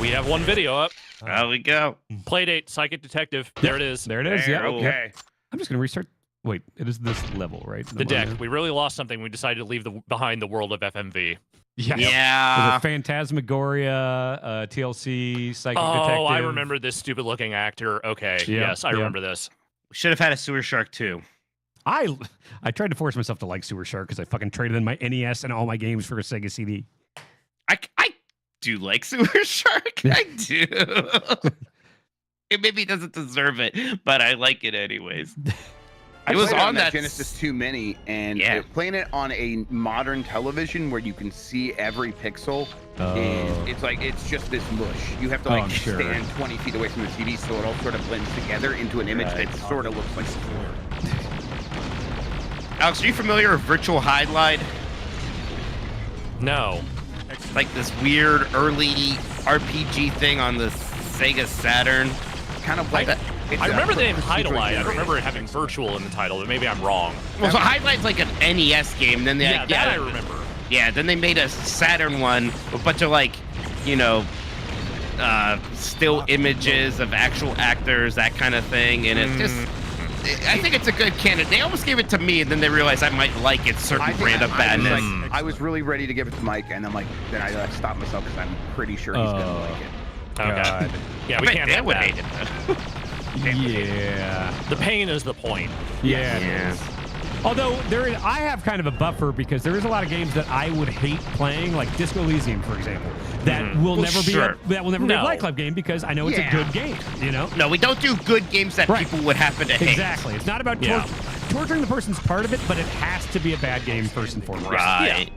We have one video up. There we go. Playdate, Psychic Detective. There it is. There it is. Yeah. Okay. I'm just going to restart. Wait, it is this level, right? The deck. We really lost something. We decided to leave behind the world of FMV. Yeah. Yeah. There's a Phantasmagoria, TLC, Psychic Detective. Oh, I remember this stupid-looking actor. Okay, Yeah, yes, I yeah. remember this. We should have had a Sewer Shark too. I tried to force myself to like Sewer Shark because I fucking traded in my NES and all my games for a Sega CD. I do like Sewer Shark. I do. It maybe doesn't deserve it, but I like it anyways. It was played on that Genesis 2 Mini, and Yeah. playing it on a modern television where you can see every pixel, and it's just this mush. You have to Oh, like I'm sure. stand 20 feet away from the TV, so it all sort of blends together into an image that sort of looks like. Alex, are you familiar with Virtual Highlight? No. Like this weird early RPG thing on the Sega Saturn. Kind of like I remember the name procedurally Hydolite. I don't generated. remember it having virtual in the title, but maybe I'm wrong. Well, so Highlight's like an NES game. Then they Yeah, that I remember. Yeah, then they made a Saturn one with a bunch of like, you know, still images of actual actors, that kind of thing, and it's just. I think it's a good candidate. They almost gave it to me, and then they realized I might like its certain I think brand of badness. I was really ready to give it to Mike, and I'm like, then I stopped myself because I'm pretty sure he's gonna like it. Okay. God. Yeah, I we bet can't Dan have would that. hate it. Yeah. The pain is the point. Yeah. Yeah. Although I have kind of a buffer because there is a lot of games that I would hate playing, like Disco Elysium, for example. That will Well, never sure. be a No. Blight Club game because I know it's a Yeah. good game. You know. No, we don't do good games that Right. people would happen to hate. Exactly. It's not about Yeah. torturing the person's part of it, but it has to be a bad game first and foremost. Right.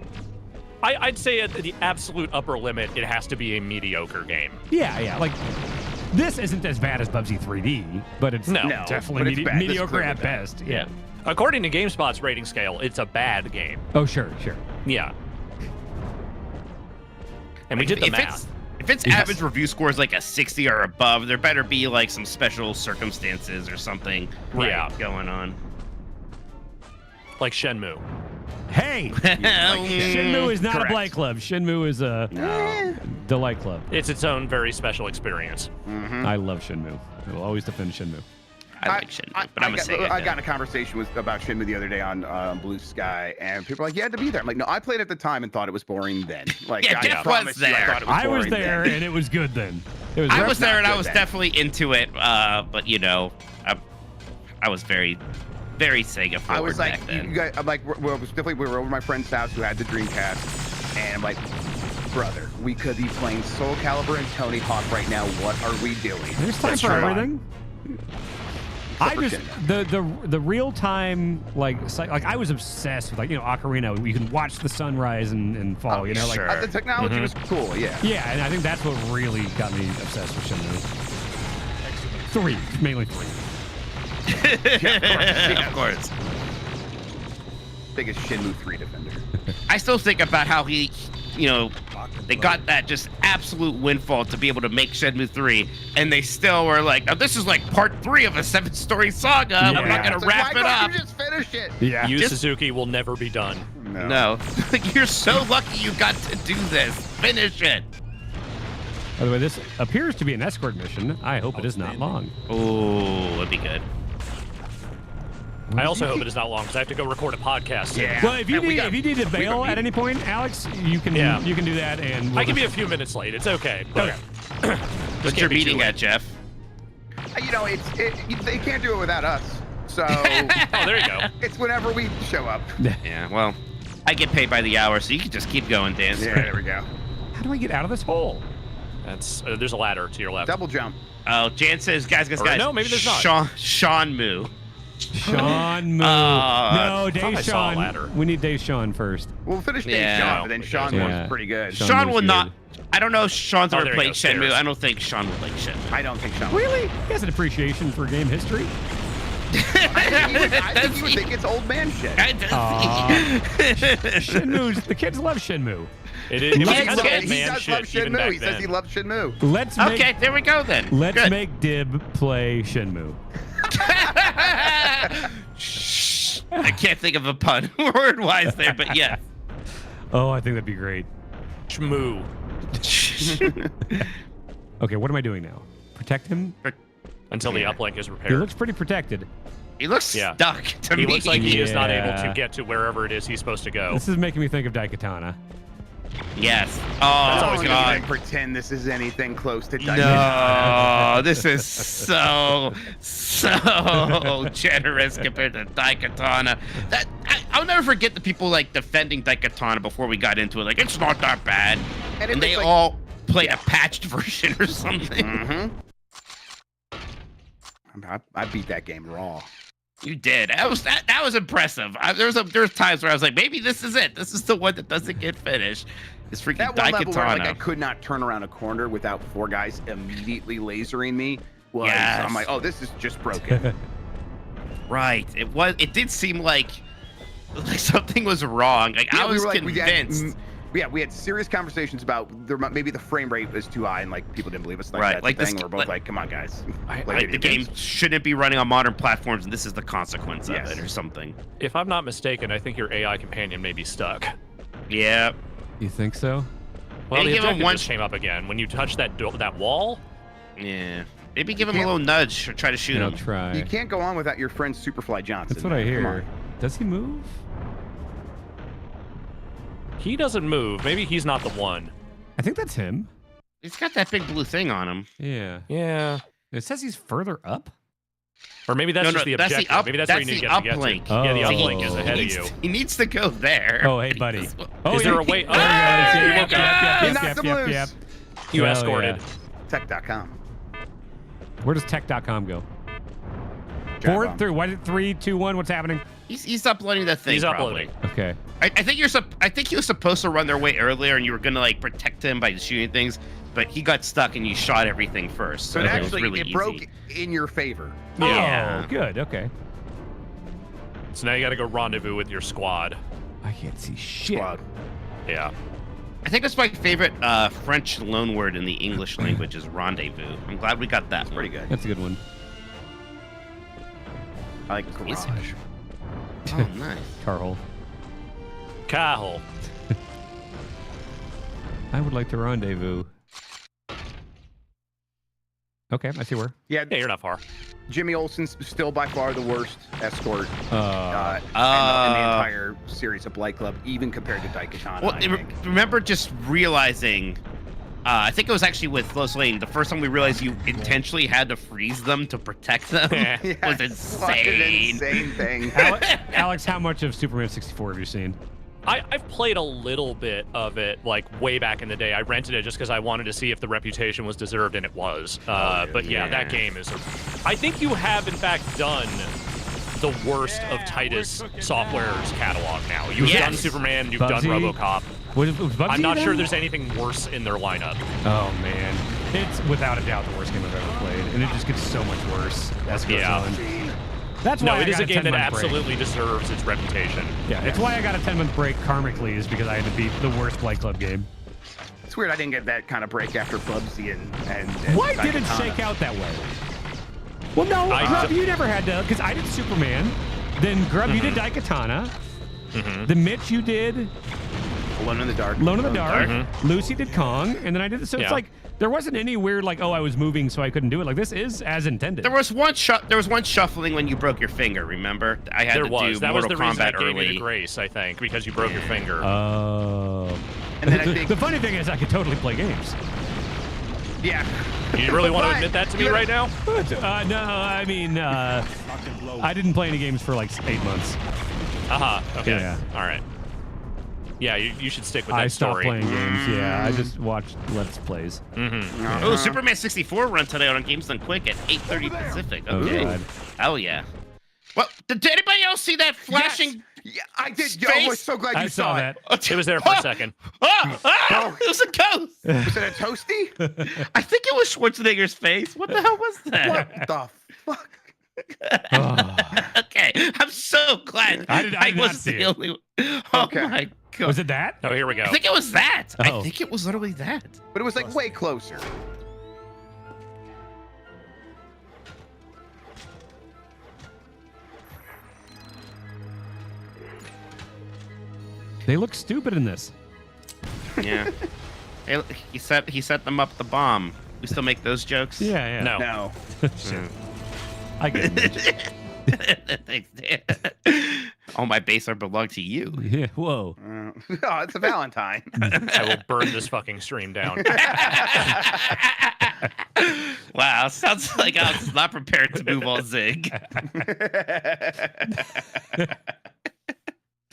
I'd say at the absolute upper limit, it has to be a mediocre game. Yeah, yeah. Like this isn't as bad as Bubsy 3D, but it's No, definitely but it's bad. This is mediocre clearly at bad. best. Yeah. According to GameSpot's rating scale, it's a bad game. Oh, sure, sure. Yeah. And we did the math. If its Yes. average review score is like a 60 or above, there better be like some special circumstances or something Yeah. going on. Like Shenmue. Hey, Shenmue is not Correct. a Blight Club. Shenmue is a Delight Club. It's its own very special experience. I love Shenmue. I will always defend Shenmue. I like Shenmue, but I'm a Sega I guy. got in a conversation about Shenmue the other day on Blue Sky, and people are like, "You had to be there." I'm like, "No, I played at the time and thought it was boring then." Like, Yeah, I Jeff promise was you, I there. thought it was I was boring there, then. and it was good then. It was. I rough. was there and I good was then. definitely into it, but you know, I was very, very Sega forward I was like, back then. you guys, I'm like, we were over at my friend's house who had the Dreamcast, and I'm like, brother. We could be playing Soul Calibur and Tony Hawk right now. What are we doing? There's time for everything. I just the real time like I was obsessed with Ocarina. You can watch the sunrise and fall. Sure. The technology was cool. Yeah. Yeah, and I think that's what really got me obsessed with Shenmue. 3, mainly 3. Yeah, of course. Biggest Shenmue 3 defender. I still think about how they got that just absolute windfall to be able to make Shenmue 3, and they still were like, oh, this is like part 3 of a 7-story saga. Yeah. We're not gonna wrap it up. You just finish it. Yeah. Yu Suzuki will never be done. No. You're so lucky you got to do this. Finish it. By the way, this appears to be an escort mission. I hope it is not long. Oh, that'd be good. I also hope it is not long because I have to go record a podcast soon. Yeah. Well, if you need to bail at any point, Alex, you can do that, and I can be a few minutes late. It's okay. But What's your meeting at, Jeff? They can't do it without us. So Oh, there you go. it's whenever we show up. Yeah, well, I get paid by the hour, so you can just keep going, Dan. Yeah, there we go. How do I get out of this hole? That's there's a ladder to your left. Double jump. Oh, Jan says, guys. No, maybe there's not. Sean Moo. Sean Moo. No, I thought I saw a Deshaun. ladder. We need Deshaun first. We'll finish Dave Yeah. Sean, but then Sean Yeah. was pretty good. Sean will Moo's not. good. I don't know if Sean's Oh, ever there you played go, Shenmue. stairs. I don't think Sean would like Shenmue. I don't think Sean. would. Really? He has an appreciation for game history. I think he would think it's old man shit. Shenmue's. The kids love Shenmue. It was Let's kind of get- old He man does shit love even Shenmue. back He says then. he loves Shenmue. Let's make Okay, there we go then. let's Good. make Dib play Shenmue. Shh. I can't think of a pun word-wise there, but yeah. Oh, I think that'd be great. Shmoo. Okay, what am I doing now? Protect him? Until the uplink is He repaired. looks pretty protected. He looks Yeah. stuck to He me. looks like he is not able Yeah. to get to wherever it is he's supposed to go. This is making me think of Daikatana. Yes. always Oh, gonna God. Pretend this is anything close to Diamond. No, this is so generous compared to Daikatana. I'll never forget the people like defending Daikatana before we got into it. Like, it's not that bad. And And they like, all played a patched version or something. Mm-hmm. I beat that game raw. You did. That was impressive. There was times where I was like, maybe this is it. This is the one that doesn't get finished. It's freaking That one level where like I Daikatana. could not turn around a corner without 4 guys immediately lasering me. Was Yes. I'm like, oh, this is just broken. Right. It did seem like something was wrong. Like I was convinced. We had serious conversations about maybe the frame rate was too high and like people didn't believe us. Like, Right, that's like the this- thing. We're both like, come on, guys. Like the game shouldn't be running on modern platforms, and this is the consequence of it, or something. If I'm not mistaken, I think your AI companion may be stuck. Yeah. You think so? Well, Maybe the give him objective one- just came up again. When you touch that wall, Yeah. Maybe give him a little nudge or try to shoot I'll him. try. You can't go on without your friend Superfly Johnson. That's what I man. Come hear. on. Does he move? he doesn't move. Maybe he's not the one. I think that's him. He's got that big blue thing on him. Yeah. Yeah. It says he's further up. Or maybe that's No, just no, the that's the objective. up- Maybe that's where you that's need the to get uplink. to. Yeah, the Oh. uplink is ahead of you. He needs to go there. Oh, hey, buddy. Oh, Is there a way? There he goes. There Yep, you yep, He yep, knocked yep, him yep, loose. yep. You Hell escorted. yeah. Tech.com. Where does tech.com go? Giant Forward bomb. through. What? 3, 2, 1. What's happening? He's uploading that thing. He's probably. uploading. Okay. I think I think he was supposed to run their way earlier, and you were gonna like protect him by shooting things, but he got stuck, and you shot everything first. So it it was actually really it easy. broke in your favor. Yeah. Oh, good. Okay. So now you got to go rendezvous with your squad. I can't see shit. Squad. Yeah. I think that's my favorite French loanword in the English language is rendezvous. I'm glad we got that. Pretty good. That's a good one. I like garage. Oh, nice. Carhole. Cahill. I would like to rendezvous. Okay, I see where. Yeah, Yeah, you're not far. Jimmy Olsen's still by far the worst escort in the Uh, entire series of Blight Club, even compared to Daikatana. Well, I think. remember just realizing, I think it was actually with Los Lane, the first time we realized you intentionally had to freeze them to protect them Yeah. was What an insane. insane thing. Alex, how much of Superman 64 have you seen? I've played a little bit of it, like way back in the day. I rented it just because I wanted to see if the reputation was deserved, and it was. But yeah, that game is. I think you have in fact done the worst of Titus Software's catalog now. You've done Superman, you've Bugsy? done RoboCop. Was Bugsy I'm not then? sure there's anything worse in their lineup. Oh man, it's without a doubt the worst game I've ever played, and it just gets so much worse as it goes on. That's why No, it I is got a game that 10-month break. absolutely deserves its reputation. Yeah, it's why I got a 10-month break karmically, is because I had to beat the worst Blight Club game. It's weird I didn't get that kind of break after Bubsy and Why did it Daikatana. shake out that way? Well, no, Grub, you never had to, because I did Superman, then Grub, you did Daikatana, then Mitch, you did Alone in the Dark. Lone in the Dark, Lucy did Kong, and then I did it. So it's like, there wasn't any weird, like, oh, I was moving so I couldn't do it. Like, this is as intended. There was one shuffling when you broke your finger. Remember? I had to do That Mortal was the reason I Kombat gave you early. the grace, I think, because you broke your finger. Oh. And then I think, The funny thing is, I could totally play games. yeah. You really want to But admit that to me you right now? No, I mean, Lock and load. I didn't play any games for like 8 months. Okay. Yeah. All right. Yeah, you should stick with that I stopped story. playing games. Yeah, I just watched Let's Plays. Oh, Superman 64 run today on Games Done Quick at 8:30 Pacific. Oh, Okay. God. Hell yeah. Well, did anybody else see that flashing? Yeah, I did. Space? Yo, I was so glad I you saw it. that. It was there for a second. Oh, it was a ghost. Was it a toasty? I think it was Schwarzenegger's face. What the hell was that? What the fuck? Oh. Okay, I'm so glad I did not was see the it. only one. Oh Okay. my god. Was it that? Oh, here we go. I think it was that. Oh. I think it was literally that. But it was like way closer. They look stupid in this. Yeah. Hey, he set them up the bomb. We still make those jokes? Yeah, yeah. No. No. Shit. I get it. Thanks, Dan. All my base are belong to you. Yeah, whoa. Oh, it's a Valentine. I will burn this fucking stream down. Wow, sounds like I was not prepared to move on Zig.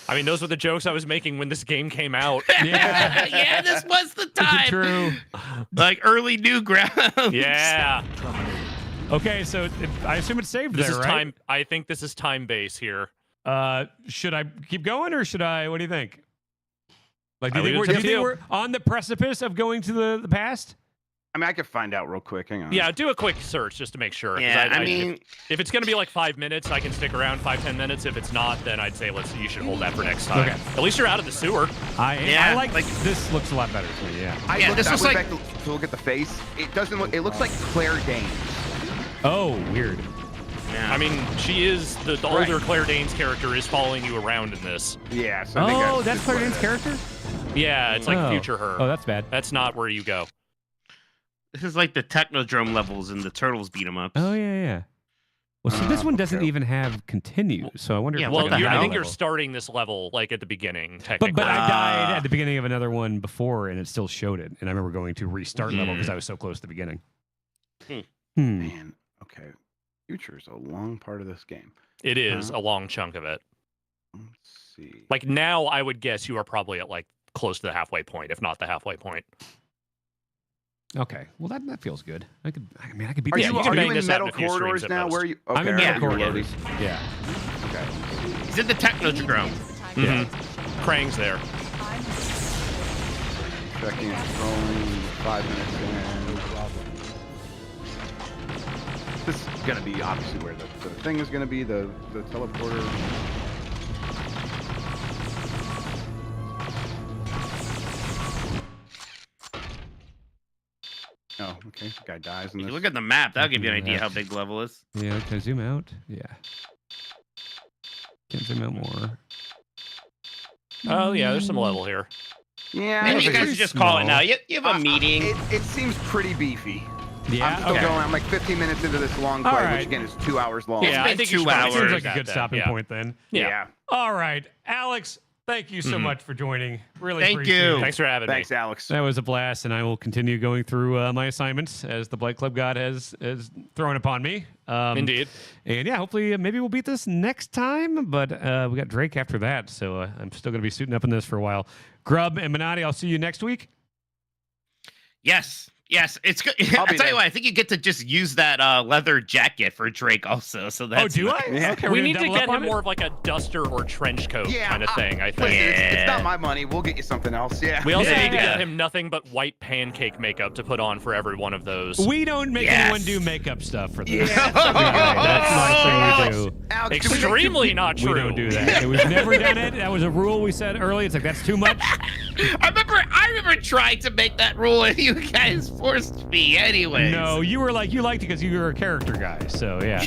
I mean, those were the jokes I was making when this game came out. Yeah. Yeah, this was the Is it time. true? Like early Newgrounds. Yeah. Okay, so I assume it's saved This there, is right? time. I think this is time base here. Should I keep going or should I? What do you think? Like, do I you leave think it to we're you. on the precipice of going to the past? I mean, I could find out real quick. Hang on. Yeah, do a quick search just to make sure. 'cause Yeah, I mean, if it's gonna be like 5 minutes, I can stick around 5-10 minutes. If it's not, then I'd say you should hold that for next time. Okay. At least you're out of the sewer. Yeah, I like like- this. Looks a lot better to me. Yeah. I Yeah, looked, this I was went like- back to look at the face. It doesn't look. It looks like Claire Danes. Oh, weird. yeah. I mean, she is the Right. older Claire Danes character is following you around in this. Yeah. So I think Oh, that's just Claire what it Danes' is. character. Yeah, it's like Oh. future her. Oh, that's bad. That's not where you go. this is like the Technodrome levels in the Turtles beat 'em ups. Oh yeah, yeah. Well, so this one doesn't okay. even have continue. So I wonder. Yeah, if Well, it's like the a hell? I think you're level. starting this level like at the beginning, technically. But I died at the beginning of another one before, and it still showed it. And I remember going to restart level because I was so close to the beginning. Hmm. Man. Okay. Future is a long part of this game. It is a long chunk of it. Let's see. Like now, I would guess you are probably at like close to the halfway point, if not the halfway point. Okay. Well, that feels good. I could beat Are this. Yeah, you, you can are bang you in this out in metal a few corridors streams at now? most. Where are you? I'm in okay, metal you're corridors. loading. Yeah. Okay. He's in the Technodrome. Mhm. Krang's there. Checking, scrolling, 5 minutes in. No problem. This is gonna be obviously where the thing is gonna be, the teleporter. Oh, okay. The guy dies in If this. you look at the map, that'll give you an idea Yeah. how big the level is. Yeah. Can I zoom out? Yeah. Can zoom out more. Oh yeah, there's some level here. Yeah, I Maybe don't you think guys it's- should just call it small. now. You have a meeting. It seems pretty beefy. Yeah. I'm still Okay. going. I'm like 15 minutes into this long All play, right. which again is 2 hours long. Yeah, I been think you 2 should probably hours. Seems do like a that good then, stopping yeah. point then. Yeah. All right, Alex. thank you so much for joining. Really Thank appreciate you. it. Thanks for having me. Thanks, Alex. That was a blast, and I will continue going through my assignments as the Blight Club God has thrown upon me. Indeed. And yeah, hopefully maybe we'll beat this next time, but we got Drake after that, so I'm still going to be suiting up in this for a while. Grub and Minotti, I'll see you next week. Yes. Yes, it's good. I'll I'll be tell you there. what, I think you get to just use that leather jacket for Drake also. So that's Oh, do I? Yeah. Okay, We we're need gonna to double get up him on more it? of like a duster or trench coat Yeah, kind of thing, I Listen, think. it's not Yeah. my money. We'll get you something else. Yeah. We also Yeah. need to get him nothing but white pancake makeup to put on for every one of those. We don't make Yes. anyone do makeup stuff for this. Yeah. That's not a thing we do. Alex, can we make- Extremely not true. We don't do that. We've never done it. That was a rule we said early. It's like, that's too much. I remember trying to make that rule, and you guys forced me anyway. No, you were like, you liked it because you were a character guy. So, yeah.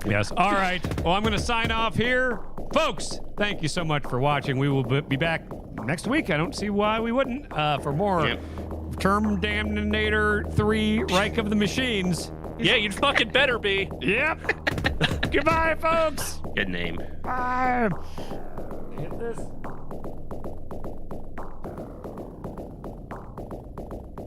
Yes. All right. Well, I'm going to sign off here. Folks, thank you so much for watching. We will be back next week. I don't see why we wouldn't for more Yep. TermDaninator 3 Ryck of the Machines. Yeah, you'd fucking better be. Yep. Goodbye, folks. Good name. Bye. Hit this.